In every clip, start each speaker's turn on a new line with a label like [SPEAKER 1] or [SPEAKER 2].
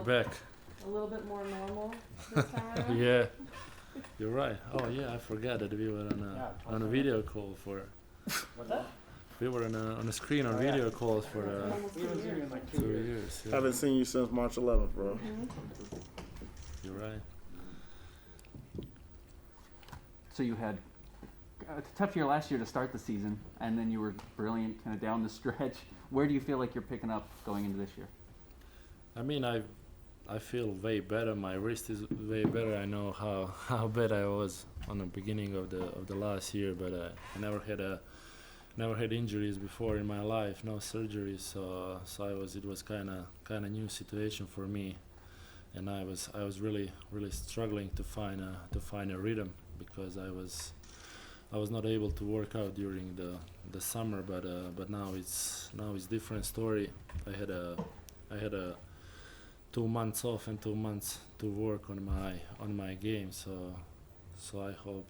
[SPEAKER 1] back.
[SPEAKER 2] A little bit more normal this time around?
[SPEAKER 1] Yeah, you're right. Oh yeah, I forgot that we were on a video call for.
[SPEAKER 3] What's that?
[SPEAKER 1] We were on a screen on video calls for
[SPEAKER 2] Almost 2 years.
[SPEAKER 1] 2 years. Yeah.
[SPEAKER 4] Haven't seen you since March 11th, bro.
[SPEAKER 1] You're right.
[SPEAKER 3] So you had a tough year last year to start the season, and then you were brilliant kind of down the stretch. Where do you feel like you're picking up going into this year?
[SPEAKER 1] I mean, I feel way better. My wrist is way better. I know how bad I was on the beginning of the last year, but I never had injuries before in my life, no surgeries. So it was kind of new situation for me, and I was really struggling to find a rhythm because I was not able to work out during the summer, but now it's different story. I had a 2 months off and 2 months to work on my game, so I hope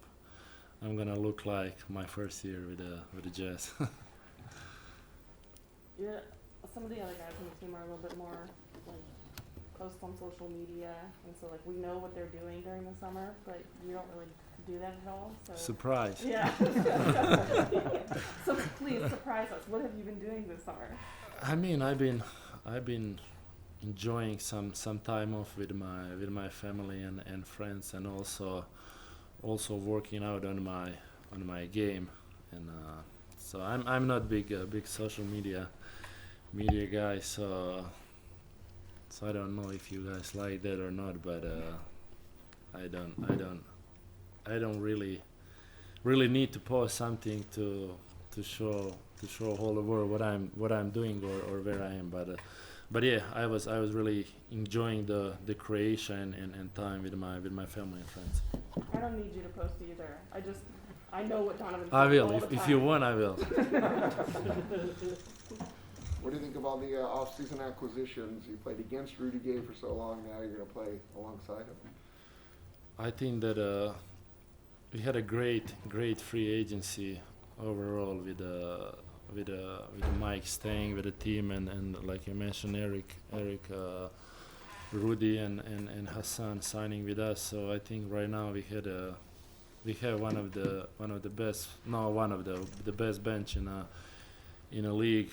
[SPEAKER 1] I'm gonna look like my first year with the Jazz.
[SPEAKER 2] Yeah, some of the other guys on the team are a little bit more like post on social media, and so like we know what they're doing during the summer, but you don't really do that at all. So
[SPEAKER 1] Surprise.
[SPEAKER 2] yeah. So please surprise us. What have you been doing this summer?
[SPEAKER 1] I mean, I've been enjoying some time off with my family and friends, and also working out on my game, and so I'm not big social media guy, so I don't know if you guys like that or not, but I don't really need to post something to show all the world what I'm doing or where I am, but yeah, I was really enjoying the creation and time with my family and friends.
[SPEAKER 2] I don't need you to post either. I know what Donovan's
[SPEAKER 1] I
[SPEAKER 2] doing
[SPEAKER 1] will
[SPEAKER 2] all the
[SPEAKER 1] if
[SPEAKER 2] time.
[SPEAKER 1] you want. I will.
[SPEAKER 5] What do you think about the off-season acquisitions? You played against Rudy Gay for so long. Now you're going to play alongside him.
[SPEAKER 1] I think that we had a great free agency overall with Mike staying with the team and like you mentioned Eric, Rudy and Hassan signing with us. So I think right now we have one of the best bench in a league,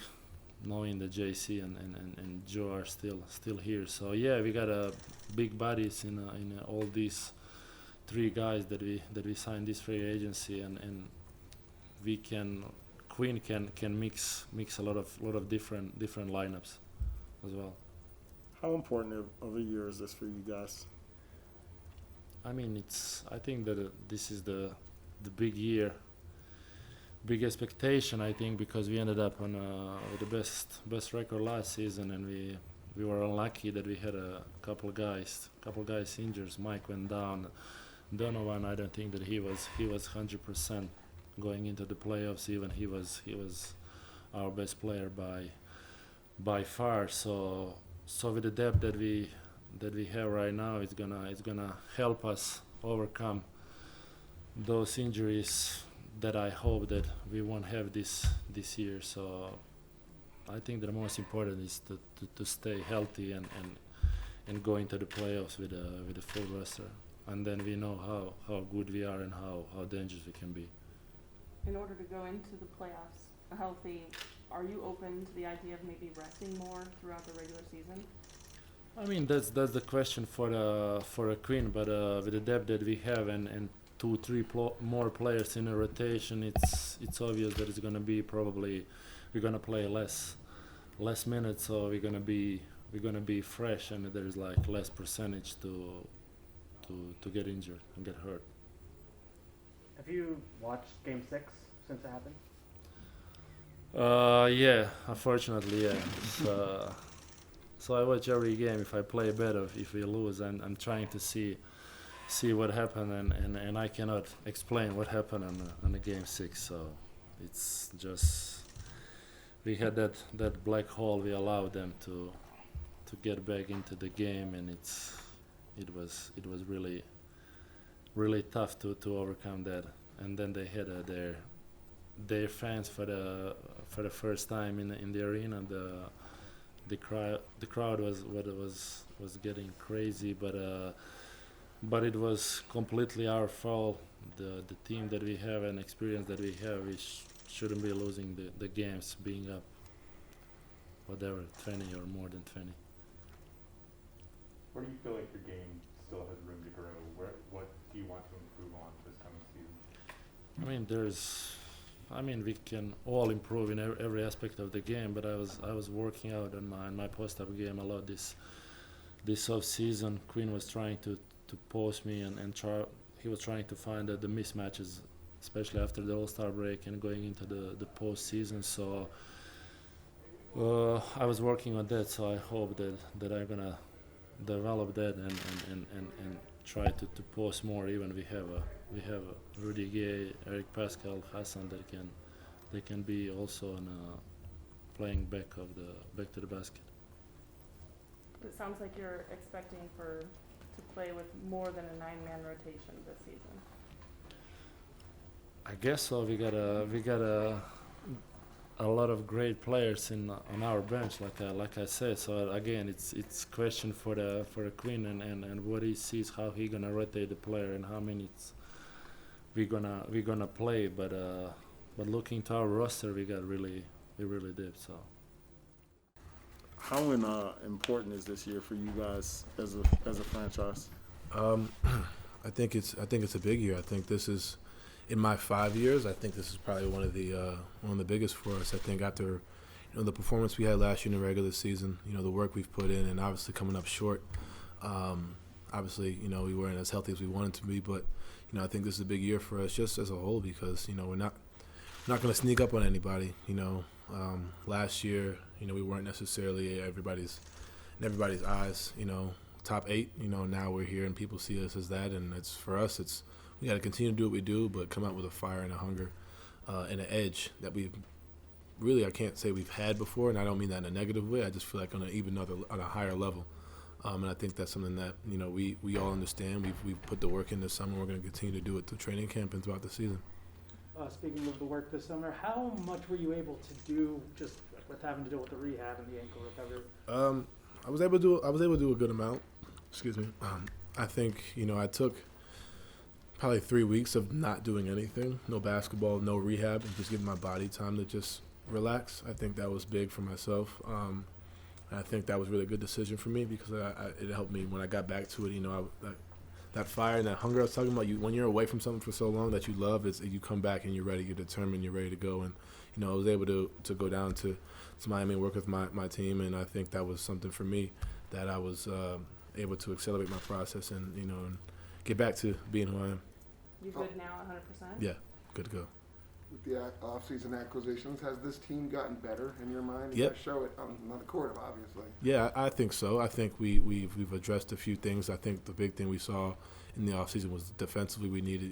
[SPEAKER 1] knowing that JC and Joe are still here. So yeah, we got big bodies in all these 3 guys that we signed this free agency, and we Quin can mix a lot of different lineups as well.
[SPEAKER 4] How important of a year is this for you guys?
[SPEAKER 1] I mean, I think that this is the big year, big expectation. I think because we ended up on with the best record last season, and we were unlucky that we had a couple guys injured. Mike went down. Donovan, I don't think that he was 100% going into the playoffs. Even he was our best player by far. So with the depth that we have right now, it's gonna help us overcome those injuries that I hope that we won't have this year. So I think the most important is to stay healthy and go into the playoffs with a full roster, and then we know how good we are and how dangerous we can be.
[SPEAKER 2] In order to go into the playoffs healthy, are you open to the idea of maybe resting more throughout the regular season?
[SPEAKER 1] I mean, that's the question for a Quin, but with the depth that we have and 2-3 more players in a rotation, it's obvious that it's gonna be probably we're gonna play less minutes, so we're gonna be fresh, and there's like less percentage to get injured and get hurt.
[SPEAKER 6] Have you watched Game 6 since it happened?
[SPEAKER 1] Yeah, unfortunately, yeah. So I watch every game. If I play better, if we lose, I'm trying to see what happened, and I cannot explain what happened on the Game 6. So it's just we had that black hole. We allowed them to get back into the game, and it was really tough to overcome that. And then they had their fans for the first time in the arena. the crowd was getting crazy, but it was completely our fault. The team that we have and experience that we have, we shouldn't be losing the games, being up whatever 20 or more than 20.
[SPEAKER 7] Where do you feel like your game still has room to grow? What do you want to improve on this coming season?
[SPEAKER 1] We can all improve in every aspect of the game, but I was working out on my post-up game a lot this off season. Quin was trying to post me and he was trying to find the mismatches, especially after the All-Star break and going into the postseason. So I was working on that. So I hope that I'm gonna develop that and try to post more. Even we have a Rudy Gay, Eric Pascal, Hassan that can be also playing back to the basket.
[SPEAKER 2] It sounds like you're expecting to play with more than a 9-man rotation this season.
[SPEAKER 1] I guess so. We got a lot of great players on our bench, like I said. So again, it's question for the Quin and what he sees, how he gonna rotate the player and how minutes we gonna play. But looking to our roster, we really did. So
[SPEAKER 4] How important is this year for you guys as a franchise?
[SPEAKER 8] I think it's a big year. I think this is, in my 5 years, I think this is probably one of the biggest for us. I think after the performance we had last year in the regular season, the work we've put in, and obviously coming up short. Obviously, we weren't as healthy as we wanted to be, but I think this is a big year for us just as a whole because we're not going to sneak up on anybody. Last year, we weren't necessarily in everybody's eyes. Top 8. Now we're here and people see us as that, and it's for us. We got to continue to do what we do, but come out with a fire and a hunger and an edge that I can't say we've had before, and I don't mean that in a negative way. I just feel like on a higher level. And I think that's something that we all understand. We've put the work in this summer. We're going to continue to do it through training camp and throughout the season.
[SPEAKER 6] Speaking of the work this summer, how much were you able to do just with having to deal with the rehab and the ankle recovery?
[SPEAKER 8] I was able to do a good amount. Excuse me. I think I took probably 3 weeks of not doing anything, no basketball, no rehab, and just giving my body time to just relax. I think that was big for myself. I think that was really a good decision for me because it helped me when I got back to it. That fire and that hunger I was talking about. When you're away from something for so long that you love, you come back and you're ready, you're determined, you're ready to go. And I was able to go down to Miami and work with my team, and I think that was something for me that I was able to accelerate my process and and get back to being who I am.
[SPEAKER 2] You good now, 100%?
[SPEAKER 8] Yeah, good to go.
[SPEAKER 5] With the off-season acquisitions, has this team gotten better in your mind? You
[SPEAKER 8] Yep.
[SPEAKER 5] guys show it on the court, obviously.
[SPEAKER 8] Yeah, I think so. I think we've addressed a few things. I think the big thing we saw in the offseason was defensively we needed,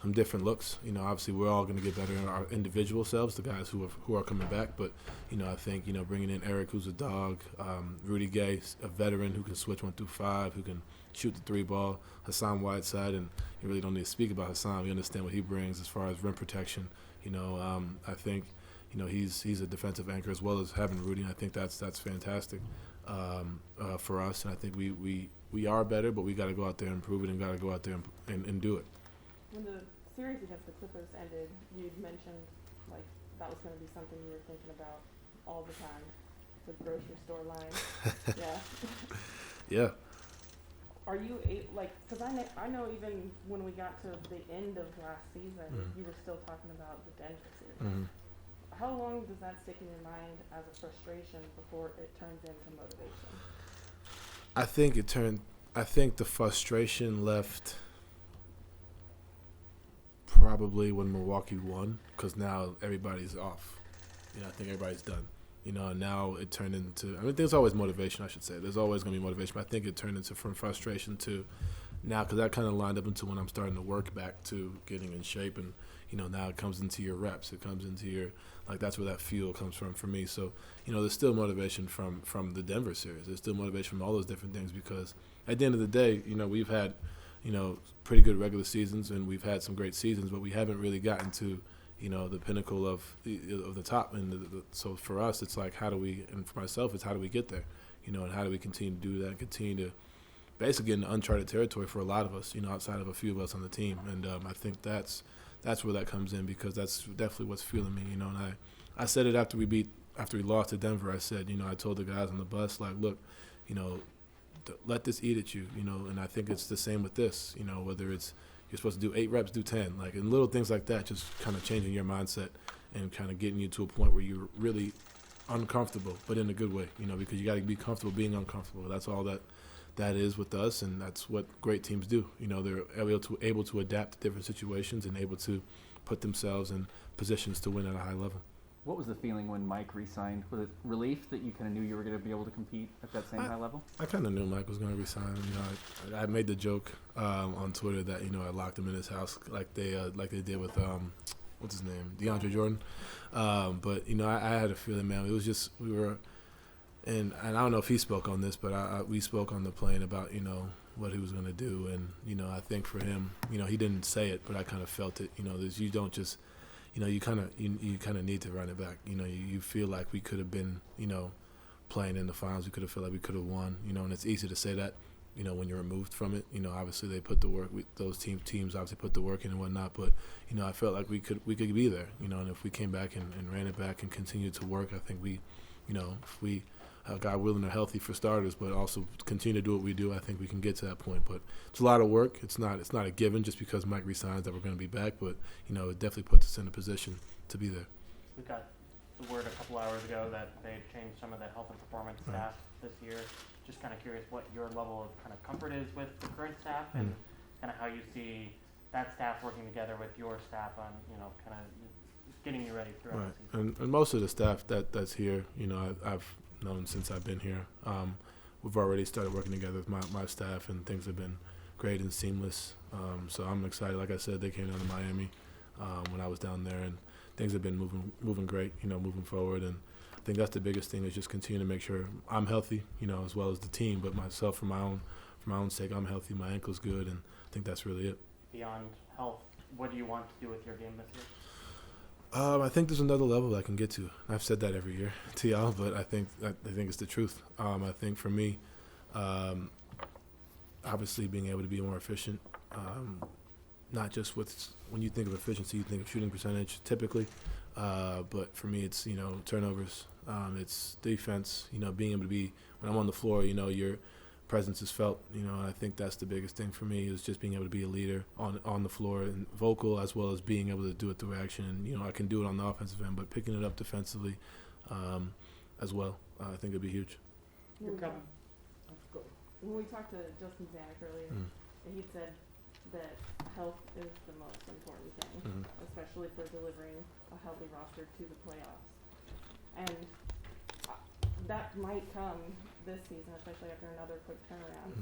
[SPEAKER 8] some different looks. Obviously we're all going to get better in our individual selves, the guys who are coming back. But, I think, bringing in Eric, who's a dog, Rudy Gay, a veteran who can switch 1 through 5, who can shoot the 3 ball, Hassan Whiteside, and you really don't need to speak about Hassan. We understand what he brings as far as rim protection. I think, he's a defensive anchor as well as having Rudy. And I think that's fantastic for us. And I think we are better, but we got to go out there and prove it and got to go out there and do it.
[SPEAKER 2] When the series against the Clippers ended, you'd mentioned like that was going to be something you were thinking about all the time. The grocery store line. Yeah.
[SPEAKER 8] Yeah.
[SPEAKER 2] Are you because I know even when we got to the end of last season, you were still talking about the Denver series.
[SPEAKER 8] Mm-hmm.
[SPEAKER 2] How long does that stick in your mind as a frustration before it turns into motivation?
[SPEAKER 8] I think the frustration left probably when Milwaukee won, because now everybody's off. I think everybody's done. And now it turned into, there's always motivation, I should say. There's always going to be motivation, but I think it turned into from frustration to now, because that kind of lined up into when I'm starting to work back to getting in shape. And, now it comes into your reps. It comes into your, that's where that fuel comes from for me. So, there's still motivation from the Denver series. There's still motivation from all those different things because at the end of the day, we've had, pretty good regular seasons and we've had some great seasons, but we haven't really gotten to, the pinnacle of the top. And so for us, it's like, and for myself, it's how do we get there, and how do we continue to do that, and continue to basically get into uncharted territory for a lot of us, outside of a few of us on the team. And I think that's where that comes in, because that's definitely what's fueling me, and I said it after we lost to Denver. I said, I told the guys on the bus, like, look, let this eat at you, and I think it's the same with this, whether it's you're supposed to do 8 reps, do 10, like, and little things like that, just kind of changing your mindset and kind of getting you to a point where you're really uncomfortable, but in a good way, because you got to be comfortable being uncomfortable. That's all that is with us, and that's what great teams do. They're able to adapt to different situations and able to put themselves in positions to win at a high level.
[SPEAKER 3] What was the feeling when Mike re-signed? Was it relief that you kind of knew you were going to be able to compete at that same high level?
[SPEAKER 8] I kind of knew Mike was going to resign. I made the joke on Twitter that I locked him in his house like they did with what's his name, DeAndre Jordan. But I had a feeling, man. It was just we were, and I don't know if he spoke on this, but we spoke on the plane about what he was going to do, and I think for him, he didn't say it, but I kind of felt it. You don't just. You kind of need to run it back. You feel like we could have been, playing in the finals. We could have felt like we could have won. And it's easy to say that, when you're removed from it. Obviously they put the work. Those teams obviously put the work in and whatnot. But I felt like we could be there. And if we came back and ran it back and continued to work, I think we, if we. God willing, are healthy for starters, but also continue to do what we do. I think we can get to that point. But it's a lot of work. It's not a given just because Mike resigns that we're going to be back. But it definitely puts us in a position to be there.
[SPEAKER 9] We got the word a couple hours ago that they had changed some of the health and performance staff this year. Just kind of curious what your level of kind of comfort is with the current staff and kind of how you see that staff working together with your staff on kind of getting you ready throughout the season.
[SPEAKER 8] And most of the staff that's here, I've known since I've been here. We've already started working together with my staff, and things have been great and seamless. So I'm excited. Like I said, they came down to Miami when I was down there, and things have been moving great, moving forward. And I think that's the biggest thing, is just continue to make sure I'm healthy, as well as the team, but myself for my own sake, I'm healthy, my ankle's good, and I think that's really it.
[SPEAKER 9] Beyond health, what do you want to do with your game this year?
[SPEAKER 8] I think there's another level I can get to. I've said that every year to y'all, but I think it's the truth. I think for me, obviously being able to be more efficient, not just when you think of efficiency, you think of shooting percentage typically, but for me it's turnovers, it's defense. Being able to be, when I'm on the floor, your presence is felt. I think that's the biggest thing for me, is just being able to be a leader on the floor, and vocal, as well as being able to do it through action. And I can do it on the offensive end, but picking it up defensively as well, I think it'd be huge.
[SPEAKER 6] You're coming.
[SPEAKER 2] When we talked to Justin Zanuck earlier, he said that health is the most important thing, especially for delivering a healthy roster to the playoffs. And that might come this season, especially after another quick turnaround,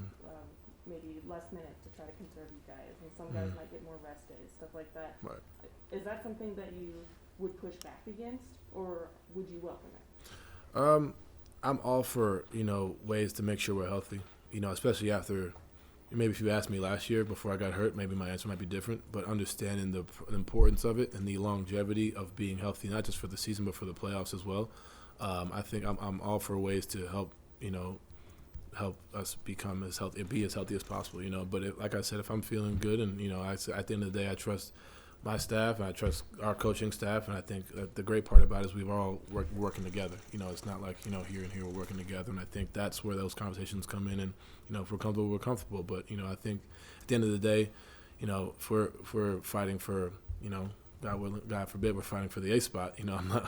[SPEAKER 2] maybe less minutes to try to conserve you guys, and some guys might get more rest days, stuff like that.
[SPEAKER 8] Right.
[SPEAKER 2] Is that something that you would push back against, or would you welcome it?
[SPEAKER 8] I'm all for ways to make sure we're healthy. Especially after, maybe if you asked me last year before I got hurt, maybe my answer might be different. But understanding the importance of it and the longevity of being healthy, not just for the season but for the playoffs as well. I think I'm all for ways to help us become as healthy, be as healthy as possible. But like I said, if I'm feeling good, and at the end of the day, I trust my staff and I trust our coaching staff, and I think the great part about it is we've all working together. It's not like here and here we're working together, and I think that's where those conversations come in. And if we're comfortable, we're comfortable. But I think at the end of the day, if we're fighting for God forbid we're fighting for the A spot. I'm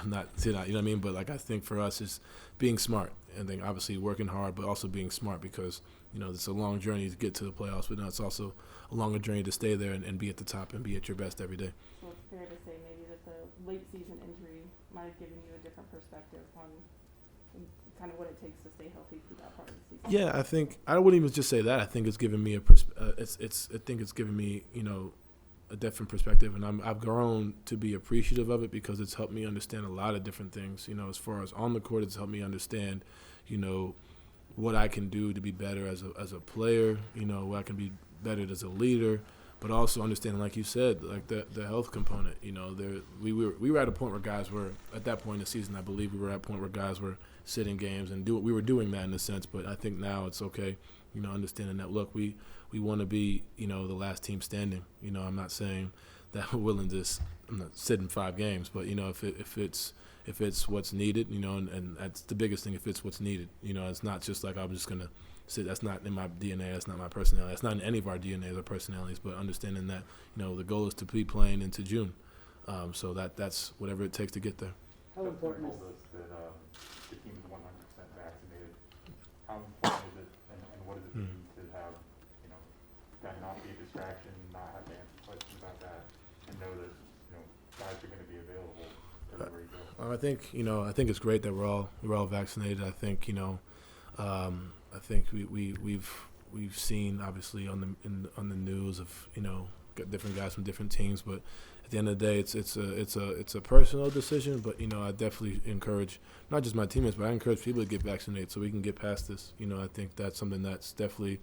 [SPEAKER 8] not you know what I mean? But I think for us is being smart, and then obviously working hard, but also being smart, because it's a long journey to get to the playoffs, but it's also a longer journey to stay there and be at the top and be at your best every day.
[SPEAKER 2] So it's fair to say maybe that the late season injury might have given you a different perspective on kind of what it takes to stay healthy through that part of the season.
[SPEAKER 8] Yeah, I think I wouldn't even just say that. I think it's given me it's given me a different perspective, and I've grown to be appreciative of it, because it's helped me understand a lot of different things. As far as on the court, it's helped me understand, what I can do to be better as a player. What I can be better as a leader, but also understanding, like you said, like the health component. You know, we were at a point where guys were at that point in the season. I believe we were at a point where guys were sitting games and we were doing that in a sense. But I think now it's okay. You know, understanding that look, we want to be, you know, the last team standing. You know, I'm not saying that we're willing to I'm not sitting 5 games, but you know, if it's what's needed, you know, and that's the biggest thing. If it's what's needed, you know, it's not just like I'm just gonna sit. That's not in my DNA. That's not my personality. That's not in any of our DNAs or personalities. But understanding that, you know, the goal is to be playing into June, so that's whatever it takes to get there.
[SPEAKER 6] How important is
[SPEAKER 7] told us that the team is 100% vaccinated. How important is it, and what does it mean to have, you know, that not be a distraction, not have to answer questions about that, and know that, you know, guys are going to be available everywhere you go?
[SPEAKER 8] I think it's great that we're all vaccinated. I think, you know, I think we've seen obviously on the news of, you know, different guys from different teams, but at the end of the day, it's a personal decision. But you know, I definitely encourage not just my teammates, but I encourage people to get vaccinated so we can get past this. You know, I think that's something that's definitely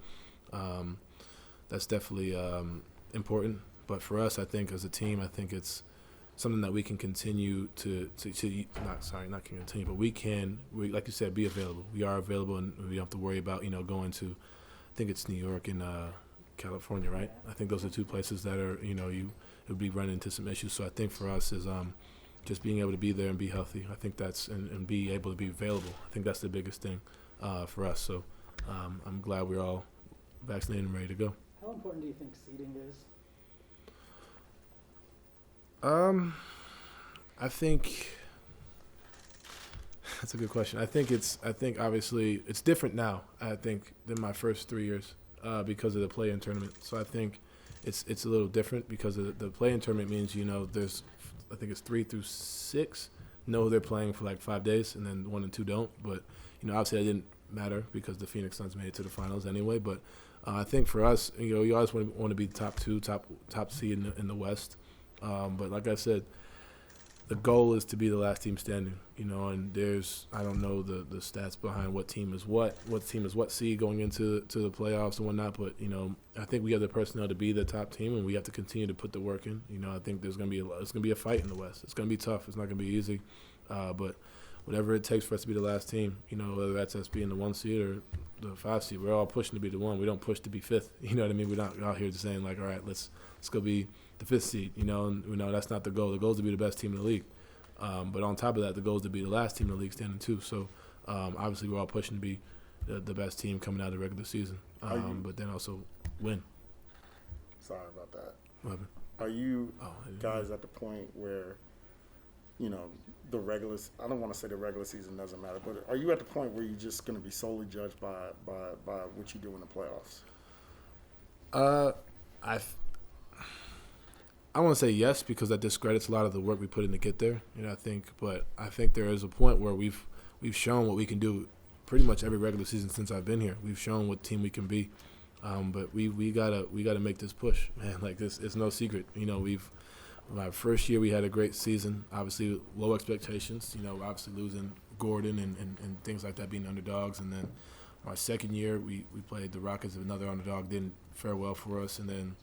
[SPEAKER 8] important. But for us, I think as a team, I think it's something that we can continue to not continue, but we like you said, be available. We are available, and we don't have to worry about, you know, going to, I think it's New York and California, right? I think those are 2 places that are, you know, it would be running into some issues. So I think for us is just being able to be there and be healthy. I think that's and be able to be available. I think that's the biggest thing for us. So I'm glad we're all vaccinated and ready to go.
[SPEAKER 6] how important do you think seeding is?
[SPEAKER 8] I think that's a good question. I think obviously it's different now, I think, than my first 3 years because of the play-in tournament. So I think it's a little different because of the play-in tournament means, you know, I think it's 3 through 6 know they're playing for like 5 days, and then 1 and 2 don't. But, you know, obviously that didn't matter because the Phoenix Suns made it to the finals anyway. But I think for us, you know, you always want to be the top seed in the West. But like I said, the goal is to be the last team standing, you know, and I don't know the stats behind what team is what seed going into the playoffs and whatnot, but, you know, I think we have the personnel to be the top team, and we have to continue to put the work in. You know, I think it's going to be a fight in the West. It's going to be tough. It's not going to be easy, but whatever it takes for us to be the last team, you know, whether that's us being the 1 seed or the 5 seed, we're all pushing to be the 1. We don't push to be 5th. You know what I mean? We're not out here just saying like, all right, let's go be the 5th seed, you know, and we know that's not the goal. The goal is to be the best team in the league. But on top of that, the goal is to be the last team in the league standing too. So obviously we're all pushing to be the best team coming out of the regular season, but then also win.
[SPEAKER 4] Sorry about that.
[SPEAKER 8] What happened?
[SPEAKER 4] Are you guys at the point where, you know, I don't want to say the regular season doesn't matter, but are you at the point where you're just going to be solely judged by what you do in the playoffs?
[SPEAKER 8] I want to say yes, because that discredits a lot of the work we put in to get there. You know, I think there is a point where we've shown what we can do pretty much every regular season since I've been here. We've shown what team we can be, but we gotta make this push, man. Like this, it's no secret. You know, my first year we had a great season. Obviously, low expectations. You know, obviously losing Gordon and things like that, being underdogs, and then my second year we played the Rockets, another underdog, didn't fare well for us, and then.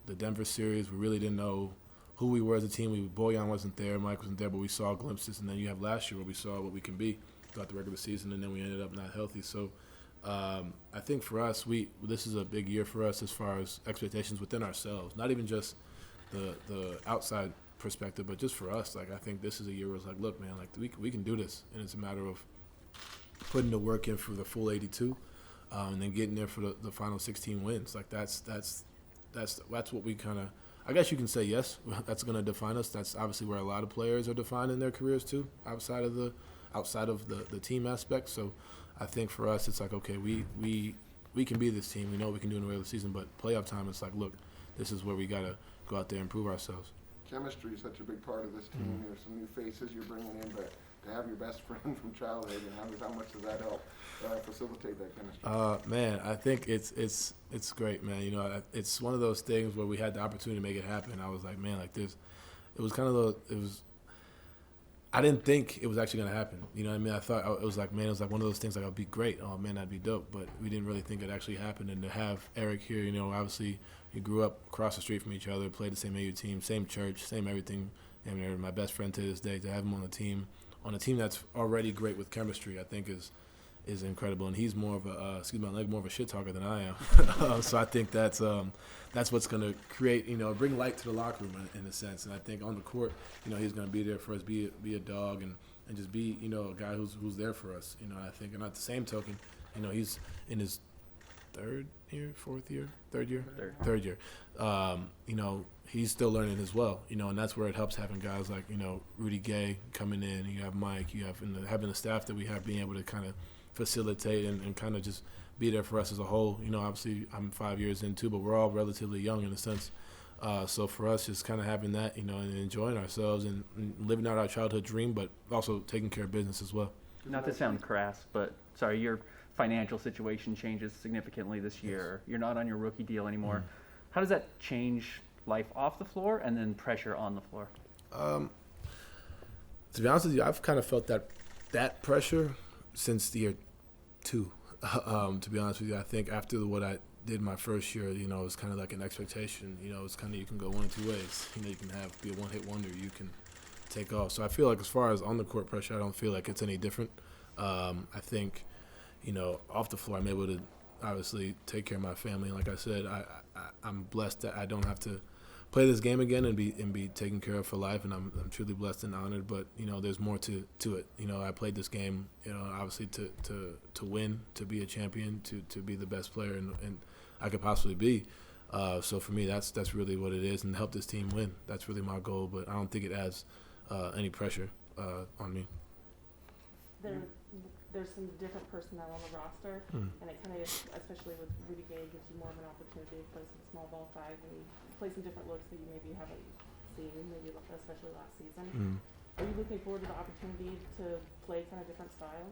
[SPEAKER 8] The Denver series, we really didn't know who we were as a team. Bojan wasn't there, Mike wasn't there, but we saw glimpses. And then you have last year where we saw what we can be throughout the regular season, and then we ended up not healthy. So I think for us, this is a big year for us as far as expectations within ourselves, not even just the outside perspective, but just for us. Like, I think this is a year where it's like, look, man, like we can do this, and it's a matter of putting the work in for the full 82, and then getting there for the final 16 wins. Like that's what we kind of, I guess you can say yes, that's going to define us. That's obviously where a lot of players are defined in their careers too, outside of the team aspect. So I think for us, it's like, okay, we can be this team. We know what we can do in the regular season, but playoff time, it's like, look, this is where we got to go out there and prove ourselves.
[SPEAKER 5] Chemistry is such a big part of this team.
[SPEAKER 8] Mm-hmm.
[SPEAKER 5] There's some new faces you're bringing in, but to have your best friend from childhood, and how much does that help facilitate that chemistry?
[SPEAKER 8] Man, I think it's great, man. You know, it's one of those things where we had the opportunity to make it happen. I was like, man, like this, it was kind of I didn't think it was actually going to happen. You know what I mean? I thought it was like one of those things like, I'd be great. Oh, man, that'd be dope. But we didn't really think it actually happened. And to have Eric here, you know, obviously we grew up across the street from each other, played the same AU team, same church, same everything. And they're my best friend to this day. To have him on a team that's already great with chemistry, I think is incredible. And he's more of a shit talker than I am. So I think that's what's going to create, you know, bring light to the locker room in a sense. And I think on the court, you know, he's going to be there for us, be a dog, and just be, you know, a guy who's there for us. You know, I think, and at the same token, you know, he's in his third year. You know, he's still learning as well. You know, and that's where it helps having guys like, you know, Rudy Gay coming in. You have Mike. You have having the staff that we have being able to kind of facilitate and kind of just be there for us as a whole. You know, obviously I'm 5 years in too, but we're all relatively young in a sense. So for us, just kind of having that, you know, and enjoying ourselves and living out our childhood dream, but also taking care of business as well.
[SPEAKER 3] Not to sound crass, but sorry, your financial situation changes significantly this year. You're not on your rookie deal anymore. How does that change life off the floor and then pressure on the floor?
[SPEAKER 8] To be honest with you, I've kind of felt that pressure since the year 2. To be honest with you, I think after what I did my first year, you know, it was kind of like an expectation. You know, it's kind of, you can go one of two ways. You know, you can be a one-hit wonder. You can take off. So I feel like as far as on the court pressure, I don't feel like it's any different. I think, you know, off the floor, I'm able to obviously take care of my family. Like I said, I'm blessed that I don't have to play this game again and be taken care of for life, and I'm truly blessed and honored. But you know, there's more to it. You know, I played this game, you know, obviously to win, to be a champion, to be the best player and I could possibly be. So for me, that's really what it is, and help this team win. That's really my goal. But I don't think it adds any pressure on me.
[SPEAKER 2] There's some different personnel on the roster, and it kind of, especially with Rudy Gay, gives you more of an opportunity to play some small ball 5 and play some different looks that you maybe haven't seen, maybe especially last season. Are you looking forward to the opportunity to play kind of different style?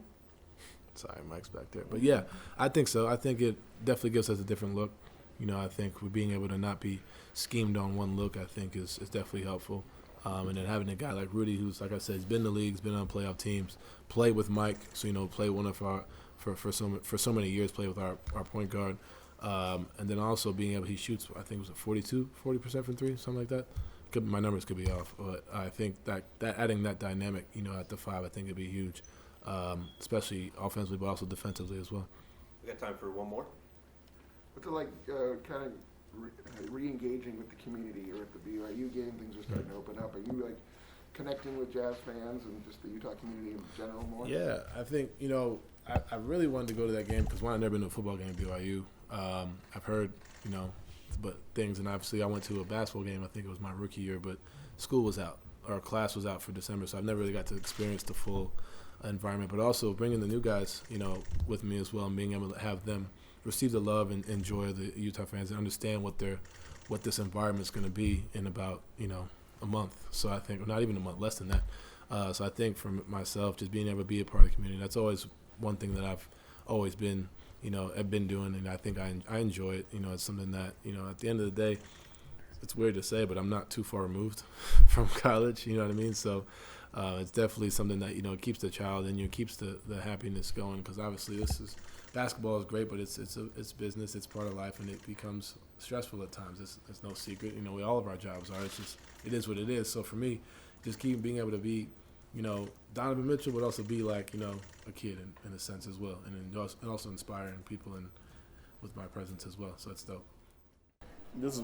[SPEAKER 8] Sorry, Mike's back there. But yeah, I think so. I think it definitely gives us a different look. You know, I think we're being able to not be schemed on one look, I think is definitely helpful. And then having a guy like Rudy, who's, like I said, he's been in the league, he's been on playoff teams, play with Mike, so, you know, play one of our, for so many years, play with our point guard. And then also being able, he shoots, I think it was 40% from 3, something like that. My numbers could be off, but I think that adding that dynamic, you know, at the 5, I think it'd be huge, especially offensively, but also defensively as well.
[SPEAKER 10] We got time for one more.
[SPEAKER 5] What's it like kind of re-engaging with the community or at the BYU game? Things are starting to open up. Are you like connecting with Jazz fans and just the Utah community in general more?
[SPEAKER 8] Yeah, I think, you know, I really wanted to go to that game because, one, I've never been to a football game at BYU. I've heard, you know, but things, and obviously I went to a basketball game, I think it was my rookie year, but school was out, or class was out for December, so I've never really got to experience the full environment. But also bringing the new guys, you know, with me as well, and being able to have them receive the love and enjoy the Utah fans and understand what this environment's going to be in about, you know, a month. So I think, or not even a month, less than that. So I think for myself, just being able to be a part of the community, that's always one thing that I've always been, you know, I've been doing, and I think I enjoy it. You know, it's something that, you know, at the end of the day, it's weird to say, but I'm not too far removed from college, you know what I mean? So it's definitely something that, you know, keeps the child in you, keeps the happiness going, because obviously basketball is great, but it's business, it's part of life, and it becomes stressful at times. It's no secret. You know, all of our jobs are. It's just, it is what it is. So for me, just keep being able to be, you know, Donovan Mitchell, would also be like, you know, a kid in a sense as well, and also inspiring people and with my presence as well. So it's dope.
[SPEAKER 4] This is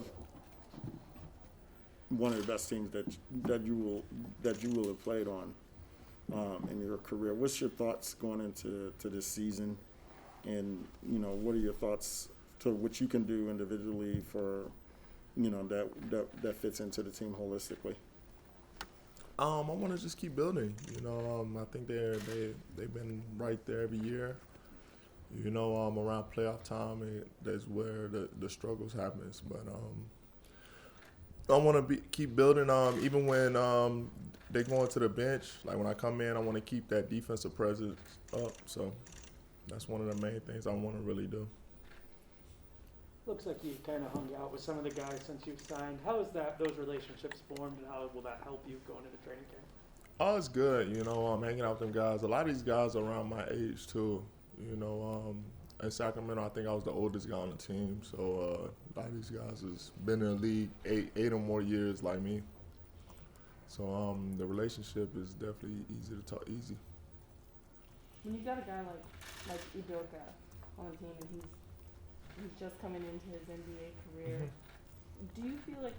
[SPEAKER 4] one of the best teams that you will have played on in your career. What's your thoughts going into this season? And, you know, what are your thoughts to what you can do individually for, you know, that fits into the team holistically?
[SPEAKER 11] I want to just keep building. You know, I think they've been right there every year. You know, around playoff time, that's where the struggles happens. But I want to keep building. Even when they go into the bench, like when I come in, I want to keep that defensive presence up. So that's one of the main things I want to really do.
[SPEAKER 6] Looks like you kind of hung out with some of the guys since you've signed. How is those relationships formed, and how will that help you going into training camp?
[SPEAKER 11] Oh, it's good. You know, I'm hanging out with them guys. A lot of these guys are around my age too. You know, in Sacramento, I think I was the oldest guy on the team. So a lot of these guys has been in the league eight or more years like me. So the relationship is definitely easy to talk. Easy.
[SPEAKER 2] When you got a guy like Udoka on the team and he's just coming into his NBA career, do you feel like,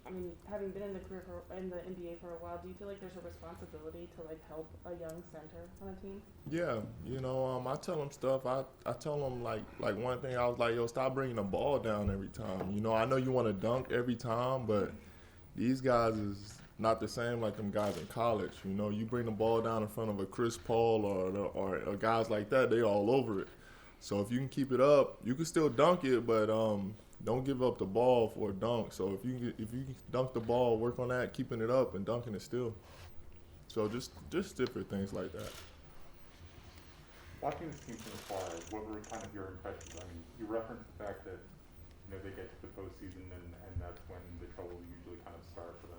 [SPEAKER 2] I mean, having been in the NBA for a while, do you feel like there's a responsibility to like help a young center on a team?
[SPEAKER 11] Yeah, you know, I tell them stuff. I tell them like one thing. I was like, yo, stop bringing the ball down every time. You know, I know you want to dunk every time, but these guys is not the same like them guys in college. You know, you bring the ball down in front of a Chris Paul or guys like that, they all over it. So if you can keep it up, you can still dunk it, but don't give up the ball for a dunk. So if you can dunk the ball, work on that, keeping it up and dunking it still. So just different things like that.
[SPEAKER 7] Watching this team from afar, what were kind of your impressions? I mean, you referenced the fact that they get to the postseason and that's when the trouble usually kind of starts for them.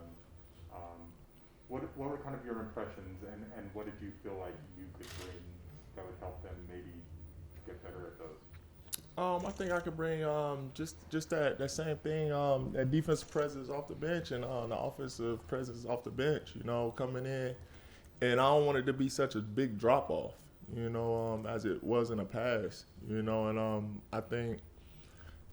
[SPEAKER 7] What were kind of your impressions and what did you feel like you could bring that would help them maybe get better at those?
[SPEAKER 11] I think I could bring just that same thing, that defensive presence off the bench and the offensive presence off the bench, you know, coming in. And I don't want it to be such a big drop off, you know, as it was in the past, you know, and I think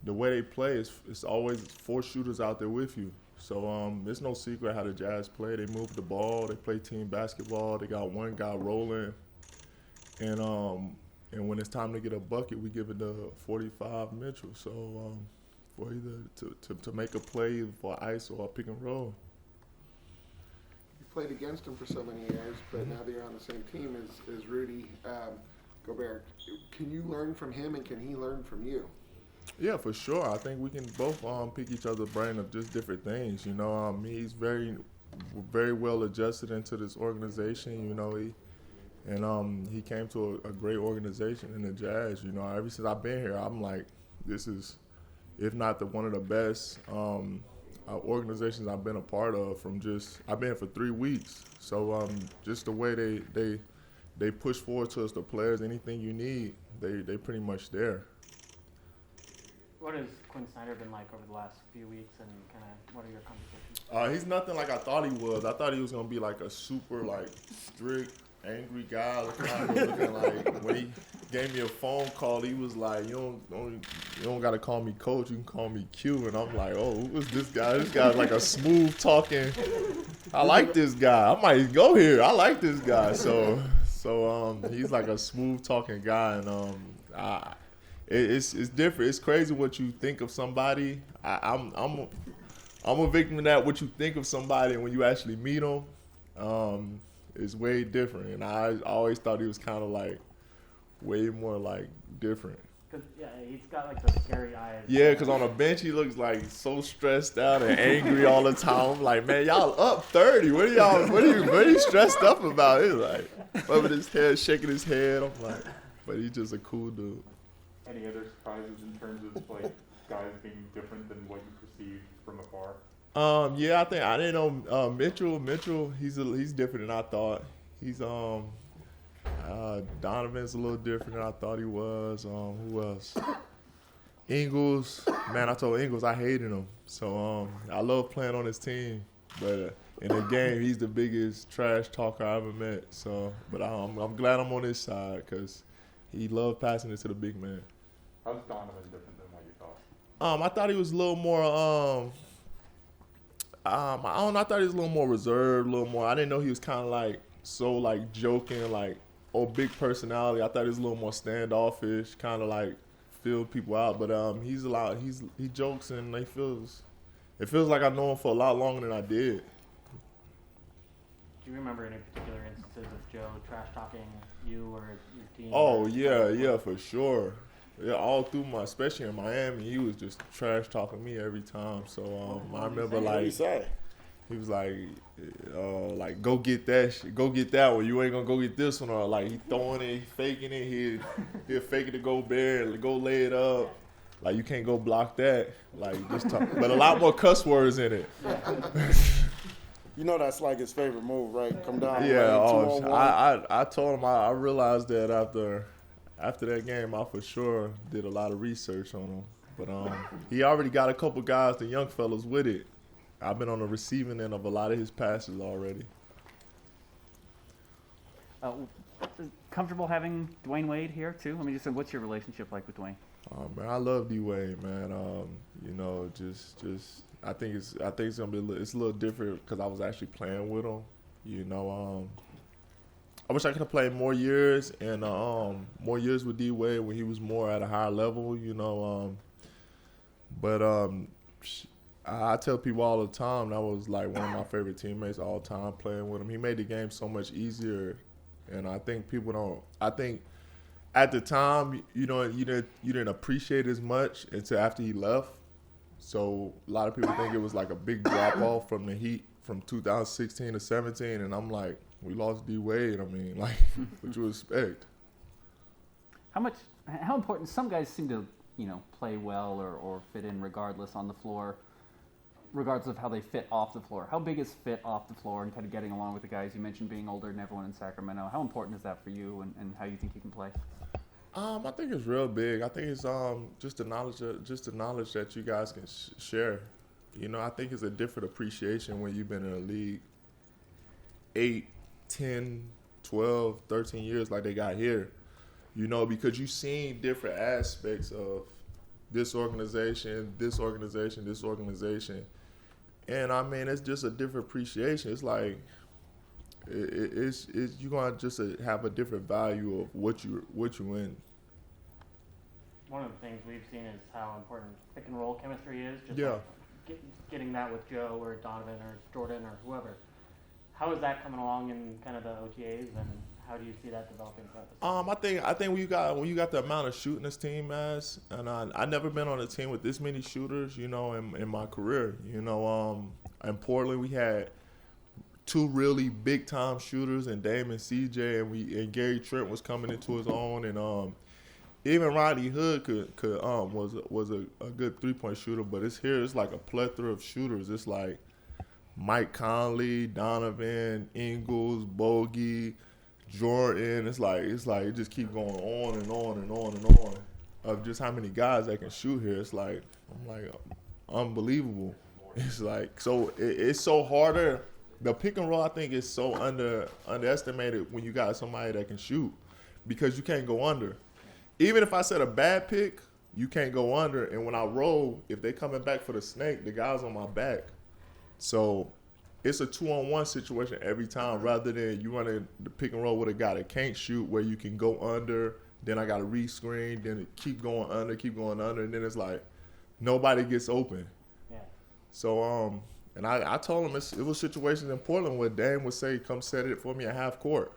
[SPEAKER 11] the way they play is it's always 4 shooters out there with you. So there's no secret how the Jazz play. They move the ball, they play team basketball, they got one guy rolling, and when it's time to get a bucket, we give it to 45 Mitchell. So for either to make a play for ice or a pick and roll.
[SPEAKER 5] You played against him for so many years, but now that you're on the same team as Rudy Gobert, can you learn from him and can he learn from you?
[SPEAKER 11] Yeah, for sure. I think we can both pick each other's brain of just different things. You know, he's very, very well adjusted into this organization. You know, he came to a great organization in the Jazz. You know, ever since I've been here, I'm like, this is, if not one of the best organizations I've been a part of. I've been here for 3 weeks. So just the way they push forward to us, the players, anything you need, they pretty much there.
[SPEAKER 9] What has Quin Snyder been like over the last few weeks, and kind of what are your conversations?
[SPEAKER 11] He's nothing like I thought he was. I thought he was gonna be like a super strict, angry guy. Looking like when he gave me a phone call, he was like, "You don't gotta call me coach. You can call me Q." And I'm like, "Oh, who is this guy? This guy's like a smooth talking. I like this guy. I might go here. I like this guy." So he's like a smooth talking guy, and It's different. It's crazy what you think of somebody. I'm a victim of that. What you think of somebody and when you actually meet them, is way different. And I always thought he was kind of like way more like different.
[SPEAKER 9] Cause he's got like the scary eyes.
[SPEAKER 11] Yeah, cause on a bench he looks like so stressed out and angry all the time. I'm like, man, y'all up 30. What are you stressed up about? He's like rubbing his head, shaking his head. I'm like, but he's just a cool dude.
[SPEAKER 7] Any other surprises in terms of like guys being different than what you perceived from afar?
[SPEAKER 11] Yeah, I didn't know Mitchell. He's different than I thought. He's Donovan's a little different than I thought he was. Who else? Ingles. Man, I told Ingles I hated him. So I love playing on his team, but in the game he's the biggest trash talker I ever met. So, but I'm glad I'm on his side because he loved passing it to the big man.
[SPEAKER 7] How's Donovan different than what you thought?
[SPEAKER 11] I thought he was a little more. I don't know. I thought he was a little more reserved, a little more. I didn't know he was kind of like so like joking, like big personality. I thought he was a little more standoffish, kind of like feel people out. But he jokes and it feels like I know him for a lot longer than I did.
[SPEAKER 9] Do you remember any particular instances of Joe trash talking you or your team?
[SPEAKER 11] Oh yeah, for sure. Yeah, all through especially in Miami, he was just trash talking me every time. So I remember like he was like go get that one. You ain't gonna go get this one, or like he throwing it, faking it. He'll fake it to Gobert, go lay it up. Like you can't go block that. Like just talk, but a lot more cuss words in it.
[SPEAKER 4] You know that's like his favorite move, right? Come down.
[SPEAKER 11] Yeah,
[SPEAKER 4] lane, 2-on-1.
[SPEAKER 11] I told him I realized that after that game, I for sure did a lot of research on him. But he already got a couple guys, the young fellas, with it. I've been on the receiving end of a lot of his passes already.
[SPEAKER 3] Comfortable having Dwayne Wade here too? I mean, just what's your relationship like with Dwayne?
[SPEAKER 11] Man, I love D Wade, man. You know, just I think it's gonna be it's a little different because I was actually playing with him. You know, I wish I could have played more years and more years with D Wade when he was more at a higher level. You know, but I tell people all the time that was like one of my favorite teammates all the time playing with him. He made the game so much easier, and I think people don't. I think at the time, you didn't appreciate it as much until after he left. So a lot of people think it was like a big drop off from the Heat from 2016 to 17, and I'm like, we lost D Wade. I mean, like, what you expect?
[SPEAKER 3] How important? Some guys seem to play well or fit in regardless on the floor, regardless of how they fit off the floor. How big is fit off the floor and kind of getting along with the guys? You mentioned being older than everyone in Sacramento. How important is that for you and how you think you can play?
[SPEAKER 11] I think it's real big. I think it's just the knowledge that you guys can share. You know, I think it's a different appreciation when you've been in the league 8, 10, 12, 13 years like they got here. You know, because you've seen different aspects of this organization. And I mean, it's just a different appreciation. It's like, it's you're gonna just have a different value of what you in.
[SPEAKER 9] One of the things we've seen is how important pick and roll chemistry is. Just
[SPEAKER 11] Yeah.
[SPEAKER 9] like getting that with Joe or Donovan or Jordan or whoever. How is that coming along in kind of the OTAs, and how do you see that developing throughout the season?
[SPEAKER 11] I think when you got the amount of shooting this team has, and I never been on a team with this many shooters, you know, in my career. You know, in Portland we had 2 really big time shooters, and Dame and CJ, and Gary Trent was coming into his own, and even Rodney Hood was a good 3-point shooter, but it's like a plethora of shooters. It's like Mike Conley, Donovan, Ingles, Bogey, Jordan. It's like it just keep going on and on and on and on of just how many guys that can shoot here. It's like unbelievable. It's like it's so harder. The pick and roll, I think, is so underestimated when you got somebody that can shoot, because you can't go under. Even if I set a bad pick, you can't go under. And when I roll, if they coming back for the snake, the guy's on my back. So it's a 2-on-1 situation every time, rather than you running the pick and roll with a guy that can't shoot, where you can go under, then I got to re-screen, then it keep going under, and then it's like nobody gets open.
[SPEAKER 9] Yeah.
[SPEAKER 11] So, and I told him it was situations in Portland where Dame would say, come set it for me at half court.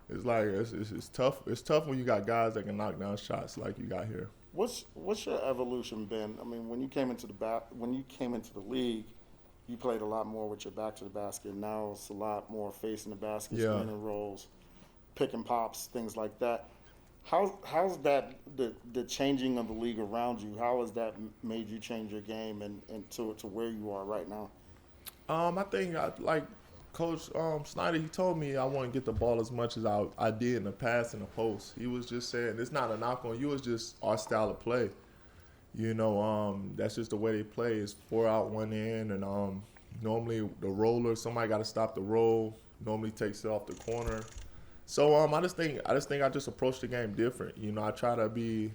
[SPEAKER 11] It's like, it's tough. It's tough when you got guys that can knock down shots like you got here.
[SPEAKER 4] What's your evolution been? I mean, when you came into the league, you played a lot more with your back to the basket. Now it's a lot more facing the basket, spinning rolls, pick and pops, things like that. How's that the changing of the league around you? How has that made you change your game and to where you are right now?
[SPEAKER 11] I think like Coach Snyder, he told me I want to get the ball as much as I did in the pass and the post. He was just saying, it's not a knock on you, it's just our style of play. You know, that's just the way they play. It's 4 out, 1 in, and normally the roller, somebody got to stop the roll. Normally takes it off the corner. So I just think I just approach the game different. You know, I try to be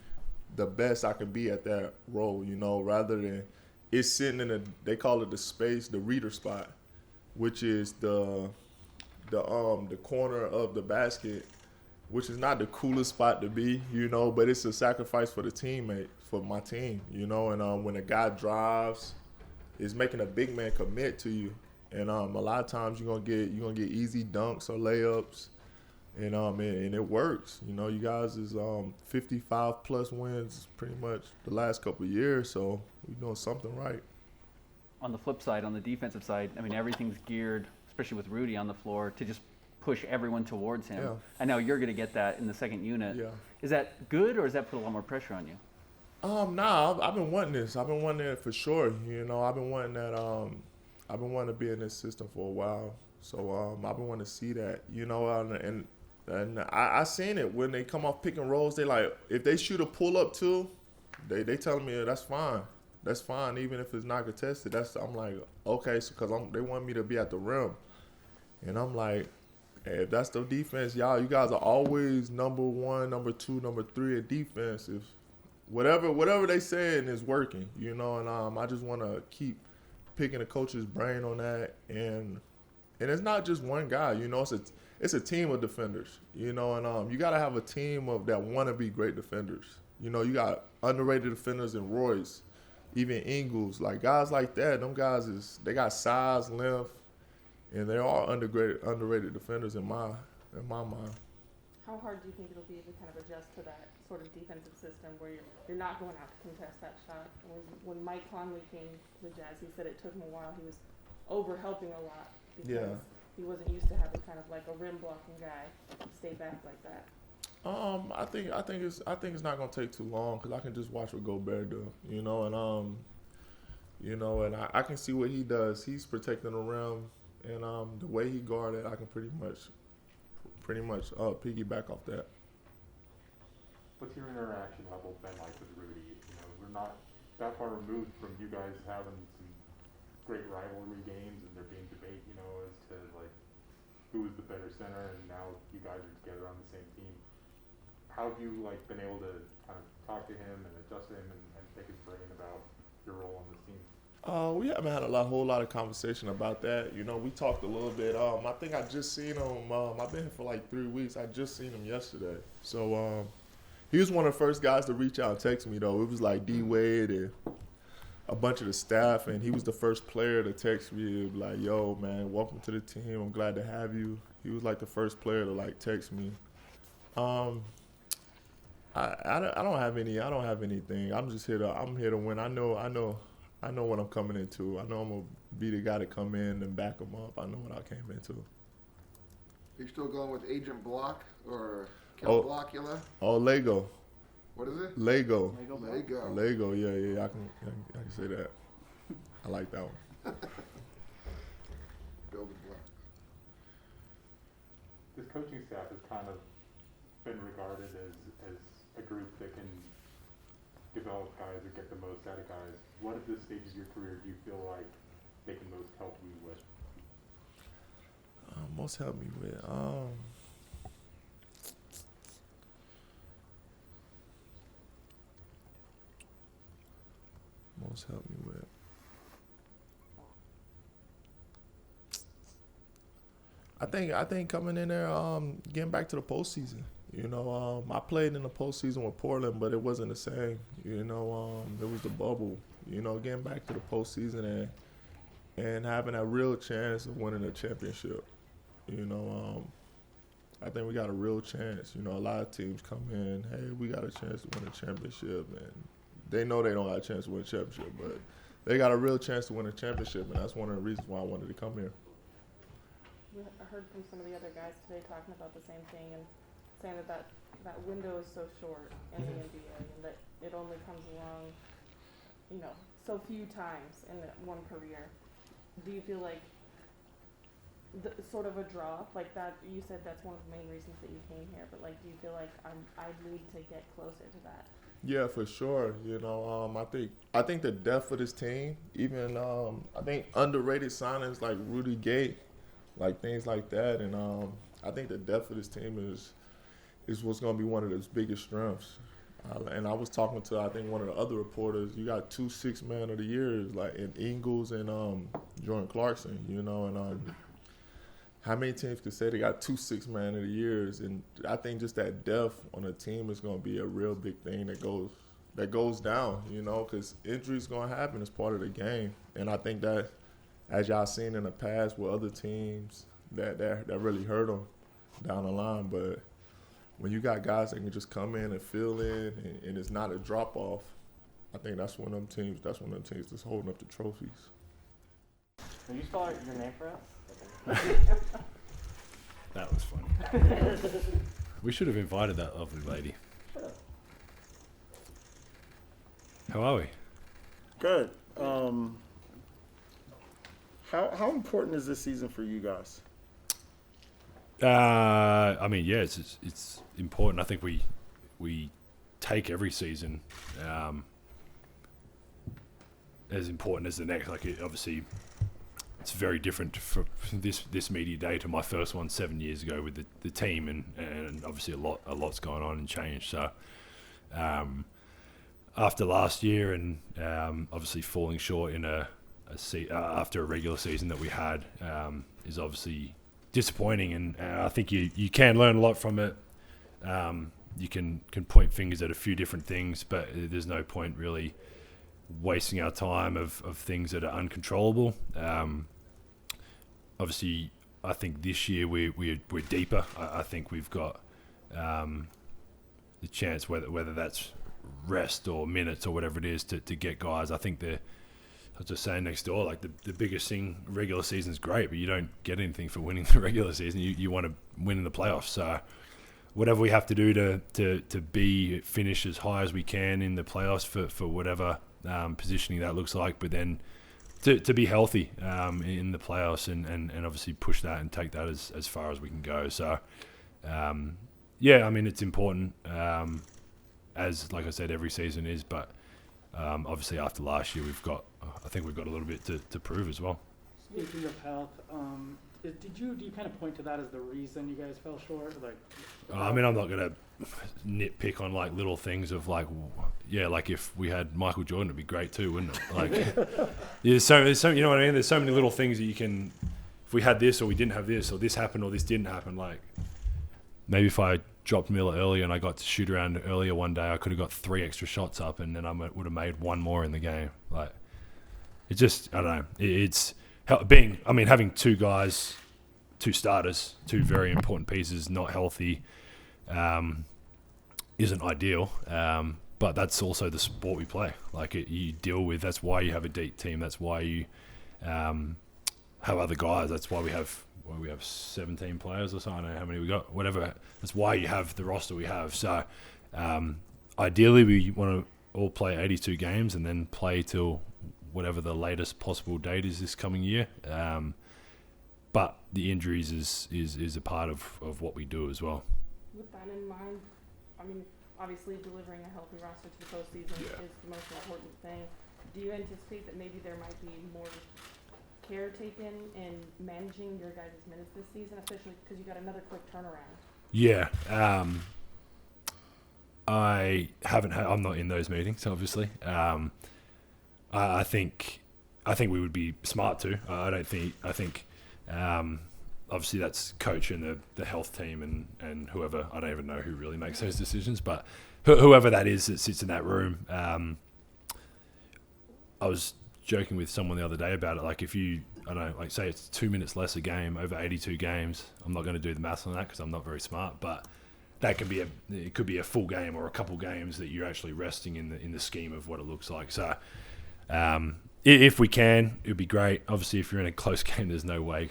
[SPEAKER 11] the best I can be at that role. You know, rather than it's sitting in they call it the space, the reader spot, which is the corner of the basket, which is not the coolest spot to be, you know, but it's a sacrifice for the teammate, for my team, you know. And when a guy drives, it's making a big man commit to you, and a lot of times you're gonna get easy dunks or layups, and it works. You know, you guys is 55 plus wins pretty much the last couple of years, so we're doing something right.
[SPEAKER 3] On the flip side, on the defensive side, I mean, everything's geared, especially with Rudy on the floor, to just push everyone towards him.
[SPEAKER 11] Yeah.
[SPEAKER 3] I know you're going to get that in the second unit.
[SPEAKER 11] Yeah.
[SPEAKER 3] Is that good, or does that put a lot more pressure on you?
[SPEAKER 11] Nah, I've been wanting this. I've been wanting it for sure. You know, I've been wanting that. I've been wanting to be in this system for a while. So I've been wanting to see that, you know, and I seen it when they come off pick and rolls. They like, if they shoot a pull up too, they telling me that's fine. That's fine, even if it's not contested. I'm like, okay, so because they want me to be at the rim. And I'm like, hey, if that's the defense, you guys are always number 1, number 2, number 3 at defense. If whatever they saying is working, you know, and I just want to keep picking the coach's brain on that. And it's not just one guy, you know, it's a team of defenders, you know, and you got to have a team that want to be great defenders. You know, you got underrated defenders in Royce, even Ingles, like guys like that. Them guys they got size, length, and they're all underrated defenders in my mind.
[SPEAKER 2] How hard do you think it'll be to kind of adjust to that sort of defensive system where you're not going out to contest that shot? When Mike Conley came to the Jazz, he said it took him a while. He was over-helping a lot because he wasn't used to having kind of like a rim blocking guy stay back like that.
[SPEAKER 11] I think it's not gonna take too long because I can just watch what Gobert do, you know, and you know, and I can see what he does. He's protecting the rim, and the way he guarded, I can pretty much piggyback off that.
[SPEAKER 7] What's your interaction level been like with Rudy? You know, we're not that far removed from you guys having some great rivalry games and there being debate, you know, as to like who is the better center, and now you guys are together on the same team. How have you like been able to kind of talk to him and adjust him and pick his brain about your role on this team?
[SPEAKER 11] We haven't had a whole lot of conversation about that. You know, we talked a little bit. I think I just seen him. I've been here for like 3 weeks. I just seen him yesterday. So he was one of the first guys to reach out and text me, though. It was like D Wade and a bunch of the staff, and he was the first player to text me like, "Yo, man, welcome to the team. I'm glad to have you." He was like the first player to like text me. I don't have anything. I'm just here to win. I know what I'm coming into. I know I'm gonna be the guy to come in and back him up. I know what I came into.
[SPEAKER 5] Are you still going with Agent Block or Count Blockula?
[SPEAKER 11] Oh, Lego.
[SPEAKER 5] What is it?
[SPEAKER 11] Lego.
[SPEAKER 5] Lego.
[SPEAKER 11] Yeah. I can say that. I like that one.
[SPEAKER 5] Building block.
[SPEAKER 7] This coaching staff has kind of been regarded as a group that can develop guys or get the most out of guys. What at this stage of your career do you feel like they can most help you with?
[SPEAKER 11] Most help me with. Most help me with. I think coming in there, getting back to the postseason. You know, I played in the postseason with Portland, but it wasn't the same. You know, it was the bubble. You know, getting back to the postseason and having a real chance of winning a championship. You know, I think we got a real chance. You know, a lot of teams come in, hey, we got a chance to win a championship, and they know they don't have a chance to win a championship, but they got a real chance to win a championship, and that's one of the reasons why I wanted to come here.
[SPEAKER 2] I heard from some of the other guys today talking about the same thing and saying that window is so short in the NBA and that it only comes along, you know, so few times in one career. Do you feel like sort of a draw like that? You said that's one of the main reasons that you came here, but like, do you feel like I need to get closer to that?
[SPEAKER 11] Yeah, for sure. You know, I think the depth of this team, even I think underrated signings like Rudy Gay, like things like that, and I think the depth of this team is what's going to be one of its biggest strengths. And I was talking to, I think, one of the other reporters. You got 2 6-man of the years, like in Ingles and Jordan Clarkson, you know, and how many teams can say they got 2 6-man of the years? And I think just that depth on a team is going to be a real big thing that goes down, you know, because injuries going to happen as part of the game. And I think that, as y'all seen in the past with other teams, that really hurt them down the line. But when you got guys that can just come in and fill in and it's not a drop-off, I think that's one of them teams that's holding up the trophies.
[SPEAKER 9] Will you spell your name for us?
[SPEAKER 10] That was funny. We should have invited that lovely lady. How are we?
[SPEAKER 4] Good. How important is this season for you guys?
[SPEAKER 10] I mean, yeah, it's important. I think we take every season as important as the next. Like, obviously, it's very different for this media day to my first one 7 years ago with the team, and obviously a lot's gone on and changed. So after last year and obviously falling short in after a regular season that we had is obviously disappointing, and I think you can learn a lot from it. You can point fingers at a few different things, but there's no point really wasting our time of things that are uncontrollable. Obviously, I think this year we're deeper. I think we've got the chance, whether that's rest or minutes or whatever it is, to get guys. I think I was just saying next door, like the biggest thing, regular season's great, but you don't get anything for winning the regular season. You want to win in the playoffs. So whatever we have to do to finish as high as we can in the playoffs for whatever positioning that looks like, but then to be healthy in the playoffs and obviously push that and take that as far as we can go. So yeah, I mean, it's important, as like I said, every season is, but obviously after last year I think we've got a little bit to prove as well.
[SPEAKER 6] Speaking of health, do you kind of point to that as the reason you guys fell short? Like,
[SPEAKER 10] I mean, I'm not gonna nitpick on like little things of like, yeah, like if we had Michael Jordan, it'd be great too, wouldn't it? Like, yeah, there's so you know what I mean. There's so many little things that you can. If we had this or we didn't have this or this happened or this didn't happen, like maybe if I dropped Miller early and I got to shoot around earlier one day, I could have got 3 extra shots up and then I would have made 1 more in the game. Like, it just, I don't know. It's having 2 guys, 2 starters, 2 very important pieces not healthy isn't ideal. But that's also the sport we play. Like, you deal with, that's why you have a deep team. That's why you have other guys. That's why we have 17 players or something. I don't know how many we got, whatever. That's why you have the roster we have. So ideally we want to all play 82 games and then play till whatever the latest possible date is this coming year. But the injuries is a part of what we do as well.
[SPEAKER 2] With that in mind, I mean, obviously delivering a healthy roster to the postseason is the most important thing. Do you anticipate that maybe there might be more care taken in managing your guys' minutes this season, especially because you got another quick turnaround?
[SPEAKER 10] Yeah. I'm not in those meetings, obviously. I think we would be smart to. I think obviously that's coach and the health team and whoever. I don't even know who really makes those decisions, but whoever that is that sits in that room. I was joking with someone the other day about it. Like, if you, I don't know, like say it's 2 minutes less a game over 82 games. I'm not going to do the maths on that because I'm not very smart, but that could be it could be a full game or a couple games that you're actually resting in the scheme of what it looks like. So if we can, it would be great. Obviously, if you're in a close game, there's no way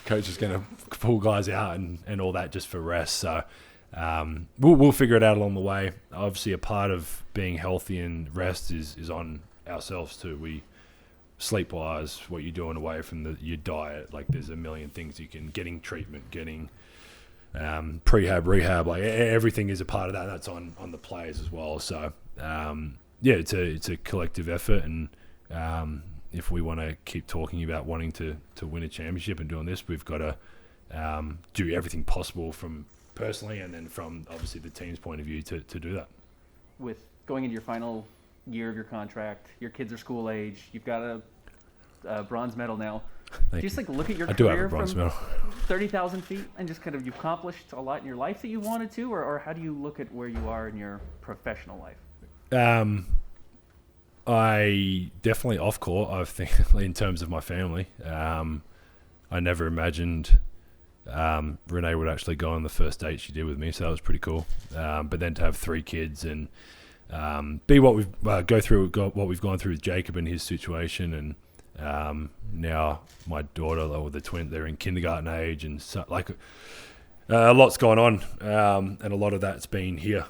[SPEAKER 10] coach is going to pull guys out and all that just for rest. So we'll figure it out along the way. Obviously, a part of being healthy and rest is on ourselves too. We sleep-wise, what you're doing away from your diet, like there's a million things you can, getting treatment, getting prehab, rehab, like everything is a part of that. And that's on the players as well. So yeah, it's a collective effort, and if we want to keep talking about wanting to win a championship and doing this, we've got to do everything possible from personally and then from obviously the team's point of view to do that.
[SPEAKER 3] With going into your final year of your contract, your kids are school age, you've got a bronze medal now. Do you just like look at your career from 30,000 feet and just kind of, you've accomplished a lot in your life that you wanted to, or how do you look at where you are in your professional life? I definitely off court, I think, in terms of my family. I never imagined Renee would actually go on the first date she did with me, so that was pretty cool. But then to have 3 kids and be what we've what we've gone through with Jacob and his situation, and now my daughter, or the twin, they're in kindergarten age, and so, like a lot's gone on, and a lot of that's been here.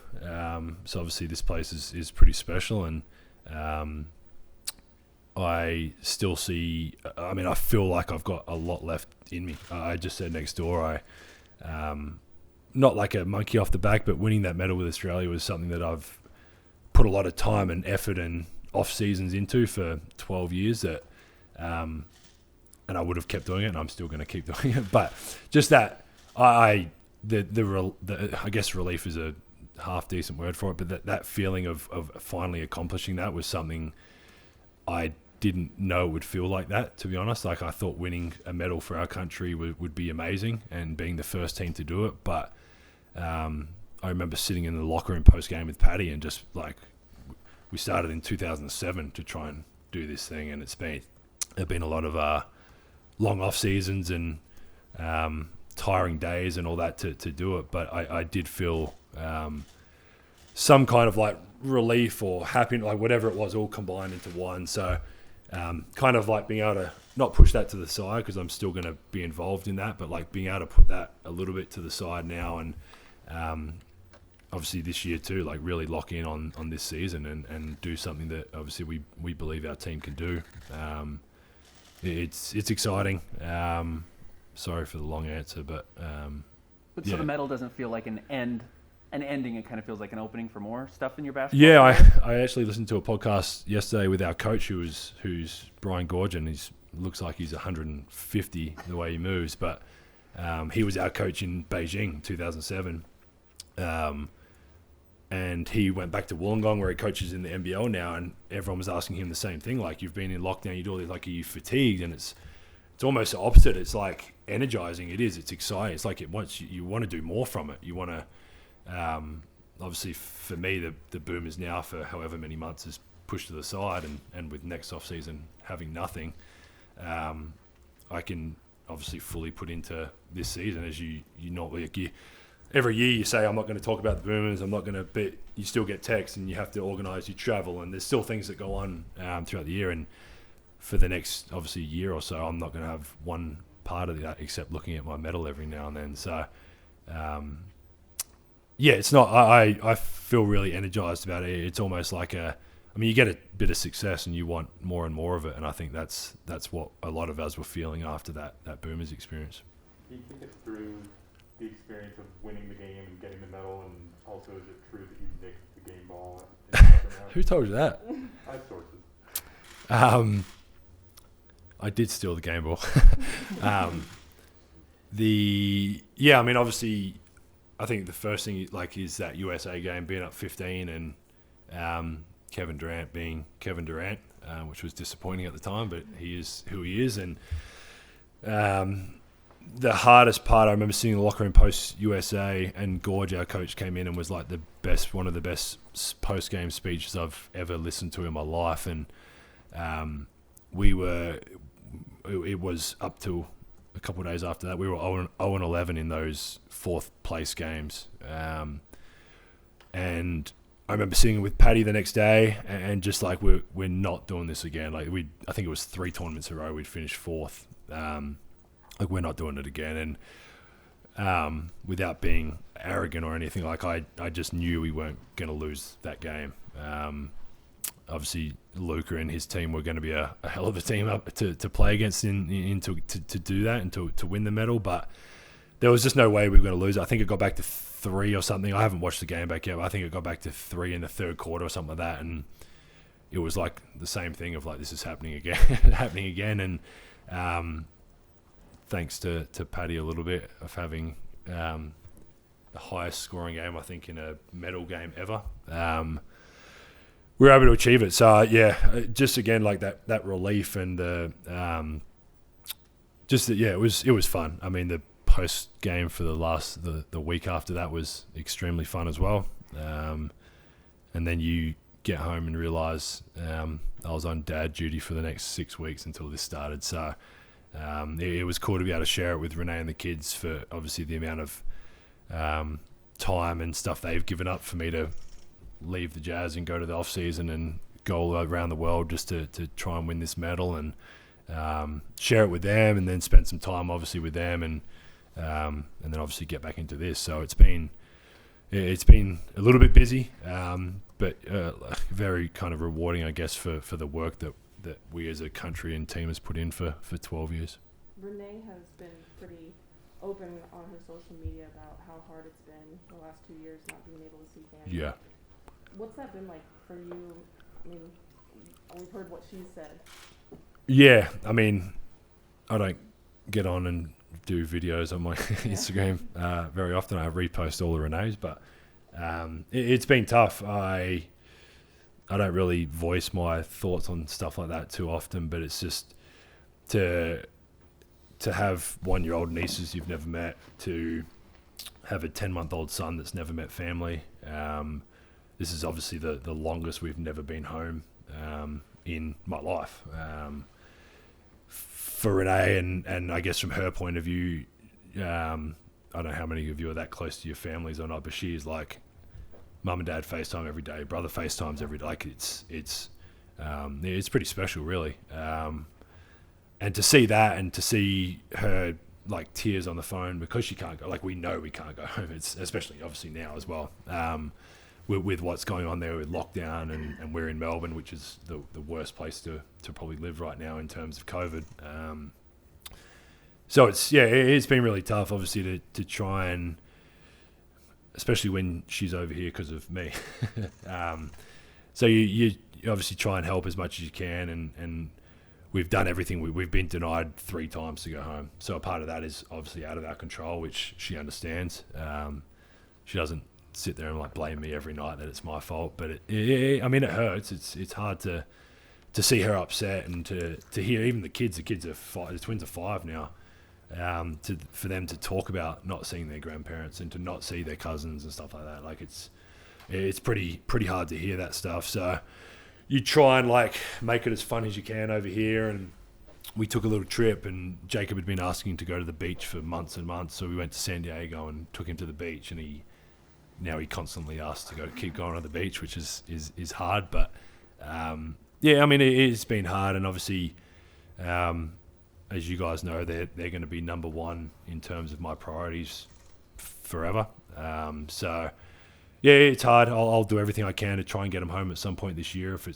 [SPEAKER 3] So obviously this place is pretty special, and
[SPEAKER 10] I still see. I mean, I feel like I've got a lot left in me. I just said next door, not like a monkey off the back, but winning that medal with Australia was something that I've put a lot of time and effort and off seasons into for 12 years. That, and I would have kept doing it, and I'm still going to keep doing it. But just that, I guess relief is a half decent word for it, but that feeling of finally accomplishing that was something I didn't know it would feel like that, to be honest. Like, I thought winning a medal for our country would be amazing and being the first team to do it. But I remember sitting in the locker room post-game with Paddy and just like, we started in 2007 to try and do this thing, and there've been a lot of long off seasons and tiring days and all that to do it. But I did feel some kind of like relief or happiness, like whatever it was, all combined into one. So kind of like being able to not push that to the side, because I'm still going to be involved in that, but like being able to put that a little bit to the side now, and obviously this year too, like really lock in on this season and do something that obviously we believe our team can do. It's exciting. Sorry for the long answer, but
[SPEAKER 3] So the medal doesn't feel like an ending. It kind of feels like an opening for more stuff in your basketball.
[SPEAKER 10] Yeah, I actually listened to a podcast yesterday with our coach, who's Brian Gorgon. He looks like he's 150 the way he moves, but he was our coach in Beijing 2007, and he went back to Wollongong where he coaches in the NBL now, and everyone was asking him the same thing, like, you've been in lockdown, you do all this, like, are you fatigued? And it's almost the opposite. It's like energizing. It's exciting. It's like you want to do more from it. You want to, obviously for me, the Boomers now for however many months is pushed to the side, and with next off season having nothing, I can obviously fully put into this season, as you normally, every year you say, I'm not going to talk about the Boomers, I'm not going to, but you still get texts and you have to organise your travel, and there's still things that go on throughout the year. And for the next, obviously, year or so, I'm not going to have one part of that except looking at my medal every now and then. So, yeah, it's not, I feel really energised about it. It's almost like you get a bit of success and you want more and more of it. And I think that's what a lot of us were feeling after that Boomers experience.
[SPEAKER 7] Do you think it's through the experience of winning the game and getting the medal, and also is it true that you nicked the game ball?
[SPEAKER 10] Who told you that?
[SPEAKER 7] I have sources.
[SPEAKER 10] I did steal the game ball. Obviously, I think the first thing is that USA game being up 15, and Kevin Durant being Kevin Durant, which was disappointing at the time, but he is who he is. And the hardest part, I remember sitting in the locker room post USA, and Gorge, our coach, came in and was like one of the best post game speeches I've ever listened to in my life. And it was up to a couple of days after that, we were 0-11 in those fourth place games. And I remember sitting with Paddy the next day and just like, we're not doing this again. Like I think it was 3 tournaments in a row, we'd finished fourth. Like, we're not doing it again. And without being arrogant or anything, like I just knew we weren't going to lose that game. Obviously, Luka and his team were going to be a hell of a team up to play against to do that and to win the medal. But there was just no way we were going to lose. I think it got back to 3 or something. I haven't watched the game back yet, but I think it got back to 3 in the third quarter or something like that. And it was like the same thing of like, this is happening again. And thanks to Paddy a little bit of having the highest scoring game, I think, in a medal game ever. We were able to achieve it. So yeah, just again like that relief and it was fun. I mean, the post game for the week after that was extremely fun as well. And then you get home and realise I was on dad duty for the next 6 weeks until this started. So it was cool to be able to share it with Renee and the kids for obviously the amount of time and stuff they've given up for me to leave the Jazz and go to the off season and go all around the world just to try and win this medal, and share it with them, and then spend some time obviously with them, and then obviously get back into this. So it's been a little bit busy, but very kind of rewarding, I guess, for the work that that we as a country and team has put in for 12 years.
[SPEAKER 2] Renee has been pretty open on her social media about how hard it's been the last 2 years not being able to see fans.
[SPEAKER 10] Yeah.
[SPEAKER 2] What's that been like for you? I mean, we've heard what she said.
[SPEAKER 10] Yeah, I mean, I don't get on and do videos on my Instagram very often. I repost all the Renee's, but it's been tough. I don't really voice my thoughts on stuff like that too often, but it's just to have 1-year-old nieces you've never met, to have a 10-month-old son that's never met family. This is obviously the longest we've never been home in my life. For Renee, and I guess from her point of view, I don't know how many of you are that close to your families or not, but she is like, mum and dad FaceTime every day, brother FaceTimes every day. Like it's pretty special, really. And to see that, and to see her like tears on the phone because she can't go. Like, we know we can't go home. It's especially obviously now as well. With what's going on there with lockdown, and we're in Melbourne, which is the worst place to probably live right now in terms of COVID. So it's been really tough, obviously, to try and, especially when she's over here because of me. So you obviously try and help as much as you can, and we've done everything. We've been denied 3 times to go home. So a part of that is obviously out of our control, which she understands. She doesn't sit there and like blame me every night that it's my fault, but I mean, it hurts. It's hard to see her upset, and to hear even the kids are 5, the twins are 5 now, for them to talk about not seeing their grandparents and to not see their cousins and stuff like that. Like, it's pretty hard to hear that stuff. So you try and like make it as fun as you can over here. And we took a little trip, and Jacob had been asking to go to the beach for months and months, so we went to San Diego and took him to the beach, and he constantly asks to keep going on the beach, which is hard. But yeah, I mean, it's been hard, and obviously, as you guys know, they're going to be number one in terms of my priorities forever. So yeah, it's hard. I'll do everything I can to try and get them home at some point this year if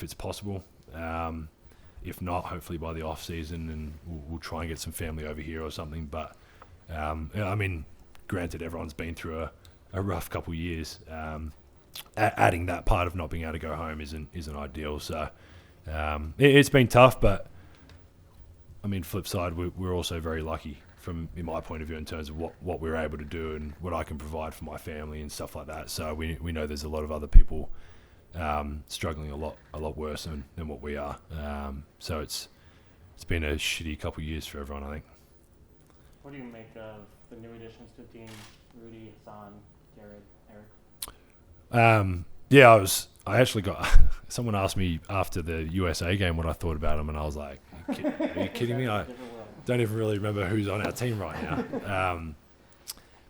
[SPEAKER 10] it's possible. If not, hopefully by the off season, and we'll try and get some family over here or something. But I mean, granted, everyone's been through a rough couple of years. Adding that part of not being able to go home isn't ideal. So it's been tough, but I mean, flip side, we're also very lucky in my point of view, in terms of what we're able to do and what I can provide for my family and stuff like that. So we know there's a lot of other people struggling a lot worse than what we are. So it's been a shitty couple of years for everyone, I think.
[SPEAKER 9] What do you make of the new additions to the team, Rudy, Hassan, Jared, Eric?
[SPEAKER 10] Yeah, I actually got someone asked me after the USA game what I thought about him, and I was like, "Are you kidding me? I don't even really remember who's on our team right now."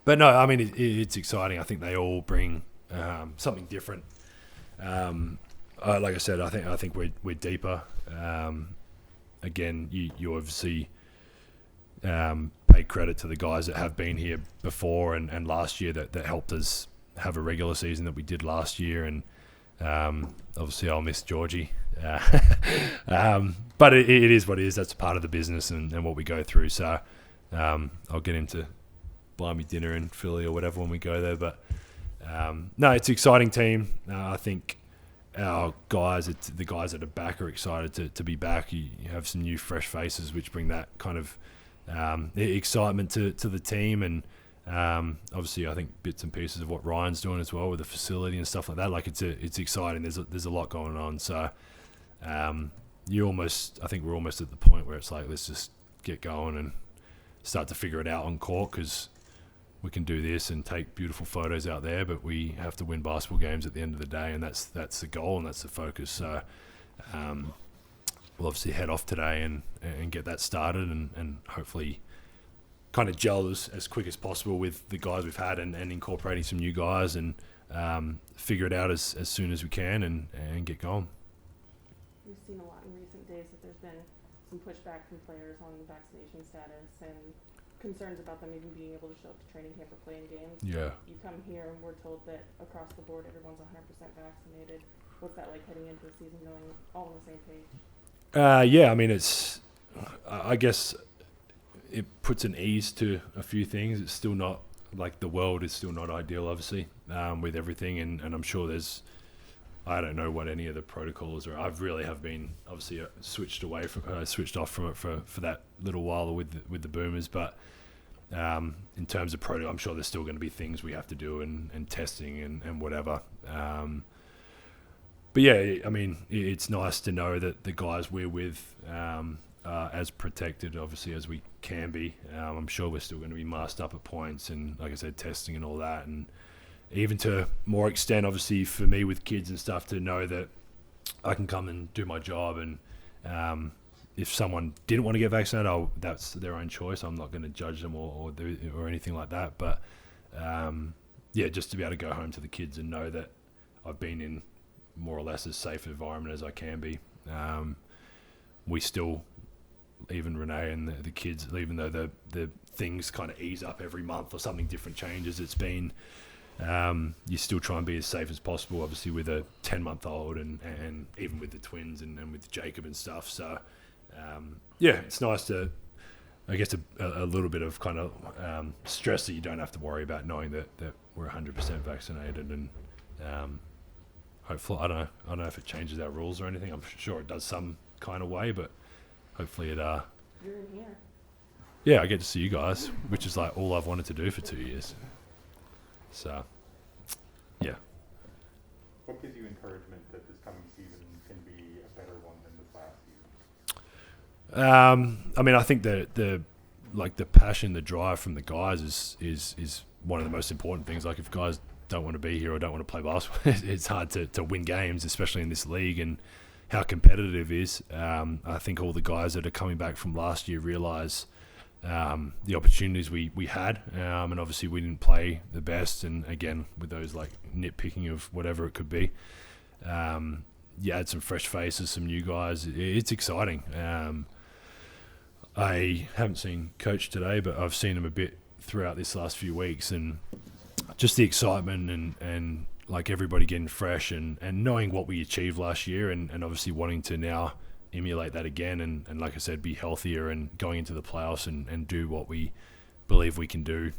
[SPEAKER 10] But no, I mean, it's exciting. I think they all bring something different. Like I said, I think we're deeper. Again, you obviously pay credit to the guys that have been here before and last year that helped us have a regular season that we did last year, and obviously I'll miss Georgie, but it is what it is. That's a part of the business and what we go through. So I'll get him to buy me dinner in Philly or whatever when we go there. But no, it's an exciting team. I think our guys, the guys that are back, are excited to be back. You have some new fresh faces which bring that kind of excitement to the team, and obviously I think bits and pieces of what Ryan's doing as well with the facility and stuff like that. Like, it's exciting. There's a lot going on. So I think we're almost at the point where it's like, let's just get going and start to figure it out on court, because we can do this and take beautiful photos out there, but we have to win basketball games at the end of the day, and that's the goal and that's the focus. So we'll obviously head off today and get that started, and hopefully kind of gel as quick as possible with the guys we've had, and incorporating some new guys, and figure it out as soon as we can, and get going.
[SPEAKER 2] We've seen a lot in recent days that there's been some pushback from players on vaccination status and concerns about them even being able to show up to training camp or playing games.
[SPEAKER 10] Yeah.
[SPEAKER 2] You come here and we're told that across the board everyone's 100% vaccinated. What's that like heading into the season, knowing all on the same page?
[SPEAKER 10] Yeah, I mean, I guess it puts an ease to a few things. It's still not, like, the world is still not ideal, obviously, with everything. And I'm sure I don't know what any of the protocols are. I really have been, obviously, switched off from it for that little while with the Boomers. But in terms of protocol, I'm sure there's still going to be things we have to do and testing and whatever. But yeah, I mean, it's nice to know that the guys we're with are as protected, obviously, as we can be. I'm sure we're still going to be masked up at points and, like I said, testing and all that. And even to more extent, obviously, for me with kids and stuff, to know that I can come and do my job. And if someone didn't want to get vaccinated, that's their own choice. I'm not going to judge them or anything like that. But yeah, just to be able to go home to the kids and know that I've been in more or less as safe environment as I can be. We still, even Renee and the kids, even though the things kind of ease up every month or something different changes, it's been, you still try and be as safe as possible, obviously with a 10-month-old and even with the twins and with Jacob and stuff. So, yeah, it's nice to, I guess, a little bit of kind of stress that you don't have to worry about, knowing that we're 100% vaccinated. And hopefully, I don't know if it changes our rules or anything. I'm sure it does some kind of way, but hopefully it.
[SPEAKER 2] You're in here.
[SPEAKER 10] Yeah, I get to see you guys, which is like all I've wanted to do for 2 years. So, yeah.
[SPEAKER 7] What gives you encouragement that this coming season can be a better one than this last season?
[SPEAKER 10] I mean, I think that the passion, the drive from the guys is one of the most important things. Like, if guys don't want to be here or don't want to play basketball, it's hard to win games, especially in this league and how competitive it is. I think all the guys that are coming back from last year realise the opportunities we had, and obviously we didn't play the best. And again, with those like nitpicking of whatever it could be, you add some fresh faces, some new guys. It's exciting. I haven't seen Coach today, but I've seen him a bit throughout this last few weeks, and just the excitement and like everybody getting fresh and knowing what we achieved last year and obviously wanting to now emulate that again and like I said, be healthier and going into the playoffs and do what we believe we can do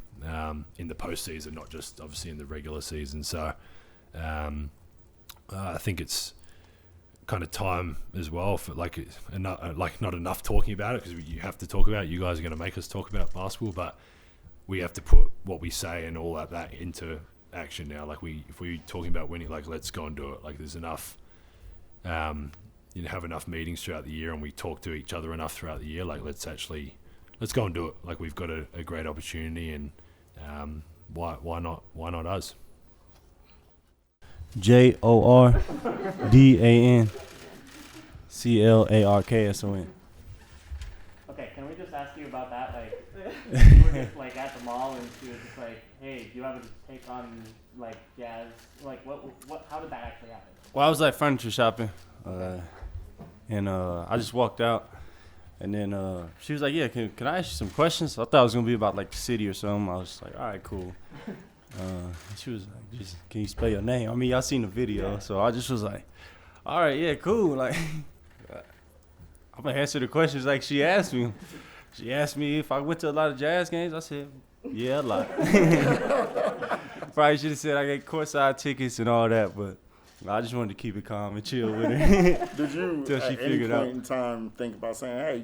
[SPEAKER 10] in the postseason, not just obviously in the regular season. So I think it's kind of time as well for not enough talking about it, because you have to talk about it. You guys are going to make us talk about basketball, but we have to put what we say and all that into action now. Like, if we're talking about winning, like, let's go and do it. Like, there's enough, have enough meetings throughout the year, and we talk to each other enough throughout the year. Like, let's go and do it. Like, we've got a great opportunity, and why not us?
[SPEAKER 12] JORDANCLARKSON.
[SPEAKER 9] Okay, can we just ask you about that? Like, you were just like at the mall and she was just like, "Hey, do you have a take on like jazz? Like, what? How did that actually happen?"
[SPEAKER 12] Well, I was like furniture shopping, and I just walked out, and then she was like, "Yeah, can I ask you some questions?" I thought it was gonna be about like the city or something. I was just like, "All right, cool." She was like, "Just can you spell your name?" I mean, y'all seen the video, so I just was like, "All right, yeah, cool." Like, I'm gonna answer the questions like she asked me. She asked me if I went to a lot of Jazz games. I said, "Yeah, a lot." Probably should have said I get courtside tickets and all that, but I just wanted to keep it calm and chill with her.
[SPEAKER 4] Did you
[SPEAKER 12] Till she
[SPEAKER 4] at any
[SPEAKER 12] figured
[SPEAKER 4] point
[SPEAKER 12] out.
[SPEAKER 4] in time think about saying, "Hey,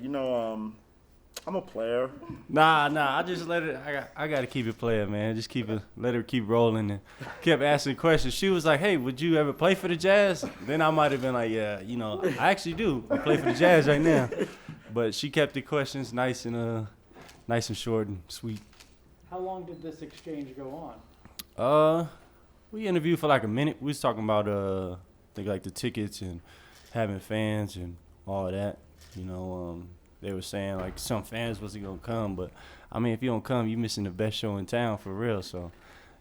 [SPEAKER 4] I'm a player"?
[SPEAKER 12] Nah, I just let it. I got to keep it playing, man. Just let her keep rolling, and kept asking questions. She was like, "Hey, would you ever play for the Jazz?" Then I might have been like, "Yeah, I actually do. I play for the Jazz right now." But she kept the questions nice and short and sweet.
[SPEAKER 6] How long did this exchange go on?
[SPEAKER 12] We interviewed for like a minute. We was talking about I think like the tickets and having fans and all of that. They were saying like some fans wasn't gonna come, but I mean, if you don't come, you missing the best show in town for real. So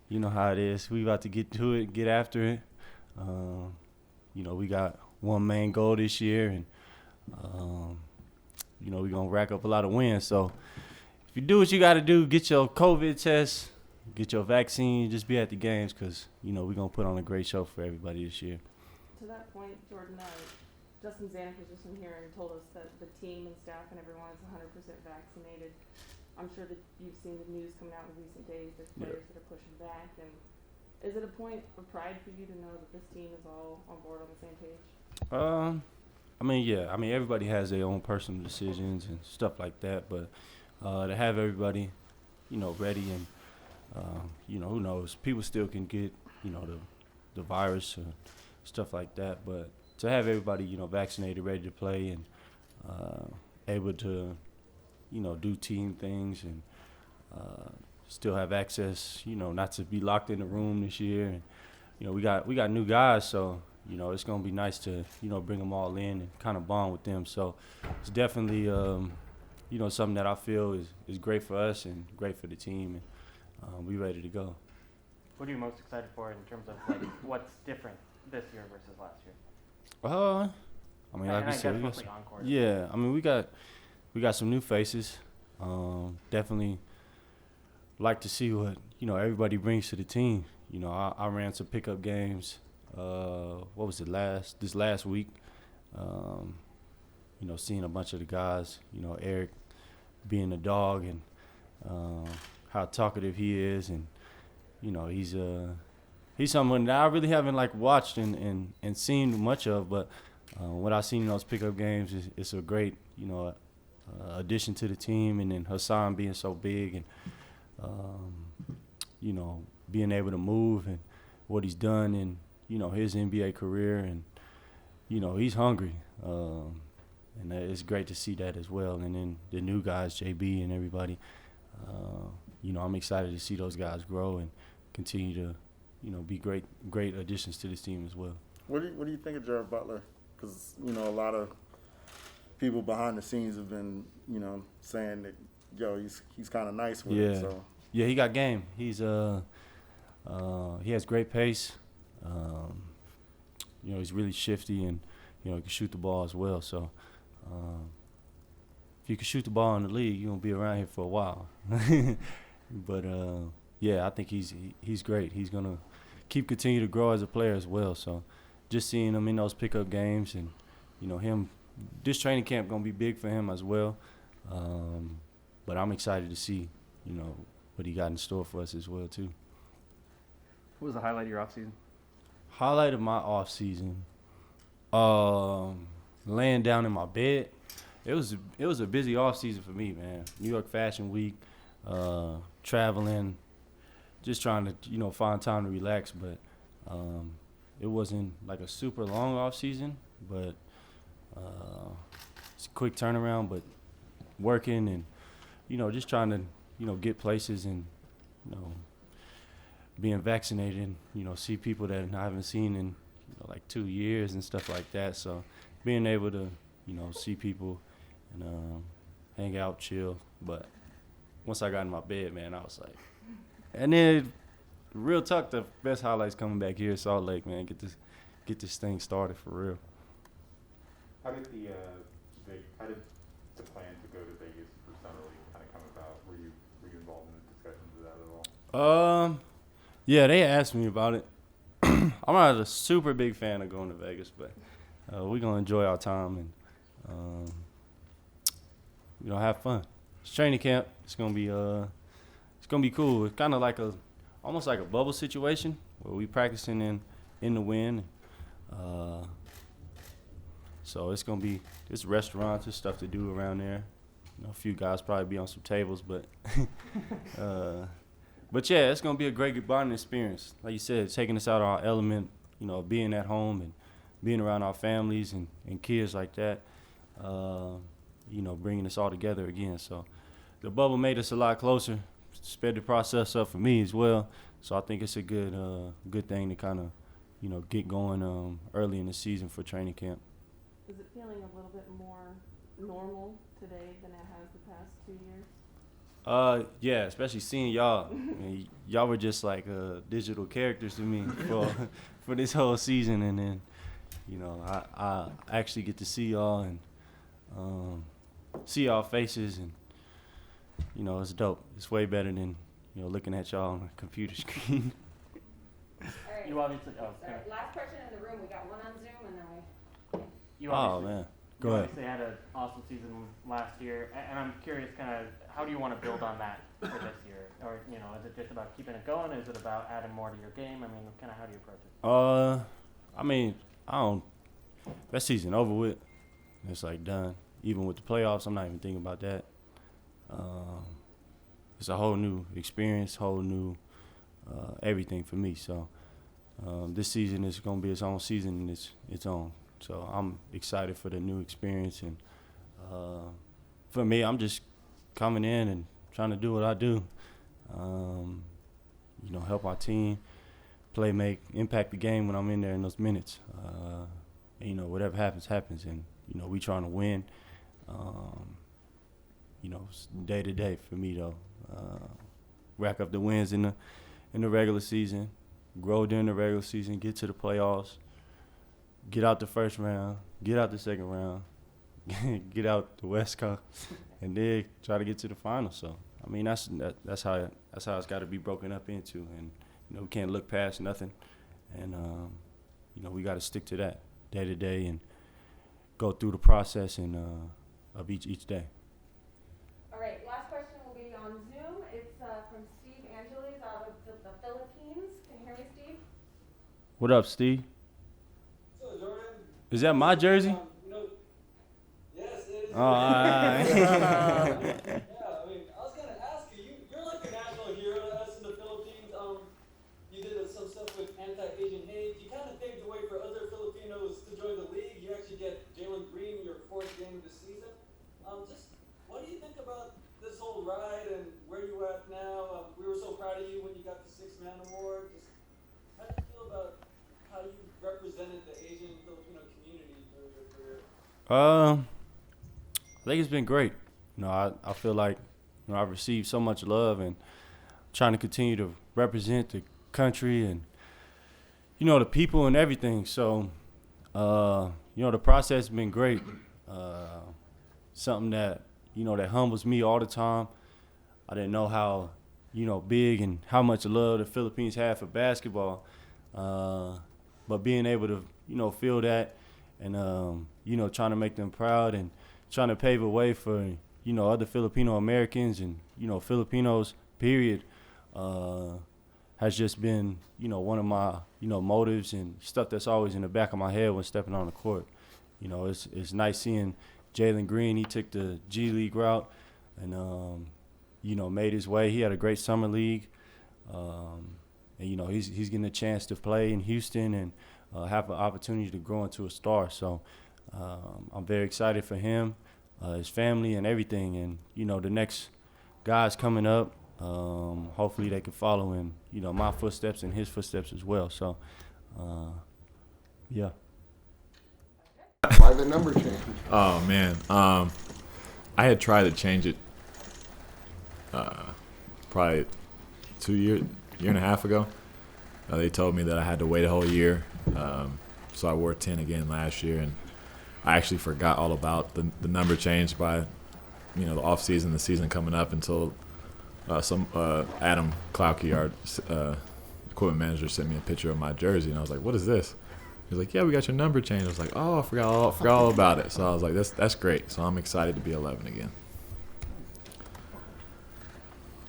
[SPEAKER 12] you know how it is. We about to get to it, get after it. We got one main goal this year, and we're gonna rack up a lot of wins. So if you do what you got to do, get your COVID test, get your vaccine, just be at the games, because we're gonna put on a great show for everybody this year.
[SPEAKER 2] To that point, Jordan, Justin Zanuck was just in here and told us that the team and staff and everyone is 100% vaccinated. I'm sure that you've seen the news coming out in recent days. There's players that are pushing back. And is it a point of pride for you to know that this team is all on board on the same page?
[SPEAKER 12] I mean, yeah. I mean, everybody has their own personal decisions and stuff like that. But to have everybody, ready and, who knows? People still can get, the virus or stuff like that. But to have everybody, vaccinated, ready to play and able to, do team things and still have access, not to be locked in the room this year. And, we got new guys, so, it's going to be nice to, bring them all in and kind of bond with them. So it's definitely, something that I feel is great for us and great for the team. And we ready to go.
[SPEAKER 9] What are you most excited for in terms of like what's different this year versus last year?
[SPEAKER 12] I mean, like you said, we got some new faces. Definitely like to see what everybody brings to the team. I ran some pickup games. What was it this last week? Seeing a bunch of the guys. Eric being a dog and how talkative he is, and he's someone that I really haven't watched and seen much of, but what I've seen in those pickup games is a great addition to the team. And then Hassan being so big and being able to move and what he's done in his NBA career, and he's hungry, and it's great to see that as well. And then the new guys, JB and everybody, I'm excited to see those guys grow and continue to be great additions to this team as well.
[SPEAKER 4] What do you think of Jared Butler? Because a lot of people behind the scenes have been saying that he's kind of nice with it. So
[SPEAKER 12] yeah, he got game. He has great pace. He's really shifty and he can shoot the ball as well. So if you can shoot the ball in the league, you're gonna be around here for a while. But I think he's great. He's gonna continue to grow as a player as well. So just seeing him in those pickup games and him, this training camp gonna be big for him as well. But I'm excited to see what he got in store for us as well too.
[SPEAKER 3] What was the highlight of your offseason?
[SPEAKER 12] Highlight of my offseason, laying down in my bed. It was a busy offseason for me, man. New York Fashion Week, traveling, just trying to find time to relax. But it wasn't like a super long offseason, but it's a quick turnaround. But working and just trying to get places and being vaccinated, see people that I haven't seen in like 2 years and stuff like that. So being able to see people and hang out, chill. But once I got in my bed, man, I was like, and then real talk, the best highlights coming back here in Salt Lake, man. Get this thing started for real.
[SPEAKER 7] How did the plan to go to Vegas for Summer League kind of come about? Were you involved in the discussions of that at all?
[SPEAKER 12] Yeah, they asked me about it. I'm not a super big fan of going to Vegas, but we're gonna enjoy our time and have fun. It's training camp. It's gonna be cool. It's kind of like almost like a bubble situation where we practicing in the wind. So it's restaurants and stuff to do around there. A few guys probably be on some tables, but but yeah, it's gonna be a great bonding experience. Like you said, taking us out of our element, being at home and being around our families and kids like that. Bringing us all together again. So the bubble made us a lot closer, sped the process up for me as well. So I think it's a good thing to kind of, get going early in the season for training camp.
[SPEAKER 2] Is it feeling a little bit more normal today than it has the past 2 years?
[SPEAKER 12] Yeah, especially seeing y'all. I mean, y'all were just like digital characters to me for this whole season, and then I actually get to see y'all and see y'all faces, and it's dope. It's way better than looking at y'all on a computer screen.
[SPEAKER 13] All right.
[SPEAKER 9] You obviously.
[SPEAKER 13] Sorry. Last person in the room. We got one on Zoom, and then we.
[SPEAKER 9] you
[SPEAKER 12] Oh
[SPEAKER 9] obviously,
[SPEAKER 12] man,
[SPEAKER 9] you
[SPEAKER 12] go ahead.
[SPEAKER 9] obviously had an awesome season last year, and I'm curious, kind of, how do you want to build on that for this year? Or, you know, is it just about keeping it going? Is it about adding more to your game? I mean, kind of how do you approach it?
[SPEAKER 12] I mean, I don't. That season over with. It's like done. Even with the playoffs, I'm not even thinking about that. It's a whole new experience, whole new everything for me. So this season is gonna be its own season, and its own. So I'm excited for the new experience, and for me, I'm just coming in and trying to do what I do. You know, help our team, play, make, impact the game when I'm in there in those minutes. And, you know, whatever happens, happens, and you know, we trying to win. You know, day to day for me though. Rack up the wins in the regular season, grow during the regular season, get to the playoffs, get out the first round, get out the second round, get out the West Coast, and then try to get to the final. So I mean, that's how it's got to be broken up into, and you know, we can't look past nothing, and you know, we got to stick to that day to day and go through the process and of each day.
[SPEAKER 2] All right, last question will be on Zoom. It's from Steve Angeles out of the Philippines. Can you hear me, Steve?
[SPEAKER 12] What up, Steve?
[SPEAKER 13] So, Jordan.
[SPEAKER 12] Is that my jersey?
[SPEAKER 13] Yes, it is.
[SPEAKER 12] Oh, all right.
[SPEAKER 13] Yeah, I mean, I was gonna ask you. You're like a national hero to us in the Philippines. You did some stuff with anti-Asian hate. You kind of paved the way for other Filipinos to join the league. You actually get Jalen Green your 4th game of the season. Just what do you think about this whole ride and where you at now? We were so proud of you when you got the 6-man award. Just how do you feel about how you represented the Asian Filipino community during your career?
[SPEAKER 12] I think it's been great. You know, I feel like, you know, I've received so much love, and trying to continue to represent the country and, you know, the people and everything. So, you know, the process has been great. Something that, you know, that humbles me all the time. I didn't know how, you know, big and how much love the Philippines have for basketball. But being able to, you know, feel that and, you know, trying to make them proud and trying to pave a way for, you know, other Filipino Americans and, you know, Filipinos, period, has just been, you know, one of my, you know, motives and stuff that's always in the back of my head when stepping on the court. You know, it's nice seeing Jalen Green. He took the G League route and, you know, made his way. He had a great summer league. And, you know, he's getting a chance to play in Houston and have an opportunity to grow into a star. So I'm very excited for him, his family, and everything. And, you know, the next guys coming up, hopefully they can follow in, you know, my footsteps and his footsteps as well. So, yeah.
[SPEAKER 5] Why the number change?
[SPEAKER 14] Oh man, I had tried to change it probably year and a half ago. They told me that I had to wait a whole year, so I wore 10 again last year, and I actually forgot all about the number change by, you know, the off season, the season coming up, until Adam Clarkson, our equipment manager, sent me a picture of my jersey, and I was like, "What is this?" He was like, "Yeah, we got your number changed." I was like, "Oh, I forgot all about it." So I was like, "That's great." So I'm excited to be 11 again.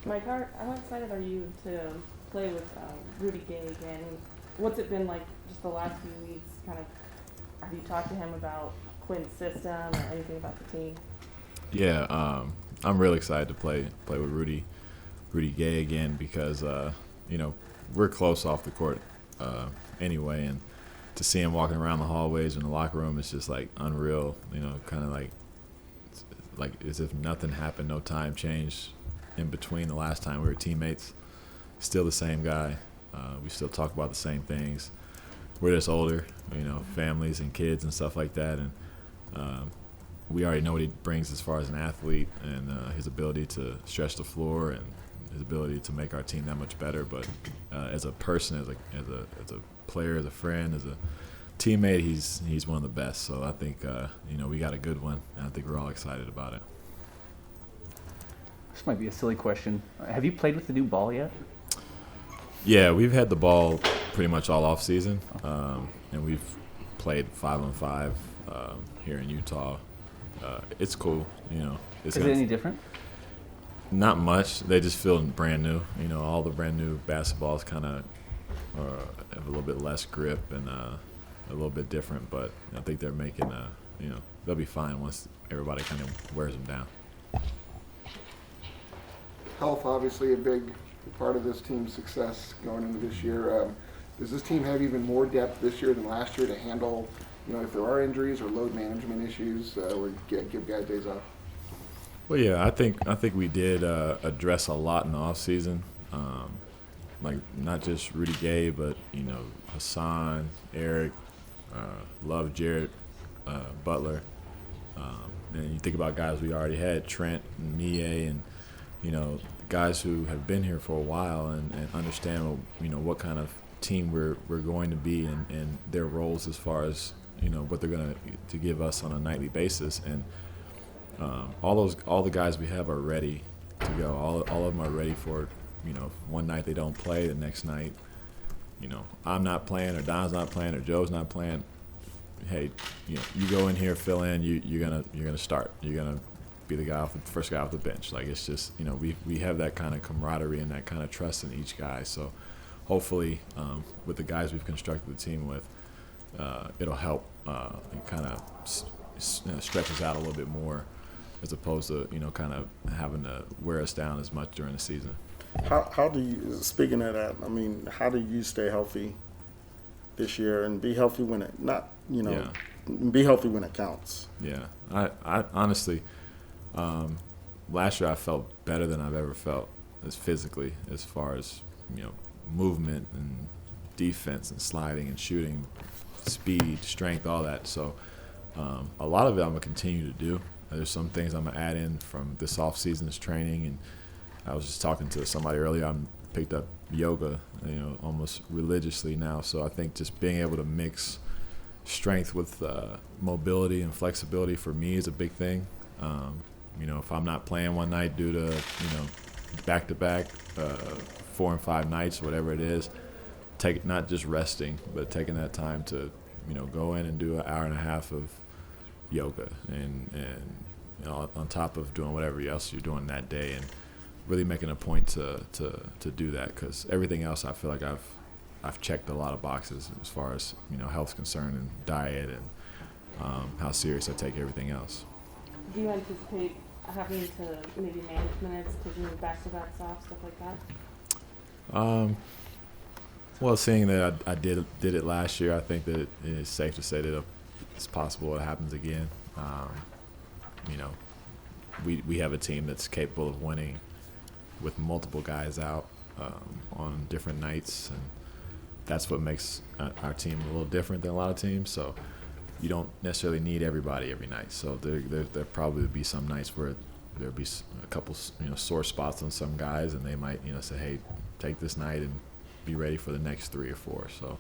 [SPEAKER 2] Mike, how excited are you to play with Rudy Gay again? What's it been like just the last few weeks? Kind of, have you talked to him about Quin's system or anything about the team?
[SPEAKER 14] Yeah, I'm really excited to play with Rudy Gay again because you know, we're close off the court anyway, and to see him walking around the hallways in the locker room is just like unreal. You know, kind of like as if nothing happened, no time changed in between the last time we were teammates. Still the same guy. We still talk about the same things. We're just older, you know, families and kids and stuff like that, and we already know what he brings as far as an athlete and his ability to stretch the floor and his ability to make our team that much better. But as a person, as a player, as a friend, as a teammate, he's one of the best. So I think you know, we got a good one, and I think we're all excited about it.
[SPEAKER 3] This might be a silly question. Have you played with the new ball yet?
[SPEAKER 14] Yeah, we've had the ball pretty much all off season, and we've played 5-on-5 here in Utah. It's cool, you know. It's
[SPEAKER 3] Is it any different?
[SPEAKER 14] Not much. They just feel brand new. You know, all the brand new basketballs kind of have a little bit less grip and a little bit different. But I think they're making, you know, they'll be fine once everybody kind of wears them down.
[SPEAKER 5] Health, obviously, a big part of this team's success going into this year. Does this team have even more depth this year than last year to handle, you know, if there are injuries or load management issues, or give guys days off?
[SPEAKER 14] Well, yeah, I think we did address a lot in the off season, like not just Rudy Gay, but you know Hassan, Eric, Love, Jarrett, Butler, and you think about guys we already had, Trent and Mie, and you know guys who have been here for a while and understand you know what kind of team we're going to be and their roles as far as you know what they're going to give us on a nightly basis and. All the guys we have are ready to go. All of them are ready for, you know, one night they don't play, the next night, you know, I'm not playing or Don's not playing or Joe's not playing. Hey, you know, you go in here, fill in. You're gonna start. You're gonna be the first guy off the bench. Like it's just, you know, we have that kind of camaraderie and that kind of trust in each guy. So hopefully, with the guys we've constructed the team with, it'll help and kind of stretch us out a little bit more. As opposed to, you know, kind of having to wear us down as much during the season.
[SPEAKER 4] How do you, speaking of that, I mean, how do you stay healthy this year and be healthy when it, not, you know, be healthy when it counts?
[SPEAKER 14] Yeah, I honestly, last year I felt better than I've ever felt as physically as far as, you know, movement and defense and sliding and shooting, speed, strength, all that. So a lot of it I'm going to continue to do. There's some things I'm going to add in from this off-season's training, and I was just talking to somebody earlier. I picked up yoga, you know, almost religiously now. So I think just being able to mix strength with mobility and flexibility for me is a big thing. You know, if I'm not playing one night due to, you know, back-to-back 4 and 5 nights, whatever it is, not just resting, but taking that time to, you know, go in and do an hour and a half of yoga and you know, on top of doing whatever else you're doing that day, and really making a point to do that, because everything else I feel like I've checked a lot of boxes as far as, you know, health's concerned and diet and how serious I take everything else.
[SPEAKER 2] Do you anticipate having to maybe manage minutes, taking back-to-backs off, stuff like that?
[SPEAKER 14] Well, seeing that I did it last year, I think that it is safe to say that it's possible it happens again. You know, we have a team that's capable of winning with multiple guys out on different nights, and that's what makes our team a little different than a lot of teams. So you don't necessarily need everybody every night. So there probably be some nights where there'll be a couple, you know, sore spots on some guys, and they might, you know, say, hey, take this night and be ready for the next 3 or 4. So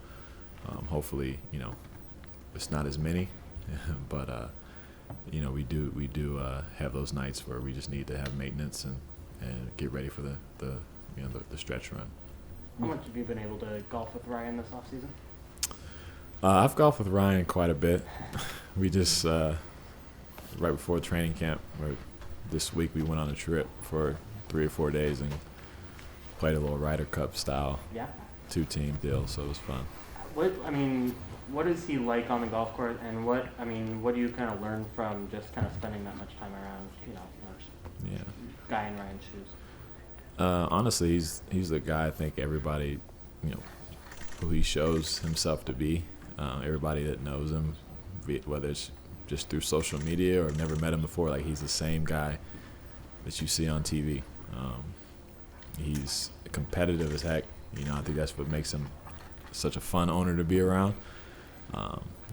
[SPEAKER 14] hopefully, you know, it's not as many, but you know, we do have those nights where we just need to have maintenance and get ready for the you know the stretch run.
[SPEAKER 9] How much have you been able to golf with Ryan this off season?
[SPEAKER 14] I've golfed with Ryan quite a bit. We just right before training camp, or this week, we went on a trip for 3 or 4 days and played a little Ryder Cup style 2-team deal. So it was fun.
[SPEAKER 9] What is he like on the golf course, and what do you kind of learn from just kind of spending that much time around, you know, guy in Ryan's shoes?
[SPEAKER 14] Honestly, he's the guy I think everybody, you know, who he shows himself to be. Everybody that knows him, whether it's just through social media or never met him before, like he's the same guy that you see on TV. He's competitive as heck. You know, I think that's what makes him such a fun owner to be around.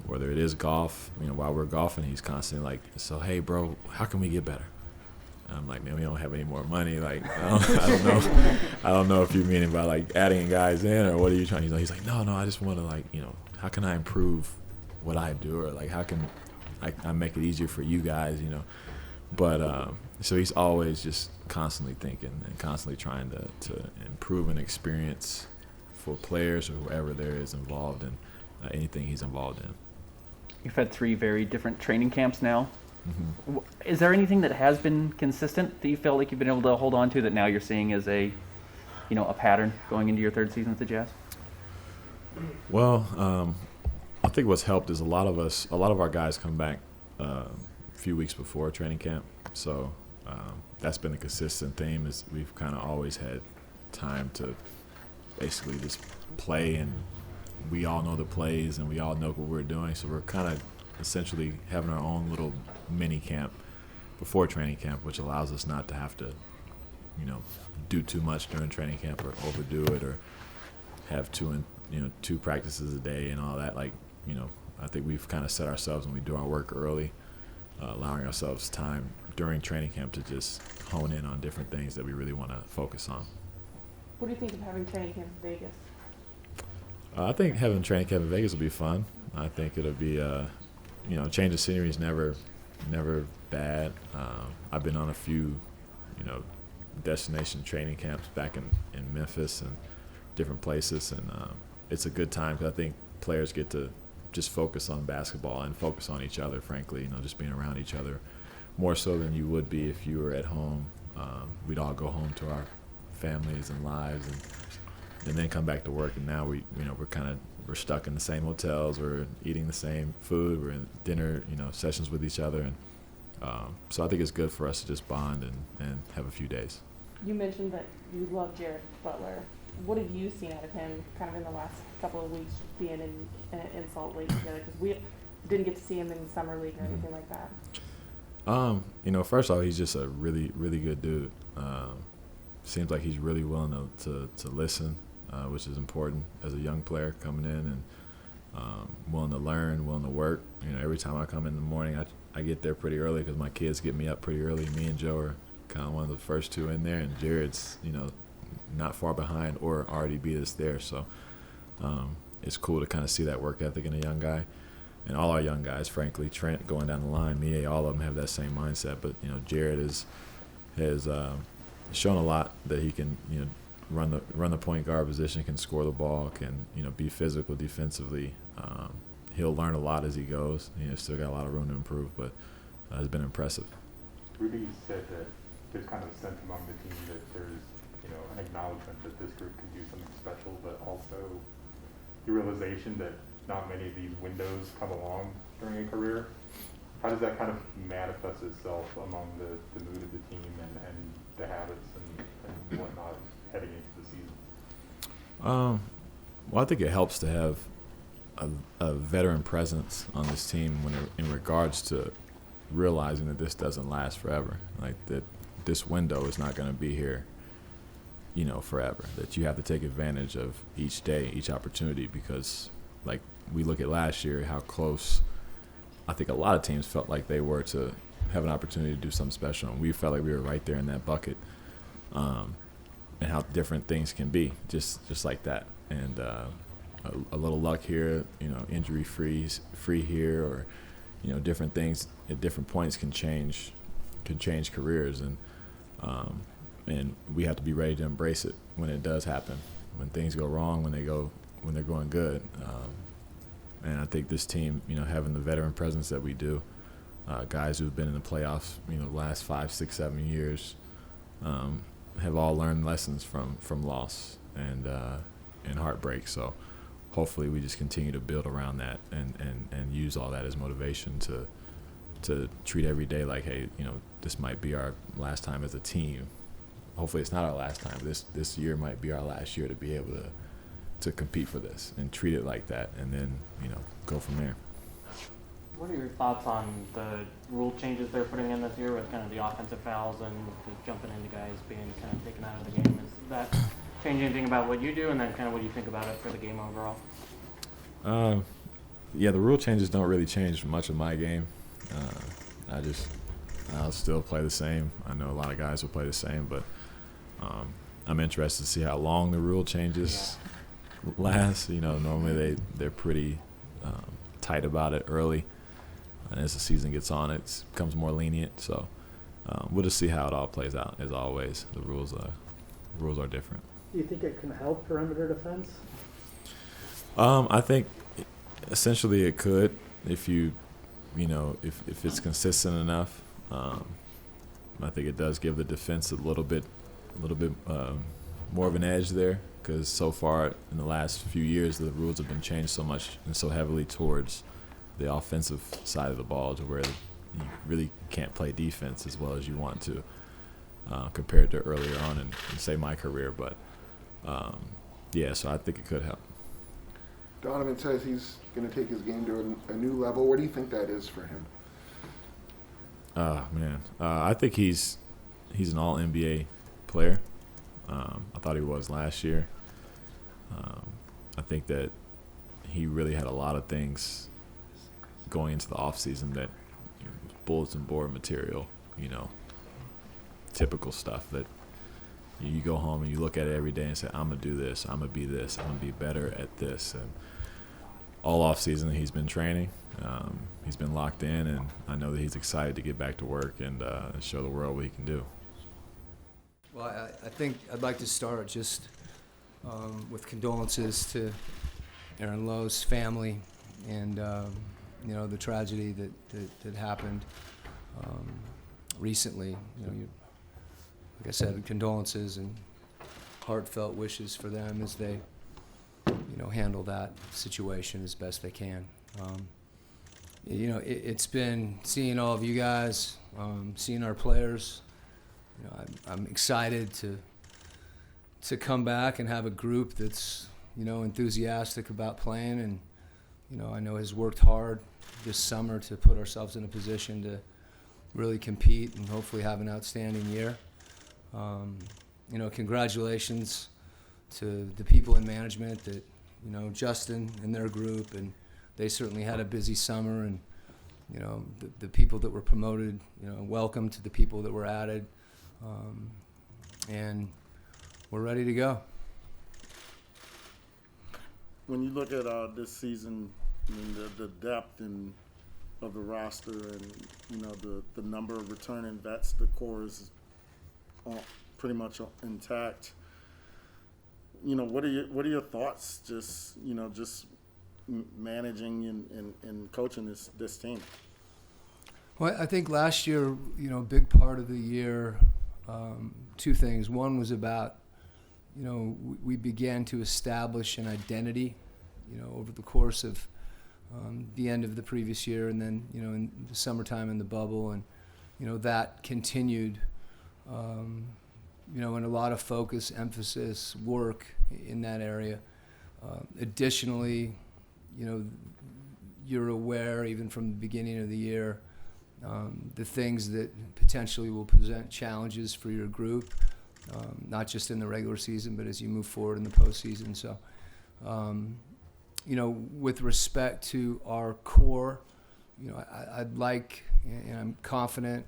[SPEAKER 14] Whether it is golf, you know, while we're golfing, he's constantly like, so, hey, bro, how can we get better? And I'm like, man, we don't have any more money. Like, I don't know if you mean about like adding guys in, or what are you trying? He's like, no, I just want to, like, you know, how can I improve what I do, or like how can I make it easier for you guys, you know? But so he's always just constantly thinking and constantly trying to improve an experience for players or whoever there is involved in anything he's involved in.
[SPEAKER 3] you've had 3 very different training camps now.
[SPEAKER 14] Mm-hmm.
[SPEAKER 3] Is there anything that has been consistent that you felt like you've been able to hold on to that now you're seeing as a pattern going into your 3rd season with the Jazz?
[SPEAKER 14] Well, I think what's helped is a lot of our guys come back a few weeks before training camp. So that's been a consistent theme is we've kind of always had time to basically just play, and we all know the plays and we all know what we're doing. So we're kind of essentially having our own little mini camp before training camp, which allows us not to have to, do too much during training camp or overdo it or have 2 practices a day and all that. Like, I think we've kind of set ourselves when we do our work early, allowing ourselves time during training camp to just hone in on different things that we really want to focus on.
[SPEAKER 2] What do you think of having training camp in Vegas?
[SPEAKER 14] I think having training camp in Vegas will be fun. I think it'll be, change of scenery is never bad. I've been on a few, destination training camps back in Memphis and different places, and it's a good time because I think players get to just focus on basketball and focus on each other, frankly, just being around each other more so than you would be if you were at home. We'd all go home to our families and lives and then come back to work, and now we're stuck in the same hotels, we're eating the same food, we're in dinner, sessions with each other, and so I think it's good for us to just bond and have a few days.
[SPEAKER 2] You mentioned that you love Jared Butler. What have you seen out of him kind of in the last couple of weeks being in Salt Lake together? Because we didn't get to see him in Summer League or anything like that.
[SPEAKER 14] First off, he's just a really, really good dude. Seems like he's really willing to listen, which is important as a young player coming in, and willing to learn, willing to work. Every time I come in the morning, I get there pretty early because my kids get me up pretty early. Me and Joe are kind of one of the first 2 in there, and Jared's, not far behind or already beat us there. So it's cool to kind of see that work ethic in a young guy. And all our young guys, frankly, Trent going down the line, Mie, all of them have that same mindset. But, Jared has shown a lot that he can, run the point guard position, can score the ball, can, be physical defensively. He'll learn a lot as he goes. Still got a lot of room to improve, but it's been impressive.
[SPEAKER 7] Rudy said that there's kind of a sense among the team that there's, an acknowledgement that this group can do something special, but also the realization that not many of these windows come along during a career. How does that kind of manifest itself among the mood of the team and the habits and whatnot heading into the season?
[SPEAKER 14] Well, I think it helps to have a veteran presence on this team in regards to realizing that this doesn't last forever. Like that this window is not going to be here, forever. That you have to take advantage of each day, each opportunity, because like we look at last year, how close I think a lot of teams felt like they were to have an opportunity to do something special, and we felt like we were right there in that bucket, and how different things can be just like that. And a little luck here, injury free here, or different things at different points can change careers, and we have to be ready to embrace it when it does happen, when things go wrong, when they're going good. And I think this team, having the veteran presence that we do, guys who've been in the playoffs, the last 5, 6, 7 years, have all learned lessons from loss and heartbreak. So hopefully we just continue to build around that and use all that as motivation to treat every day like, hey, this might be our last time as a team. Hopefully it's not our last time. This year might be our last year to be able to compete for this, and treat it like that, and then go from there.
[SPEAKER 9] What are your thoughts on the rule changes they're putting in this year with kind of the offensive fouls and the jumping into guys being kind of taken out of the game? Is that change anything about what you do, and then kind of what do you think about it for the game overall?
[SPEAKER 14] Yeah, the rule changes don't really change much of my game. I'll still play the same. I know a lot of guys will play the same, but I'm interested to see how long the rule changes last. Normally they're pretty tight about it early, and as the season gets on, it becomes more lenient. So we'll just see how it all plays out. As always, the rules are different.
[SPEAKER 6] Do you think it can help perimeter defense?
[SPEAKER 14] I think essentially it could. if if it's consistent enough, I think it does give the defense a little bit more of an edge there, because so far in the last few years the rules have been changed so much and so heavily towards the offensive side of the ball to where you really can't play defense as well as you want to, compared to earlier on in say my career. But so I think it could help.
[SPEAKER 5] Donovan says he's going to take his game to a new level. What do you think that is for him?
[SPEAKER 14] I think he's an all NBA player. I thought he was last year. I think that he really had a lot of things going into the offseason that bulletin board material, typical stuff that you go home and you look at it every day and say, I'm going to do this, I'm going to be this, I'm going to be better at this. And all offseason he's been training. He's been locked in, and I know that he's excited to get back to work and show the world what he can do.
[SPEAKER 15] Well, I think I'd like to start just with condolences to Aaron Lowe's family and, the tragedy that happened recently. Like I said, condolences and heartfelt wishes for them as they, handle that situation as best they can. It's been seeing all of you guys, seeing our players. I'm excited to come back and have a group that's, enthusiastic about playing, and, I know has worked hard this summer to put ourselves in a position to really compete and hopefully have an outstanding year. Congratulations to the people in management that, Justin and their group, and they certainly had a busy summer, and, the people that were promoted, welcome to the people that were added. And we're ready to go.
[SPEAKER 4] When you look at this season, I mean, the depth of the roster and the number of returning vets, the core is pretty much intact. What are your thoughts? Just managing and coaching this team.
[SPEAKER 15] Well, I think last year, a big part of the year, two things. One was about, we began to establish an identity, over the course of the end of the previous year, and then, in the summertime in the bubble, and, that continued, and a lot of focus, emphasis, work in that area. Additionally, you're aware, even from the beginning of the year, the things that potentially will present challenges for your group, not just in the regular season, but as you move forward in the postseason. So, with respect to our core, I'd like, and I'm confident,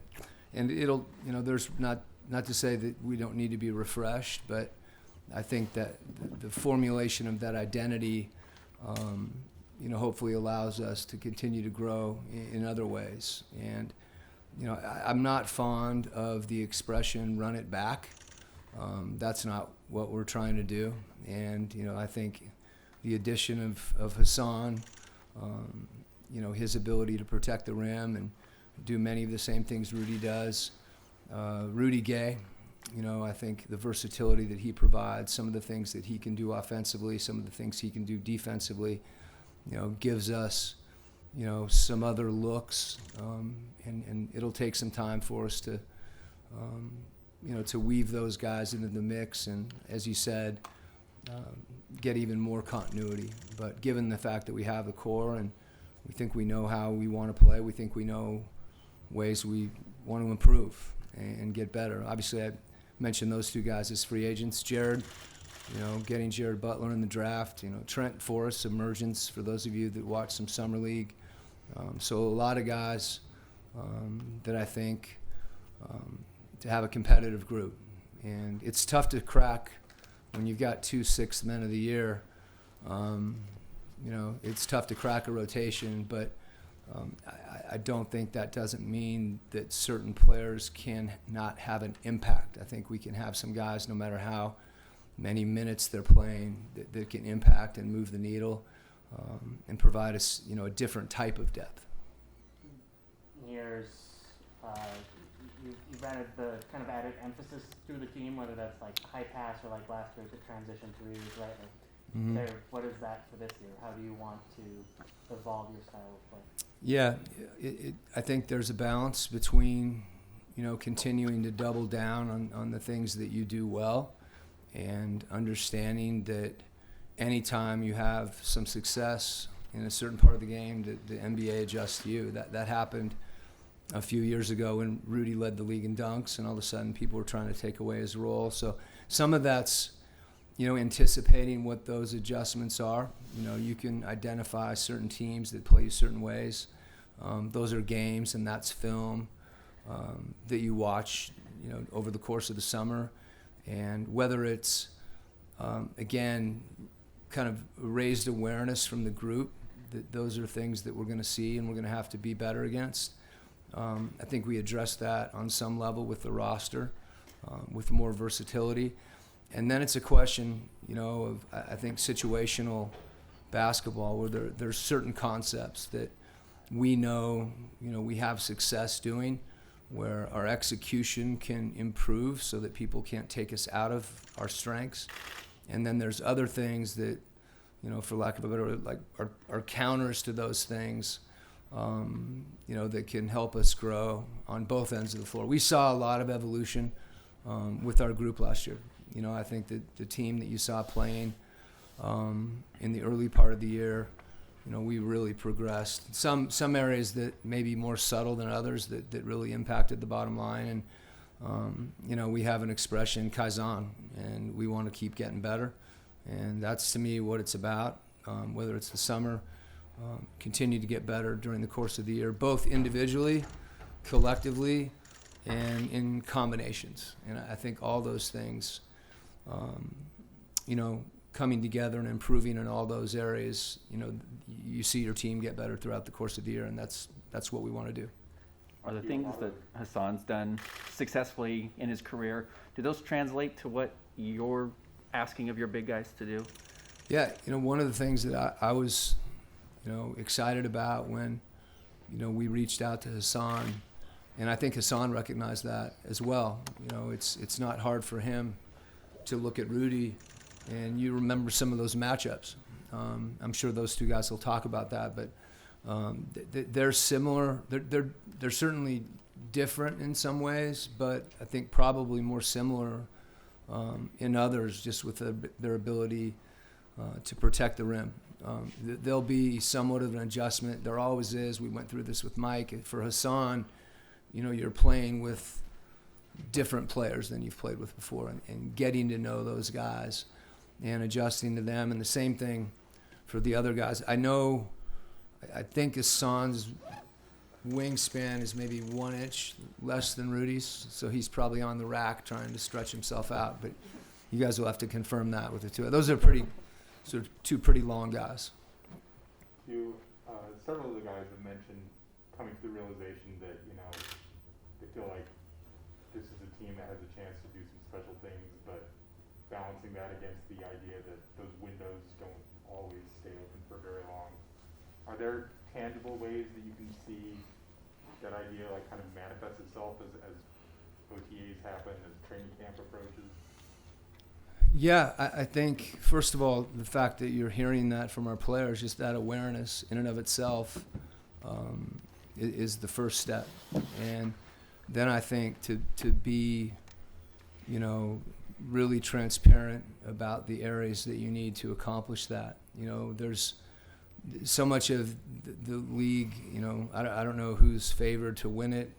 [SPEAKER 15] and it'll, there's not to say that we don't need to be refreshed, but I think that the formulation of that identity, hopefully allows us to continue to grow in other ways. And, I'm not fond of the expression "run it back." That's not what we're trying to do. And, I think the addition of Hassan, his ability to protect the rim and do many of the same things Rudy does. Rudy Gay, I think the versatility that he provides, some of the things that he can do offensively, some of the things he can do defensively, gives us, some other looks, and it'll take some time for us to, to weave those guys into the mix, and as you said, get even more continuity. But given the fact that we have the core and we think we know how we want to play, we think we know ways we want to improve and get better. Obviously, I mentioned those two guys as free agents. Jared, getting Jared Butler in the draft. Trent Forrest's emergence, for those of you that watch some summer league. So a lot of guys that I think to have a competitive group. And it's tough to crack when you've got 2 sixth men of the year. It's tough to crack a rotation, but I don't think that doesn't mean that certain players can not have an impact. I think we can have some guys, no matter how many minutes they're playing, that can impact and move the needle. and provide us, a different type of depth.
[SPEAKER 9] Years, you've added the kind of added emphasis through the team, whether that's like high pass or like last year the transition threes, right? Like, what is that for this year? How do you want to evolve your style of play?
[SPEAKER 15] Yeah, I think there's a balance between, continuing to double down on the things that you do well, and understanding that anytime you have some success in a certain part of the game, the NBA adjusts to you. That happened a few years ago when Rudy led the league in dunks, and all of a sudden people were trying to take away his role. So some of that's, anticipating what those adjustments are. You can identify certain teams that play you certain ways. Those are games, and that's film that you watch, over the course of the summer. And whether it's, again, kind of raised awareness from the group, that those are things that we're going to see and we're going to have to be better against. I think we addressed that on some level with the roster, with more versatility. And then it's a question, of, I think, situational basketball, where there's certain concepts that we know, we have success doing, where our execution can improve so that people can't take us out of our strengths. And then there's other things that, for lack of a better word, like are counters to those things, that can help us grow on both ends of the floor. We saw a lot of evolution with our group last year. I think that the team that you saw playing in the early part of the year, we really progressed. Some areas that may be more subtle than others that really impacted the bottom line. And, we have an expression, Kaizen, and we want to keep getting better. And that's, to me, what it's about, whether it's the summer, continue to get better during the course of the year, both individually, collectively, and in combinations. And I think all those things, coming together and improving in all those areas, you see your team get better throughout the course of the year, and that's what we want to do.
[SPEAKER 3] Are the things that Hassan's done successfully in his career, do those translate to what you're asking of your big guys to do?
[SPEAKER 15] Yeah, one of the things that I was, excited about when, we reached out to Hassan, and I think Hassan recognized that as well. It's not hard for him to look at Rudy, and you remember some of those matchups. I'm sure those two guys will talk about that, but they're similar. They're certainly different in some ways, but I think probably more similar in others, just with their ability to protect the rim. There'll be somewhat of an adjustment. There always is. We went through this with Mike. For Hassan, you're playing with different players than you've played with before, and getting to know those guys and adjusting to them. And the same thing for the other guys. I think Hassan's wingspan is maybe 1 inch less than Rudy's, so he's probably on the rack trying to stretch himself out. But you guys will have to confirm that with the two. Those are two pretty long guys.
[SPEAKER 7] Several of the guys have mentioned coming to the realization that, they feel like this is a team that has a chance to do some special things, but balancing that against the idea that those windows don't always stay open for very long. Are there tangible ways that you can see that idea kind of manifest itself as OTAs happen, as training camp approaches?
[SPEAKER 15] Yeah, I think, first of all, the fact that you're hearing that from our players, just that awareness in and of itself is the first step. And then I think to be, really transparent about the areas that you need to accomplish that. There's so much of the league, I don't know who's favored to win it,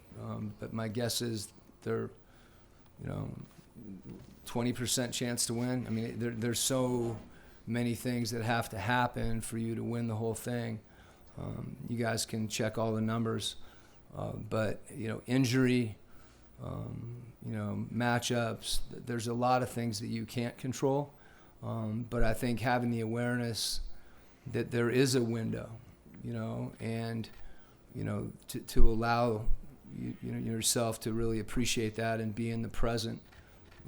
[SPEAKER 15] but my guess is they're, 20% chance to win. I mean, there's so many things that have to happen for you to win the whole thing. You guys can check all the numbers, but injury, matchups. There's a lot of things that you can't control, but I think having the awareness that there is a window, and to allow yourself to really appreciate that and be in the present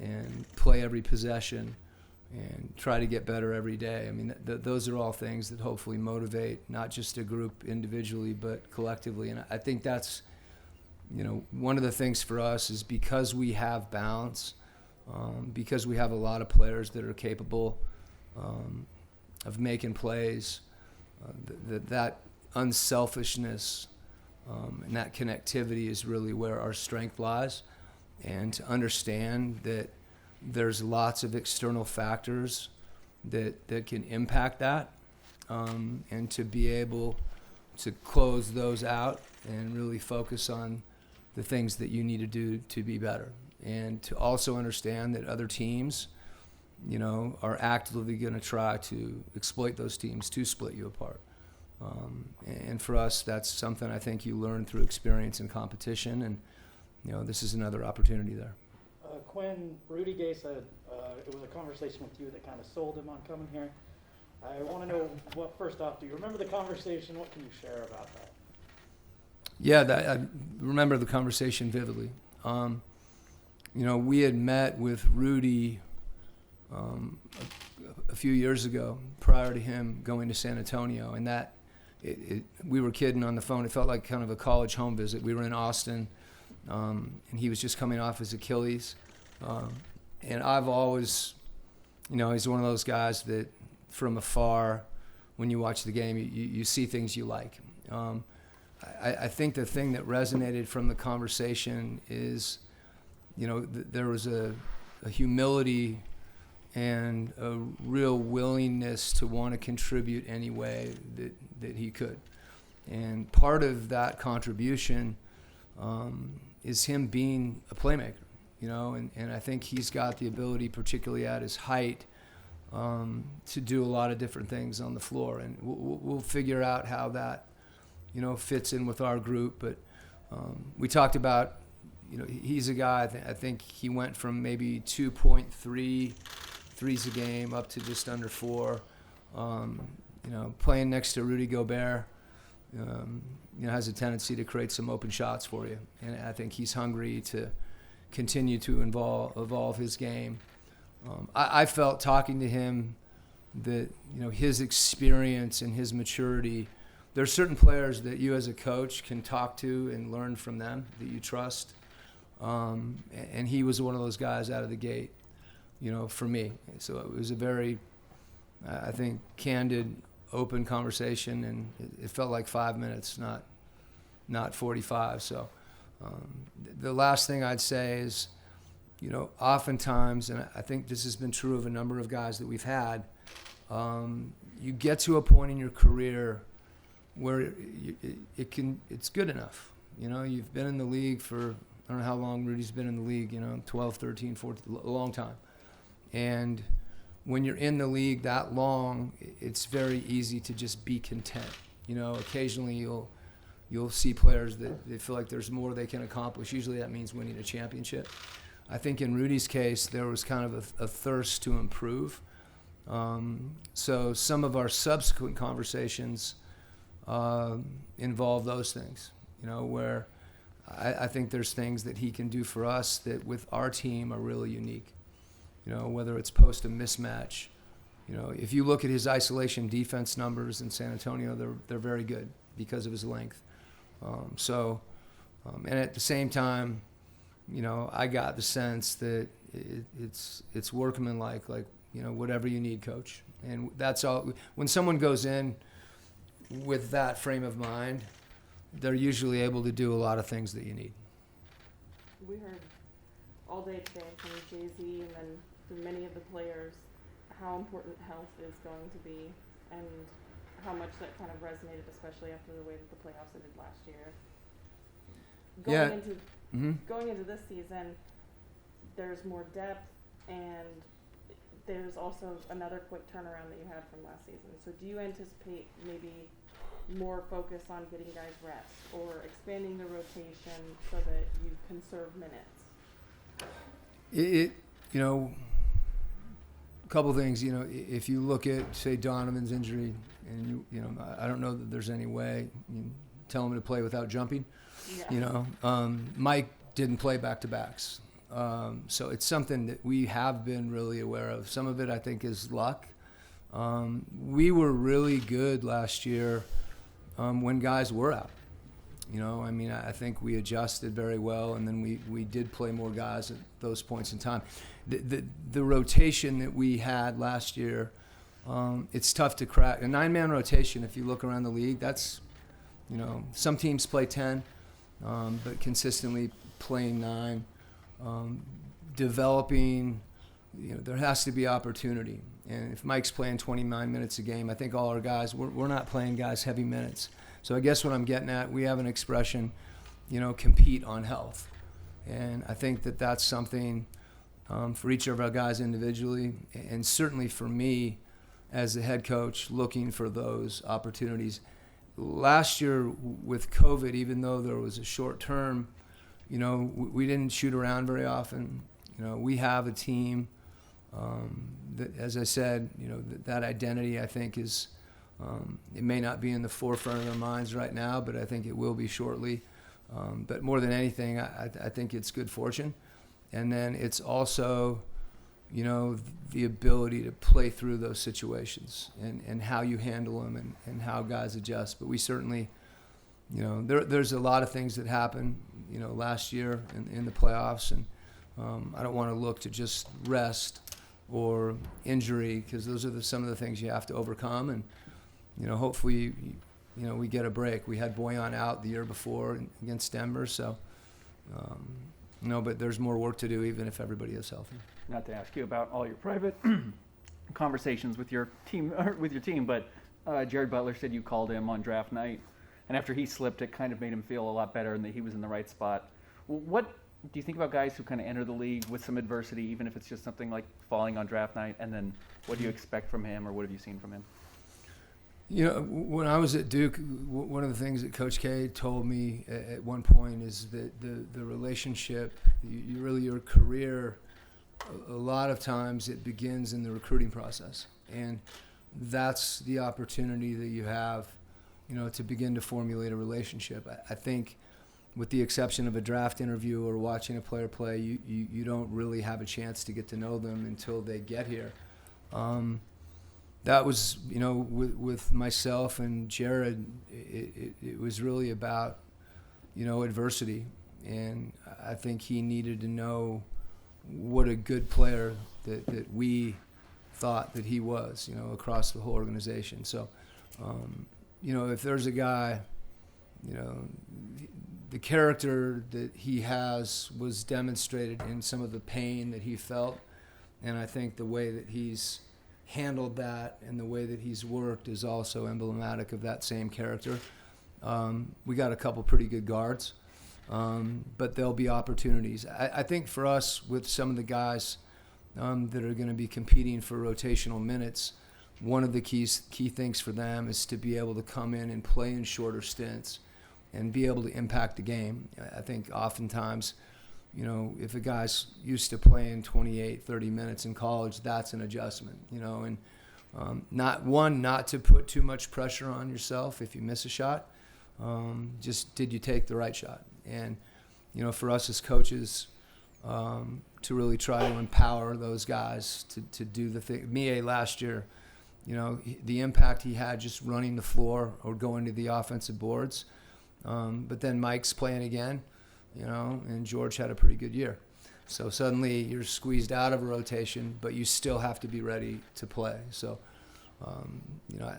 [SPEAKER 15] and play every possession, and try to get better every day. I mean, those are all things that hopefully motivate not just a group individually, but collectively. And I think that's, one of the things for us is because we have balance, because we have a lot of players that are capable of making plays, that unselfishness and that connectivity is really where our strength lies. And to understand that there's lots of external factors that can impact that, and to be able to close those out and really focus on the things that you need to do to be better. And to also understand that other teams, are actively going to try to exploit those teams to split you apart. And for us, that's something I think you learn through experience and competition, and this is another opportunity there.
[SPEAKER 6] Quin, Rudy Gay said it was a conversation with you that kind of sold him on coming here. I want to know, first off, do you remember the conversation? What can you share about that?
[SPEAKER 15] Yeah, I remember the conversation vividly. We had met with Rudy a few years ago prior to him going to San Antonio, and we were kidding on the phone. It felt like kind of a college home visit. We were in Austin, and he was just coming off his Achilles. And I've always, he's one of those guys that from afar, when you watch the game, you see things you like. I think the thing that resonated from the conversation is, there was a humility and a real willingness to want to contribute any way that he could. And part of that contribution is him being a playmaker, and I think he's got the ability, particularly at his height, to do a lot of different things on the floor. And we'll figure out how that, fits in with our group. But we talked about, he's a guy, I think he went from maybe 2.3 threes a game up to just under 4. Playing next to Rudy Gobert, has a tendency to create some open shots for you. And I think he's hungry to continue to evolve his game. I felt talking to him that, his experience and his maturity, there's certain players that you as a coach can talk to and learn from them that you trust. And he was one of those guys out of the gate, for me. So it was a very, I think, candid, open conversation, and it felt like 5 minutes, not 45. So the last thing I'd say is, oftentimes, and I think this has been true of a number of guys that we've had, you get to a point in your career where it's good enough. You've been in the league for, I don't know how long Rudy's been in the league, 12, 13, 14, a long time. And when you're in the league that long, it's very easy to just be content. Occasionally you'll see players that they feel like there's more they can accomplish. Usually that means winning a championship. I think in Rudy's case, there was kind of a thirst to improve. So some of our subsequent conversations involve those things, where I think there's things that he can do for us that with our team are really unique. Whether it's post a mismatch. If you look at his isolation defense numbers in San Antonio, they're very good because of his length. And at the same time, I got the sense that it's workmanlike, like, whatever you need, coach. And that's all. When someone goes in with that frame of mind, they're usually able to do a lot of things that you need.
[SPEAKER 2] We heard all day today from Jay-Z and then from many of the players how important health is going to be and how much that kind of resonated, especially after the way that the playoffs ended last year. Going into this season, there's more depth, and there's also another quick turnaround that you had from last season. So do you anticipate maybe more focus on getting guys rest or expanding the rotation so that you conserve minutes?
[SPEAKER 15] A couple things, if you look at, say, Donovan's injury, and I don't know that there's any way you tell him to play without jumping. Yeah. Mike didn't play back-to-backs. So it's something that we have been really aware of. Some of it, I think, is luck. We were really good last year when guys were out. I mean, I think we adjusted very well, and then we did play more guys at those points in time. The rotation that we had last year, it's tough to crack. A 9-man rotation, if you look around the league, that's, some teams play 10, but consistently playing 9. Developing, there has to be opportunity. And if Mike's playing 29 minutes a game, I think all our guys, we're not playing guys heavy minutes. So I guess what I'm getting at, we have an expression, compete on health. And I think that that's something for each of our guys individually, and certainly for me as the head coach, looking for those opportunities. Last year with COVID, even though there was a short term, we didn't shoot around very often. We have a team that, as I said, that identity, I think, is, it may not be in the forefront of their minds right now, but I think it will be shortly. But more than anything, I think it's good fortune. And then it's also, the ability to play through those situations and how you handle them and how guys adjust. But we certainly, there's a lot of things that happened, last year in the playoffs. And I don't want to look to just rest or injury, because those are some of the things you have to overcome. And, hopefully, we get a break. We had Bojan out the year before against Denver, so, but there's more work to do even if everybody is healthy.
[SPEAKER 3] Not to ask you about all your private conversations with your team, but Jared Butler said you called him on draft night, and after he slipped, it kind of made him feel a lot better and that he was in the right spot. What do you think about guys who kind of enter the league with some adversity, even if it's just something like falling on draft night, and then what do you expect from him, or what have you seen from him?
[SPEAKER 15] When I was at Duke, one of the things that Coach K told me at one point is that the relationship, your career, a lot of times it begins in the recruiting process. And that's the opportunity that you have, to begin to formulate a relationship. I think with the exception of a draft interview or watching a player play, you don't really have a chance to get to know them until they get here. That was, with myself and Jared, it was really about, adversity. And I think he needed to know what a good player that we thought that he was, across the whole organization. So, if there's a guy, the character that he has was demonstrated in some of the pain that he felt. And I think the way that he's handled that and the way that he's worked is also emblematic of that same character. We got a couple pretty good guards, but there'll be opportunities. I think for us, with some of the guys that are going to be competing for rotational minutes, one of the key things for them is to be able to come in and play in shorter stints and be able to impact the game. I think oftentimes, if a guy's used to playing 28, 30 minutes in college, that's an adjustment, and not to put too much pressure on yourself if you miss a shot. Just did you take the right shot? And, for us as coaches, to really try to empower those guys to do the thing. Mie last year, the impact he had just running the floor or going to the offensive boards. But then Mike's playing again, and George had a pretty good year. So suddenly you're squeezed out of a rotation, but you still have to be ready to play. So,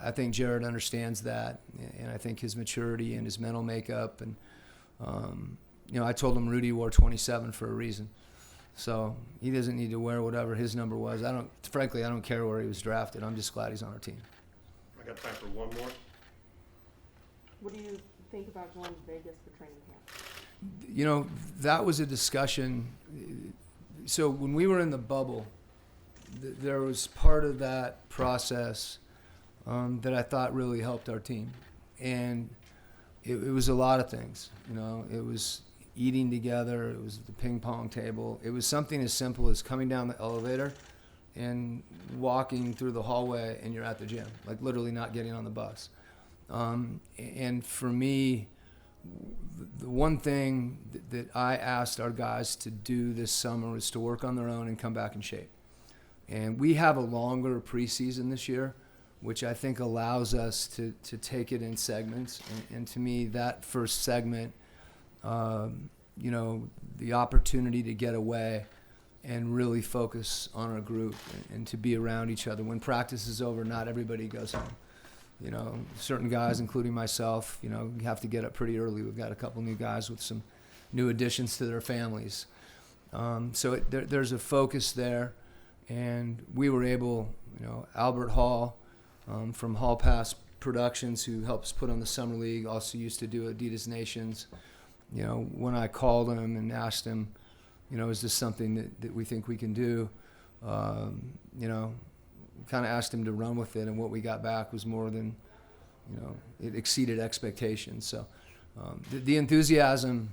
[SPEAKER 15] I think Jared understands that, and I think his maturity and his mental makeup. And, I told him Rudy wore 27 for a reason. So he doesn't need to wear whatever his number was. I don't care where he was drafted. I'm just glad he's on our team.
[SPEAKER 16] I got time for one more.
[SPEAKER 2] What do you think about going to Vegas for training camp?
[SPEAKER 15] That was a discussion. So when we were in the bubble, there was part of that process that I thought really helped our team. And it was a lot of things. It was eating together. It was the ping pong table. It was something as simple as coming down the elevator and walking through the hallway and you're at the gym, like literally not getting on the bus. And for me, the one thing that I asked our guys to do this summer was to work on their own and come back in shape. And we have a longer preseason this year, which I think allows us to take it in segments. And to me, that first segment, you know, the opportunity to get away and really focus on our group and to be around each other. When practice is over, not everybody goes home. You know, certain guys, including myself, you know, have to get up pretty early. We've got a couple new guys with some new additions to their families. So there's a focus there. And we were able, you know, Albert Hall from Hall Pass Productions, who helps put on the Summer League, also used to do Adidas Nations. You know, when I called him and asked him, you know, is this something that we think we can do? You know, kind of asked him to run with it, and what we got back was more than, you know, it exceeded expectations. So the enthusiasm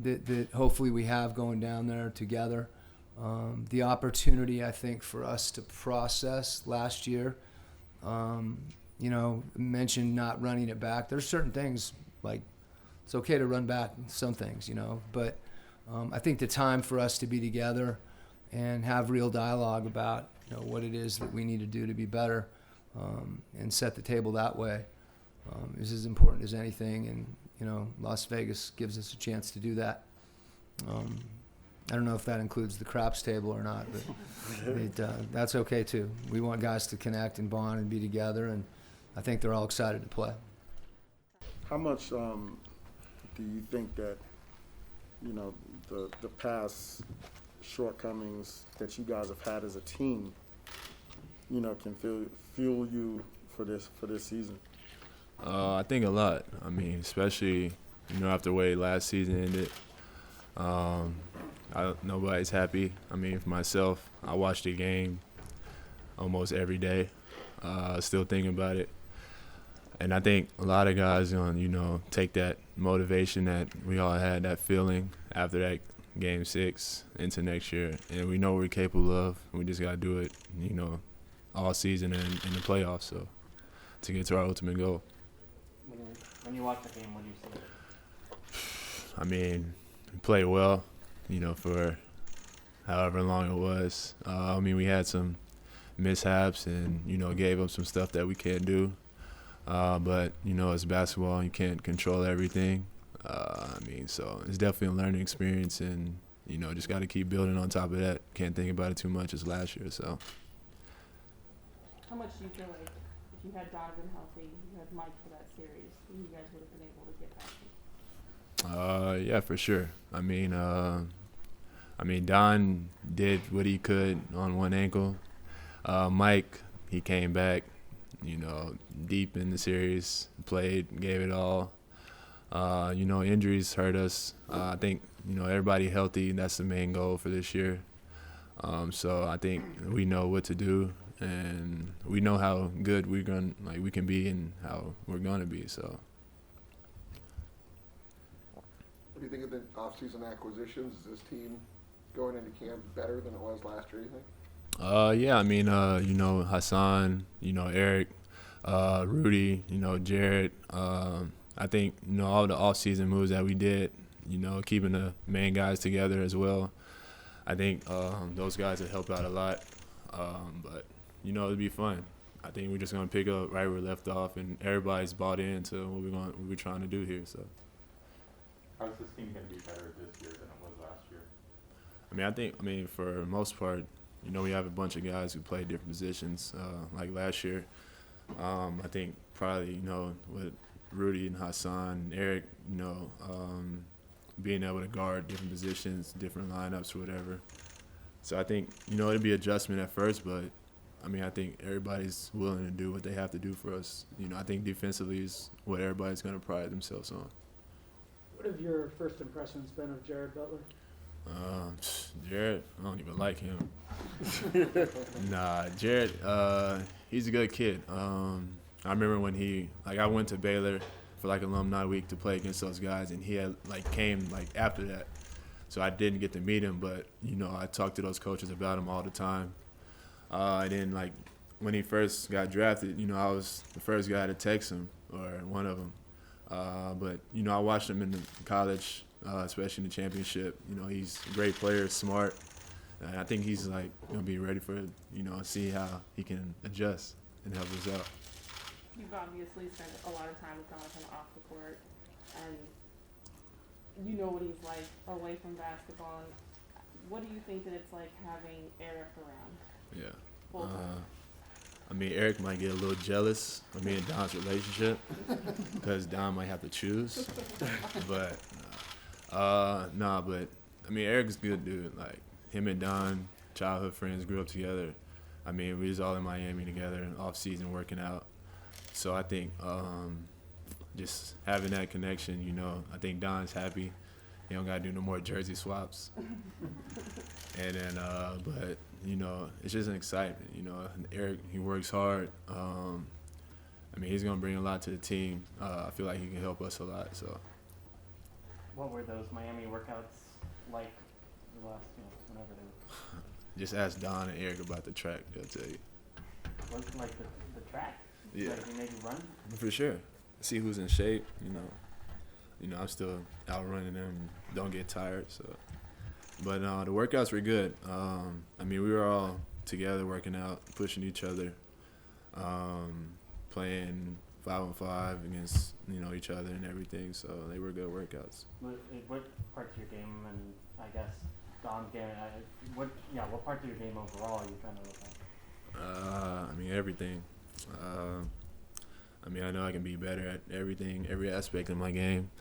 [SPEAKER 15] that hopefully we have going down there together, the opportunity, I think, for us to process last year, you know, mentioned not running it back. There's certain things, like it's okay to run back some things, you know, but I think the time for us to be together and have real dialogue about, you know, what it is that we need to do to be better, and set the table that way, is as important as anything. And, you know, Las Vegas gives us a chance to do that. I don't know if that includes the craps table or not, but that's okay too. We want guys to connect and bond and be together, and I think they're all excited to play.
[SPEAKER 4] How much do you think that, you know, the past shortcomings that you guys have had as a team, you know, can fuel you for this season?
[SPEAKER 14] I think a lot. I mean, especially, you know, after the way last season ended. Nobody's happy. I mean, for myself, I watch the game almost every day, still thinking about it. And I think a lot of guys, you know, take that motivation that we all had, that feeling after that Game 6 into next year. And we know what we're capable of. We just got to do it, you know, all season and in the playoffs, so to get to our ultimate goal.
[SPEAKER 9] When you watch the game, what do you see?
[SPEAKER 14] I mean, we played well, you know, for however long it was. I mean, we had some mishaps and, you know, gave up some stuff that we can't do. But, you know, it's basketball. You can't control everything. I mean, so it's definitely a learning experience, and, you know, just got to keep building on top of that. Can't think about it too much as last year, so.
[SPEAKER 2] How much do you feel like if you had Donovan healthy, you had Mike for that series, you guys would have been able to get past it?
[SPEAKER 14] Yeah, for sure. I mean, Don did what he could on one ankle. Mike, he came back, you know, deep in the series, played, gave it all. You know, injuries hurt us. I think, you know, everybody healthy, that's the main goal for this year. So I think we know what to do, and we know how good we can be and how we're going to be, so.
[SPEAKER 5] What do you think of the off-season acquisitions? Is this team going into camp better than it was last year, you think?
[SPEAKER 14] Yeah, I mean, you know, Hassan, you know, Eric, Rudy, you know, Jared. I think, you know, all the off-season moves that we did, you know, keeping the main guys together as well. I think those guys have helped out a lot. But, you know, it'll be fun. I think we're just going to pick up right where we left off, and everybody's bought into what we're trying to do here, so.
[SPEAKER 7] How's this team going to be better this year than it was last year?
[SPEAKER 14] I mean, for the most part, you know, we have a bunch of guys who play different positions. Like last year, I think probably, you know, with Rudy and Hassan and Eric, you know, being able to guard different positions, different lineups, whatever. So I think, you know, it'll be adjustment at first, but, I mean, I think everybody's willing to do what they have to do for us. You know, I think defensively is what everybody's going to pride themselves on.
[SPEAKER 6] What have your first impressions been of Jared Butler?
[SPEAKER 14] Jared, I don't even like him. Nah, Jared, he's a good kid. I remember when I went to Baylor for alumni week to play against those guys, and he had came after that. So I didn't get to meet him, but, you know, I talked to those coaches about him all the time. And then when he first got drafted, you know, I was the first guy to text him, or one of them.
[SPEAKER 8] But, you know, I watched him in college, especially in the championship. You know, he's a great player, smart. And I think he's, like, going to be ready for, you know, see how he can adjust and help us out.
[SPEAKER 2] You've obviously spent a lot of time with Donovan off the court, and you know what he's like away from basketball. What do you think that it's like having Eric around?
[SPEAKER 8] Yeah.
[SPEAKER 2] Full time?
[SPEAKER 8] I mean, Eric might get a little jealous of me and Don's relationship because Don might have to choose. But, but, I mean, Eric's a good dude. Like, him and Don, childhood friends, grew up together. I mean, we was all in Miami together, off-season working out. So I think just having that connection, you know, I think Don's happy. He don't got to do no more jersey swaps. And then, but, you know, it's just an excitement. You know, Eric, he works hard. I mean, he's going to bring a lot to the team. I feel like he can help us a lot. So.
[SPEAKER 9] What were those Miami workouts like the last, whenever they were?
[SPEAKER 8] Just ask Don and Eric about the track. They'll tell you.
[SPEAKER 9] Was it like the track?
[SPEAKER 8] Yeah.
[SPEAKER 9] Like they made you run?
[SPEAKER 8] For sure. See who's in shape, you know. You know, I'm still out running them, don't get tired, so. But the workouts were good. I mean, we were all together working out, pushing each other, playing 5-on-5 against, you know, each other and everything, so they were good workouts.
[SPEAKER 9] What parts of your game, and I guess Don's game, what parts of your game overall are you trying to look at?
[SPEAKER 8] I mean, everything. I mean, I know I can be better at everything, every aspect of my game,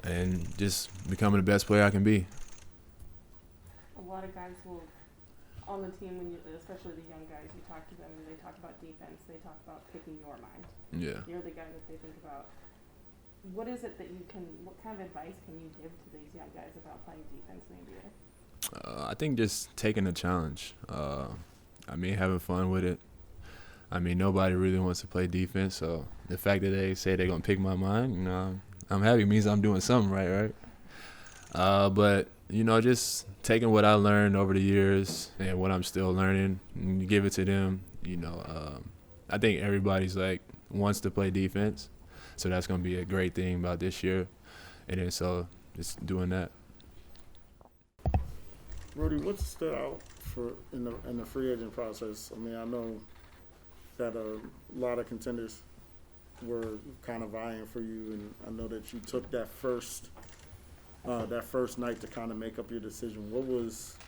[SPEAKER 8] and just becoming the best player I can be.
[SPEAKER 2] A lot of guys will, on the team, especially the young guys, you talk to them and they talk about defense, they talk about picking your mind.
[SPEAKER 8] Yeah.
[SPEAKER 2] You're the guy that they think about. What is it that what kind of advice can you give to these young guys about playing defense in the NBA?
[SPEAKER 8] I think just taking the challenge. I mean, having fun with it. I mean, nobody really wants to play defense, so the fact that they say they're going to pick my mind, you know, I'm happy. It means I'm doing something right? But, you know, just taking what I learned over the years and what I'm still learning and give it to them, you know. I think everybody's, like, wants to play defense, so that's going to be a great thing about this year. And then so just doing that.
[SPEAKER 4] Rudy, what stood out in the free agent process? I mean, I know that a lot of contenders were kind of vying for you, and I know that you took that first night to kind of make up your decision. What was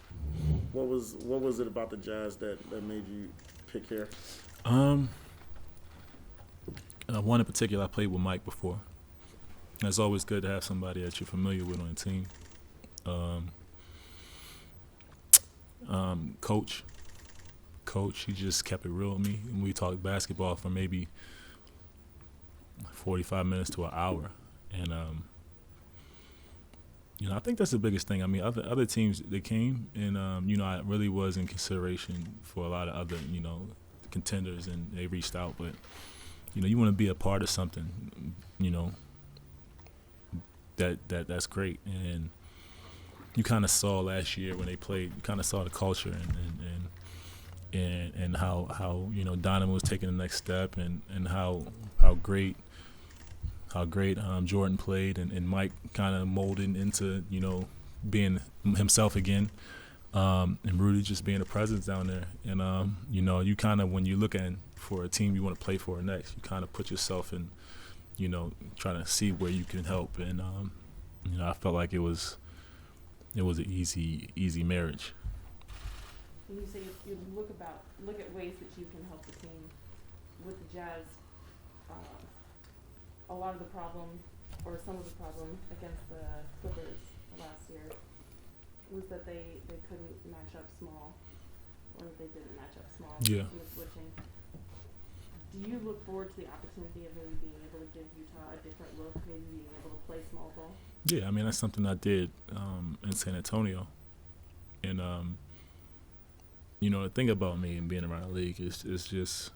[SPEAKER 4] it about the Jazz that made you pick here?
[SPEAKER 17] One in particular, I played with Mike before. And it's always good to have somebody that you're familiar with on the team. Coach, he just kept it real with me. And we talked basketball for maybe 45 minutes to an hour. And, you know, I think that's the biggest thing. I mean, other teams, they came, and, you know, I really was in consideration for a lot of other, you know, contenders, and they reached out. But, you know, you want to be a part of something, you know, that's great. And you kind of saw last year when they played, you kind of saw the culture and how you know Donovan was taking the next step, and how great Jordan played, and Mike kind of molded into, you know, being himself again, and Rudy just being a presence down there. And you know, you kind of, when you look at for a team you want to play for next, you kind of put yourself in, you know, trying to see where you can help. And you know, I felt like it was an easy marriage.
[SPEAKER 2] When you say you look at ways that you can help the team with the Jazz, a lot of the problem, or some of the problem against the Clippers last year was that they couldn't match up small, or they didn't match up small.
[SPEAKER 17] Yeah.
[SPEAKER 2] In the switching. Do you look forward to the opportunity of maybe being able to give Utah a different look, maybe being able to play small ball?
[SPEAKER 17] Yeah, I mean, that's something I did in San Antonio. And, you know, the thing about me and being around the league is just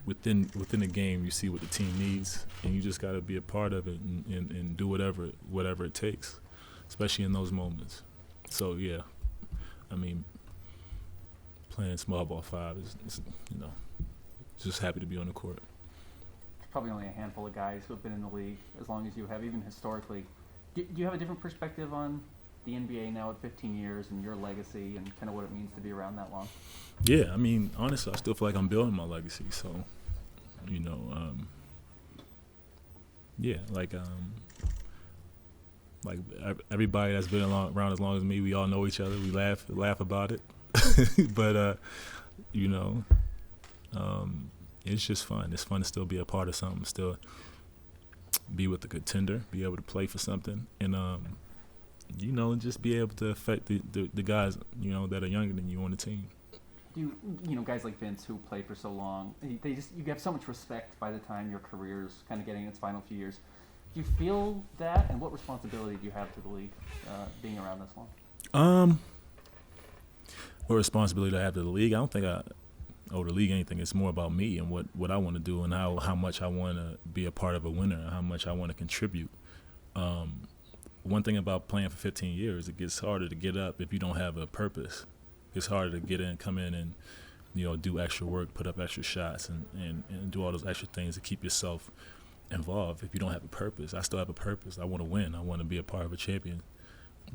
[SPEAKER 17] within the game, you see what the team needs, and you just got to be a part of it and do whatever it takes, especially in those moments. So, yeah, I mean, playing small ball 5 is, you know, just happy to be on the court.
[SPEAKER 3] probably only a handful of guys who have been in the league as long as you have, even historically. Do you have a different perspective on the NBA now at 15 years and your legacy and kind of what it means to be around that long?
[SPEAKER 17] Yeah, I mean, honestly, I still feel like I'm building my legacy. So, yeah, like everybody that's been around as long as me, we all know each other. We laugh about it, but it's just fun. It's fun to still be a part of something, still be with the contender, be able to play for something, and just be able to affect the guys that are younger than you on the team.
[SPEAKER 3] Guys like Vince who played for so long, you have so much respect by the time your career's kind of getting its final few years. Do you feel that, and what responsibility do you have to the league being around this long?
[SPEAKER 17] What responsibility do I have to the league? I don't think I owe the league anything. It's more about me and what I want to do and how much I want to be a part of a winner, how much I want to contribute. One thing about playing for 15 years, it gets harder to get up if you don't have a purpose. It's harder to get in, come in, and do extra work, put up extra shots, and do all those extra things to keep yourself involved. If you don't have a purpose, I still have a purpose. I want to win. I want to be a part of a champion.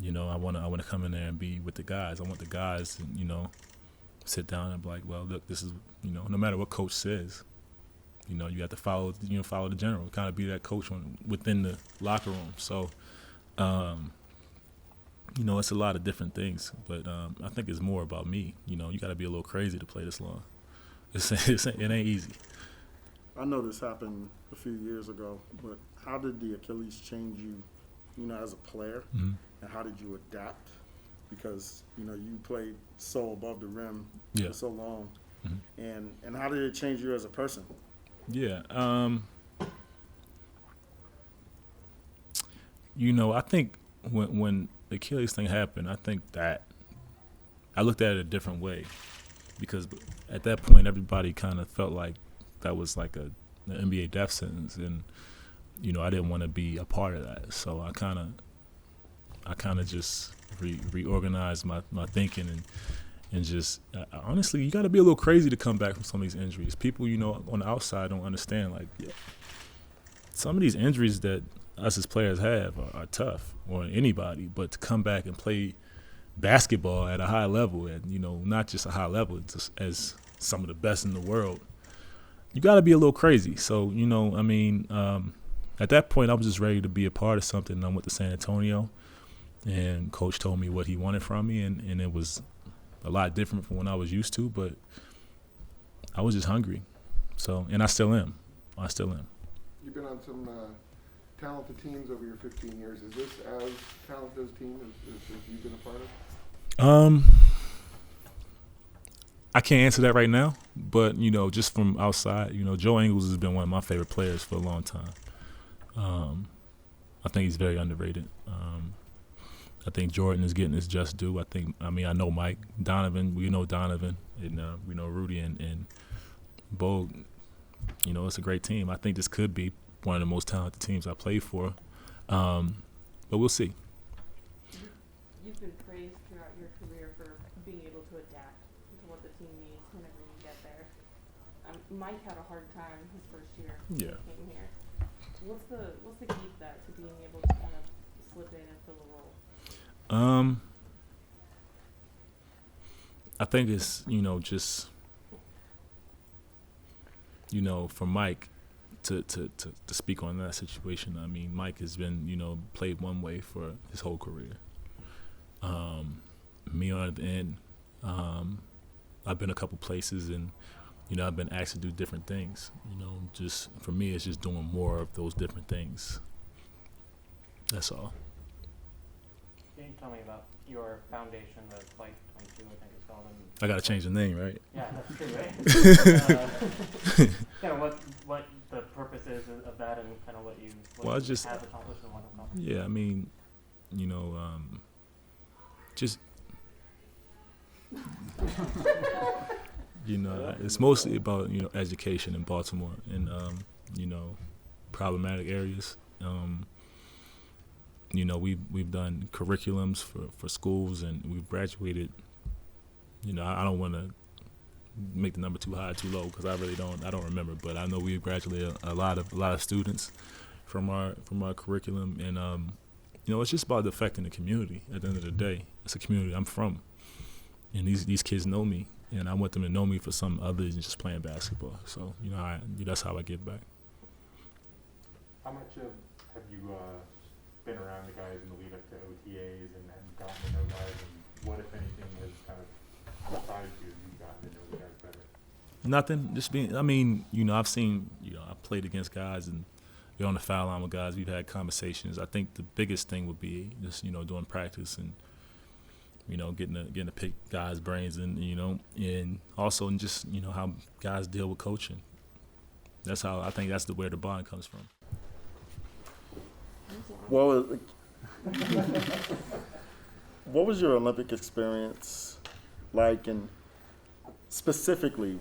[SPEAKER 17] I want to come in there and be with the guys. I want the guys to sit down and be like, well, look, this is no matter what coach says, you have to follow the general, kind of be that coach within the locker room. So. It's a lot of different things, but I think it's more about me. You got to be a little crazy to play this long. It ain't easy.
[SPEAKER 4] I know this happened a few years ago, but how did the Achilles change you, as a player,
[SPEAKER 17] mm-hmm.
[SPEAKER 4] and how did you adapt? Because you played so above the rim
[SPEAKER 17] yeah.
[SPEAKER 4] for so long,
[SPEAKER 17] mm-hmm.
[SPEAKER 4] and how did it change you as a person?
[SPEAKER 17] Yeah. I think when the Achilles thing happened, I think that I looked at it a different way, because at that point everybody kind of felt like that was like an NBA death sentence, and I didn't want to be a part of that. So I kind of just reorganized my thinking and just honestly, you got to be a little crazy to come back from some of these injuries. People on the outside don't understand, like, some of these injuries that us as players have are tough, or anybody, but to come back and play basketball at a high level, at not just a high level, just as some of the best in the world, you got to be a little crazy. So at that point I was just ready to be a part of something. I went to San Antonio, and coach told me what he wanted from me, and it was a lot different from what I was used to, but I was just hungry. So, and I still am.
[SPEAKER 5] You've been on some talented teams over your 15 years. Is this as talented a team as you've been a part of?
[SPEAKER 17] I can't answer that right now, but just from outside, Joe Ingles has been one of my favorite players for a long time. I think he's very underrated. I think Jordan is getting his just due. I know Mike, Donovan. We know Donovan, and we know Rudy and Bog. It's a great team. I think this could be one of the most talented teams I played for, but we'll see.
[SPEAKER 2] You've been praised throughout your career for being able to adapt to what the team needs whenever you get there. Mike had a hard time his first year when he came here. What's the key to that, to being able to kind of slip in and fill a role?
[SPEAKER 17] I think it's just for Mike to speak on that situation. I mean, Mike has been played one way for his whole career. Me on the end, I've been a couple places, and I've been asked to do different things. Just for me, it's just doing more of those different things. That's all.
[SPEAKER 9] Can you tell me about your foundation, the Flight 22, I think it's called?
[SPEAKER 17] I gotta change the name, right?
[SPEAKER 9] Yeah, that's true, right? Kind of what the purpose is of that, and kind of what you have accomplished and want to accomplish.
[SPEAKER 17] Yeah, I mean, just it's mostly about education in Baltimore and problematic areas. We've done curriculums for schools, and we've graduated. I don't want to make the number too high, too low, because I don't remember. But I know we graduated a lot of students from our curriculum, and it's just about affecting the community. At the end of the day, it's a community I'm from, and these kids know me, and I want them to know me for something other than just playing basketball. So that's how I give back.
[SPEAKER 7] How much have you been around the guys in the lead up to OTAs and gotten to know guys, and what, if anything, has kind of surprised you as you've gotten to know the guys better?
[SPEAKER 17] Nothing. Just being. I've seen. I've played against guys and you're on the foul line with guys. We've had conversations. I think the biggest thing would be just doing practice and getting to pick guys' brains and also just how guys deal with coaching. That's how I think that's where the bond comes from.
[SPEAKER 4] Well, what was your Olympic experience like, and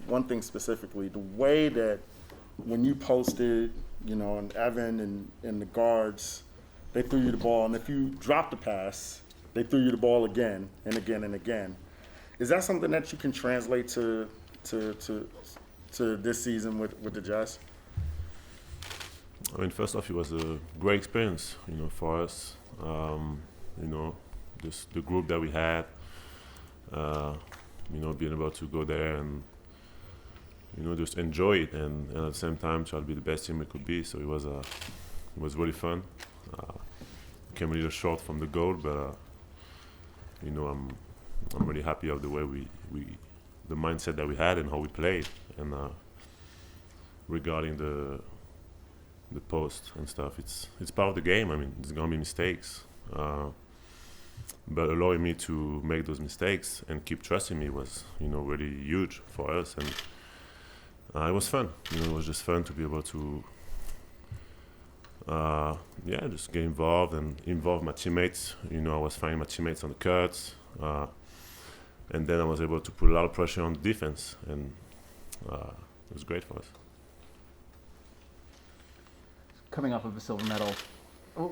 [SPEAKER 4] one thing specifically, the way that when you posted, and Evan and the guards, they threw you the ball, and if you dropped the pass, they threw you the ball again and again and again. Is that something that you can translate to this season with the Jazz?
[SPEAKER 18] I mean, first off, it was a great experience, for us. Just the group that we had, being able to go there and, just enjoy it and at the same time try to be the best team it could be. So it was really fun. Came a little short from the goal, but I'm really happy of the way the mindset that we had and how we played. And regarding the post and stuff, it's part of the game. I mean, there's gonna be mistakes, but allowing me to make those mistakes and keep trusting me was, really huge for us. And it was fun. It was just fun to be able to, just get involved and involve my teammates. I was finding my teammates on the cuts, and then I was able to put a lot of pressure on the defense, and it was great for us.
[SPEAKER 3] Coming off of a silver medal,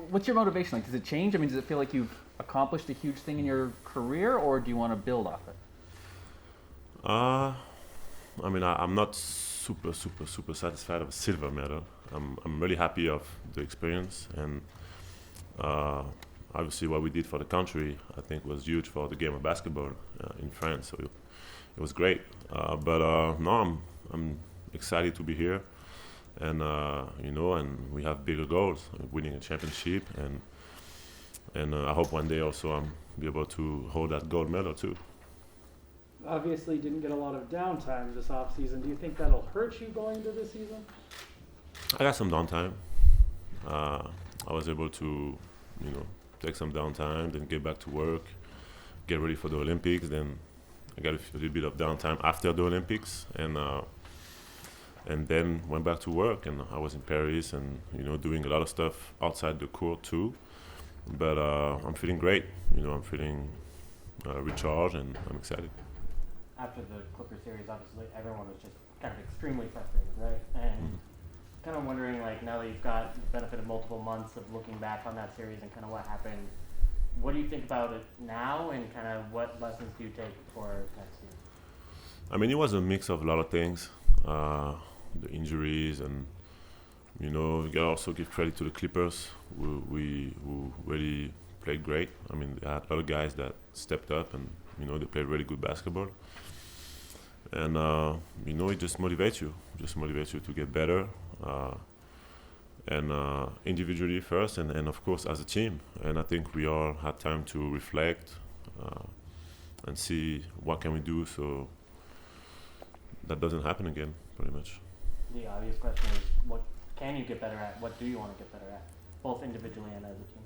[SPEAKER 3] what's your motivation like? Does it change? I mean, does it feel like you've accomplished a huge thing in your career, or do you want to build off it?
[SPEAKER 18] I mean, I'm not super satisfied of a silver medal. I'm really happy of the experience, and obviously what we did for the country, I think, was huge for the game of basketball in France. So it was great. But no, I'm excited to be here. And and we have bigger goals, winning a championship, and I hope one day also I'm be able to hold that gold medal too.
[SPEAKER 6] Obviously, didn't get a lot of downtime this offseason. Do you think that'll hurt you going into this season?
[SPEAKER 18] I got some downtime. I was able to, take some downtime, then get back to work, get ready for the Olympics. Then I got a little bit of downtime after the Olympics, and then went back to work, and I was in Paris and doing a lot of stuff outside the court too. But I'm feeling great. I'm feeling recharged, and I'm excited.
[SPEAKER 9] After the Clippers series, obviously everyone was just kind of extremely frustrated, right? And kind of wondering, like, now that you've got the benefit of multiple months of looking back on that series and kind of what happened, what do you think about it now, and kind of what lessons do you take for next year?
[SPEAKER 18] I mean, it was a mix of a lot of things. The injuries, and you gotta also give credit to the Clippers, who really played great. I mean, they had other guys that stepped up, and they played really good basketball. And it just motivates you to get better, and individually first, and of course as a team. And I think we all had time to reflect and see what can we do so that doesn't happen again, pretty much.
[SPEAKER 9] The obvious question is, what can you get better at? What do you want to get better at, both individually and as a team?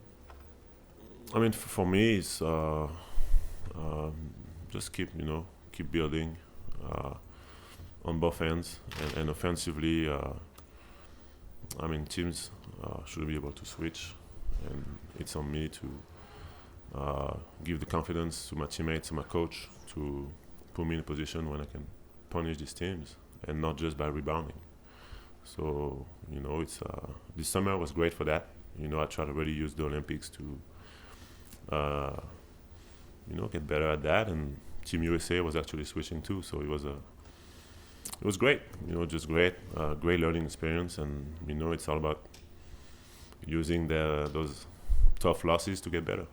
[SPEAKER 18] I mean, for me, it's just keep building on both ends, and offensively. I mean, teams should be able to switch, and it's on me to give the confidence to my teammates and my coach to put me in a position when I can punish these teams, and not just by rebounding. So, it's this summer was great for that. I try to really use the Olympics to, get better at that. And Team USA was actually switching too, so it was It was great, just great, great learning experience, and it's all about using those tough losses to get better.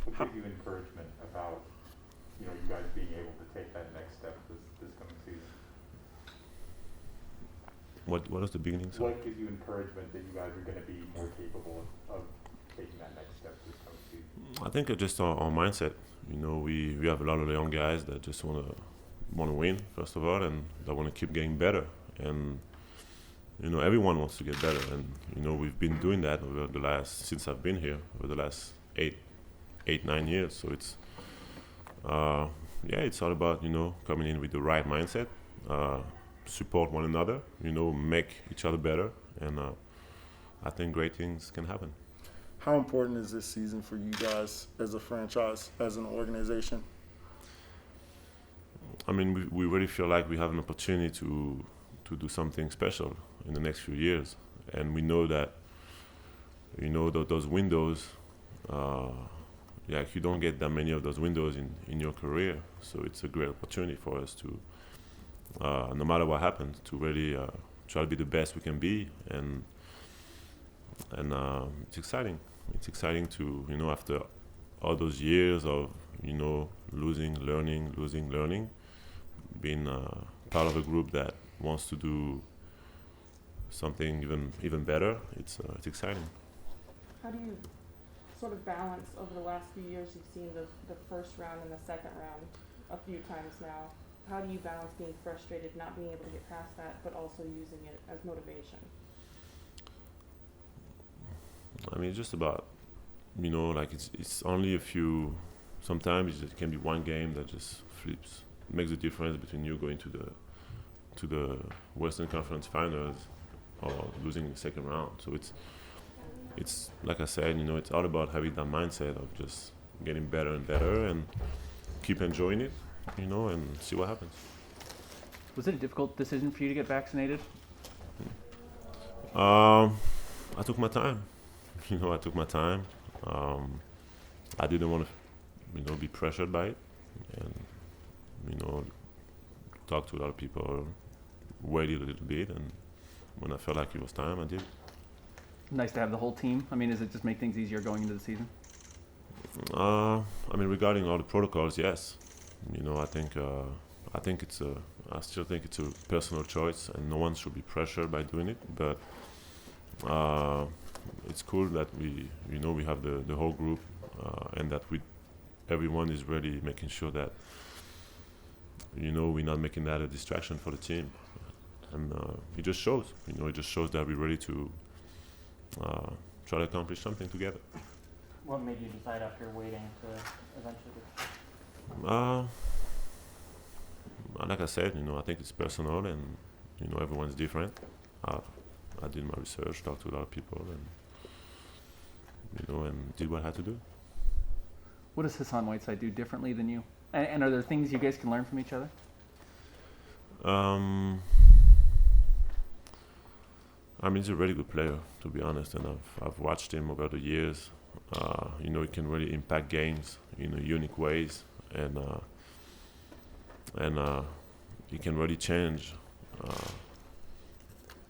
[SPEAKER 7] What gives you encouragement about you guys being able to take that next step this coming season?
[SPEAKER 18] What was the beginning? Sorry?
[SPEAKER 7] What gives you encouragement that you guys are going to be more capable of taking that next step this coming season?
[SPEAKER 18] I think just our mindset. We have a lot of young guys that just want to win first of all, and that want to keep getting better. And everyone wants to get better, and we've been doing that since I've been here over the last 9 years. So it's it's all about coming in with the right mindset, support one another, make each other better, and I think great things can happen.
[SPEAKER 4] How important is this season for you guys as a franchise, as an organization?
[SPEAKER 18] I mean, we really feel like we have an opportunity to do something special in the next few years, and we know that those windows. You don't get that many of those windows in your career, so it's a great opportunity for us to, no matter what happens, to really try to be the best we can be, and it's exciting. It's exciting to after all those years of losing, learning, being part of a group that wants to do something even better. It's exciting.
[SPEAKER 2] How do you sort of balance over the last few years? You've seen the first round and the second round a few times now. How do you balance being frustrated, not being able to get past that, but also using it as motivation?
[SPEAKER 18] I mean, it's just about, it's only a few. Sometimes it can be one game that just makes the difference between you going to the Western Conference Finals or losing the second round. So it's like I said, it's all about having that mindset of just getting better and better and keep enjoying it, and see what happens.
[SPEAKER 3] Was it a difficult decision for you to get vaccinated?
[SPEAKER 18] I took my time. I took my time. I didn't want to, be pressured by it, and talk to a lot of people, waited a little bit, and when I felt like it was time, I did.
[SPEAKER 3] Nice to have the whole team. I mean, does it just make things easier going into the season?
[SPEAKER 18] I mean, regarding all the protocols, yes. I still think it's a personal choice, and no one should be pressured by doing it. But it's cool that we have the whole group, and that everyone is really making sure that we're not making that a distraction for the team, and it just shows. It just shows that we're ready to try to accomplish something together.
[SPEAKER 9] What made you decide after waiting to eventually?
[SPEAKER 18] Like I said, I think it's personal, and everyone's different. I did my research, talked to a lot of people, and and did what I had to do.
[SPEAKER 3] What does Hassan Whiteside do differently than you? And are there things you guys can learn from each other?
[SPEAKER 18] I mean, he's a really good player, to be honest, and I've watched him over the years. He can really impact games in unique ways, and he can really change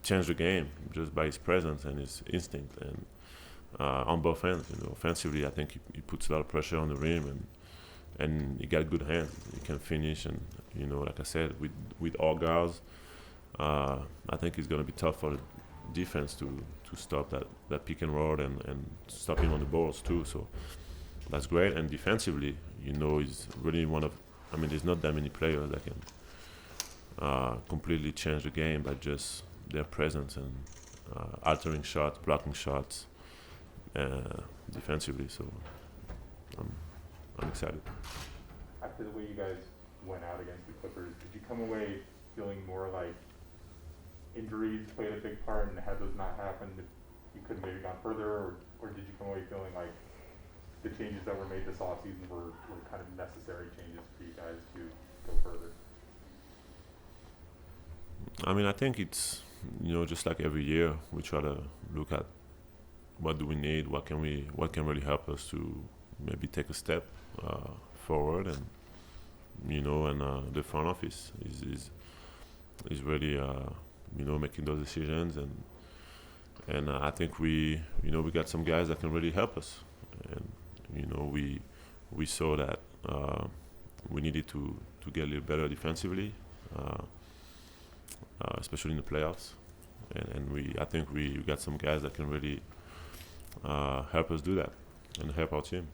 [SPEAKER 18] the game just by his presence and his instinct. And on both ends, offensively, I think he puts a lot of pressure on the rim, and he got good hands. He can finish, and like I said, with all guards, I think it's going to be tough for the defense to stop that pick and roll and stop him on the balls too. So that's great. And defensively, he's really there's not that many players that can completely change the game by just their presence and altering shots, blocking shots defensively. So I'm excited.
[SPEAKER 7] After the way you guys went out against the Clippers, did you come away feeling more like injuries played a big part, and had those not happened, you could have maybe gone further, or did you come away feeling like the changes that were made this offseason were kind of necessary changes for you guys to go further?
[SPEAKER 18] I mean, I think it's, just like every year, we try to look at what do we need, what can really help us to maybe take a step forward, and the front office is is really making those decisions, and I think we got some guys that can really help us, and we saw that we needed to get a little better defensively, especially in the playoffs, and I think we got some guys that can really help us do that and help our team.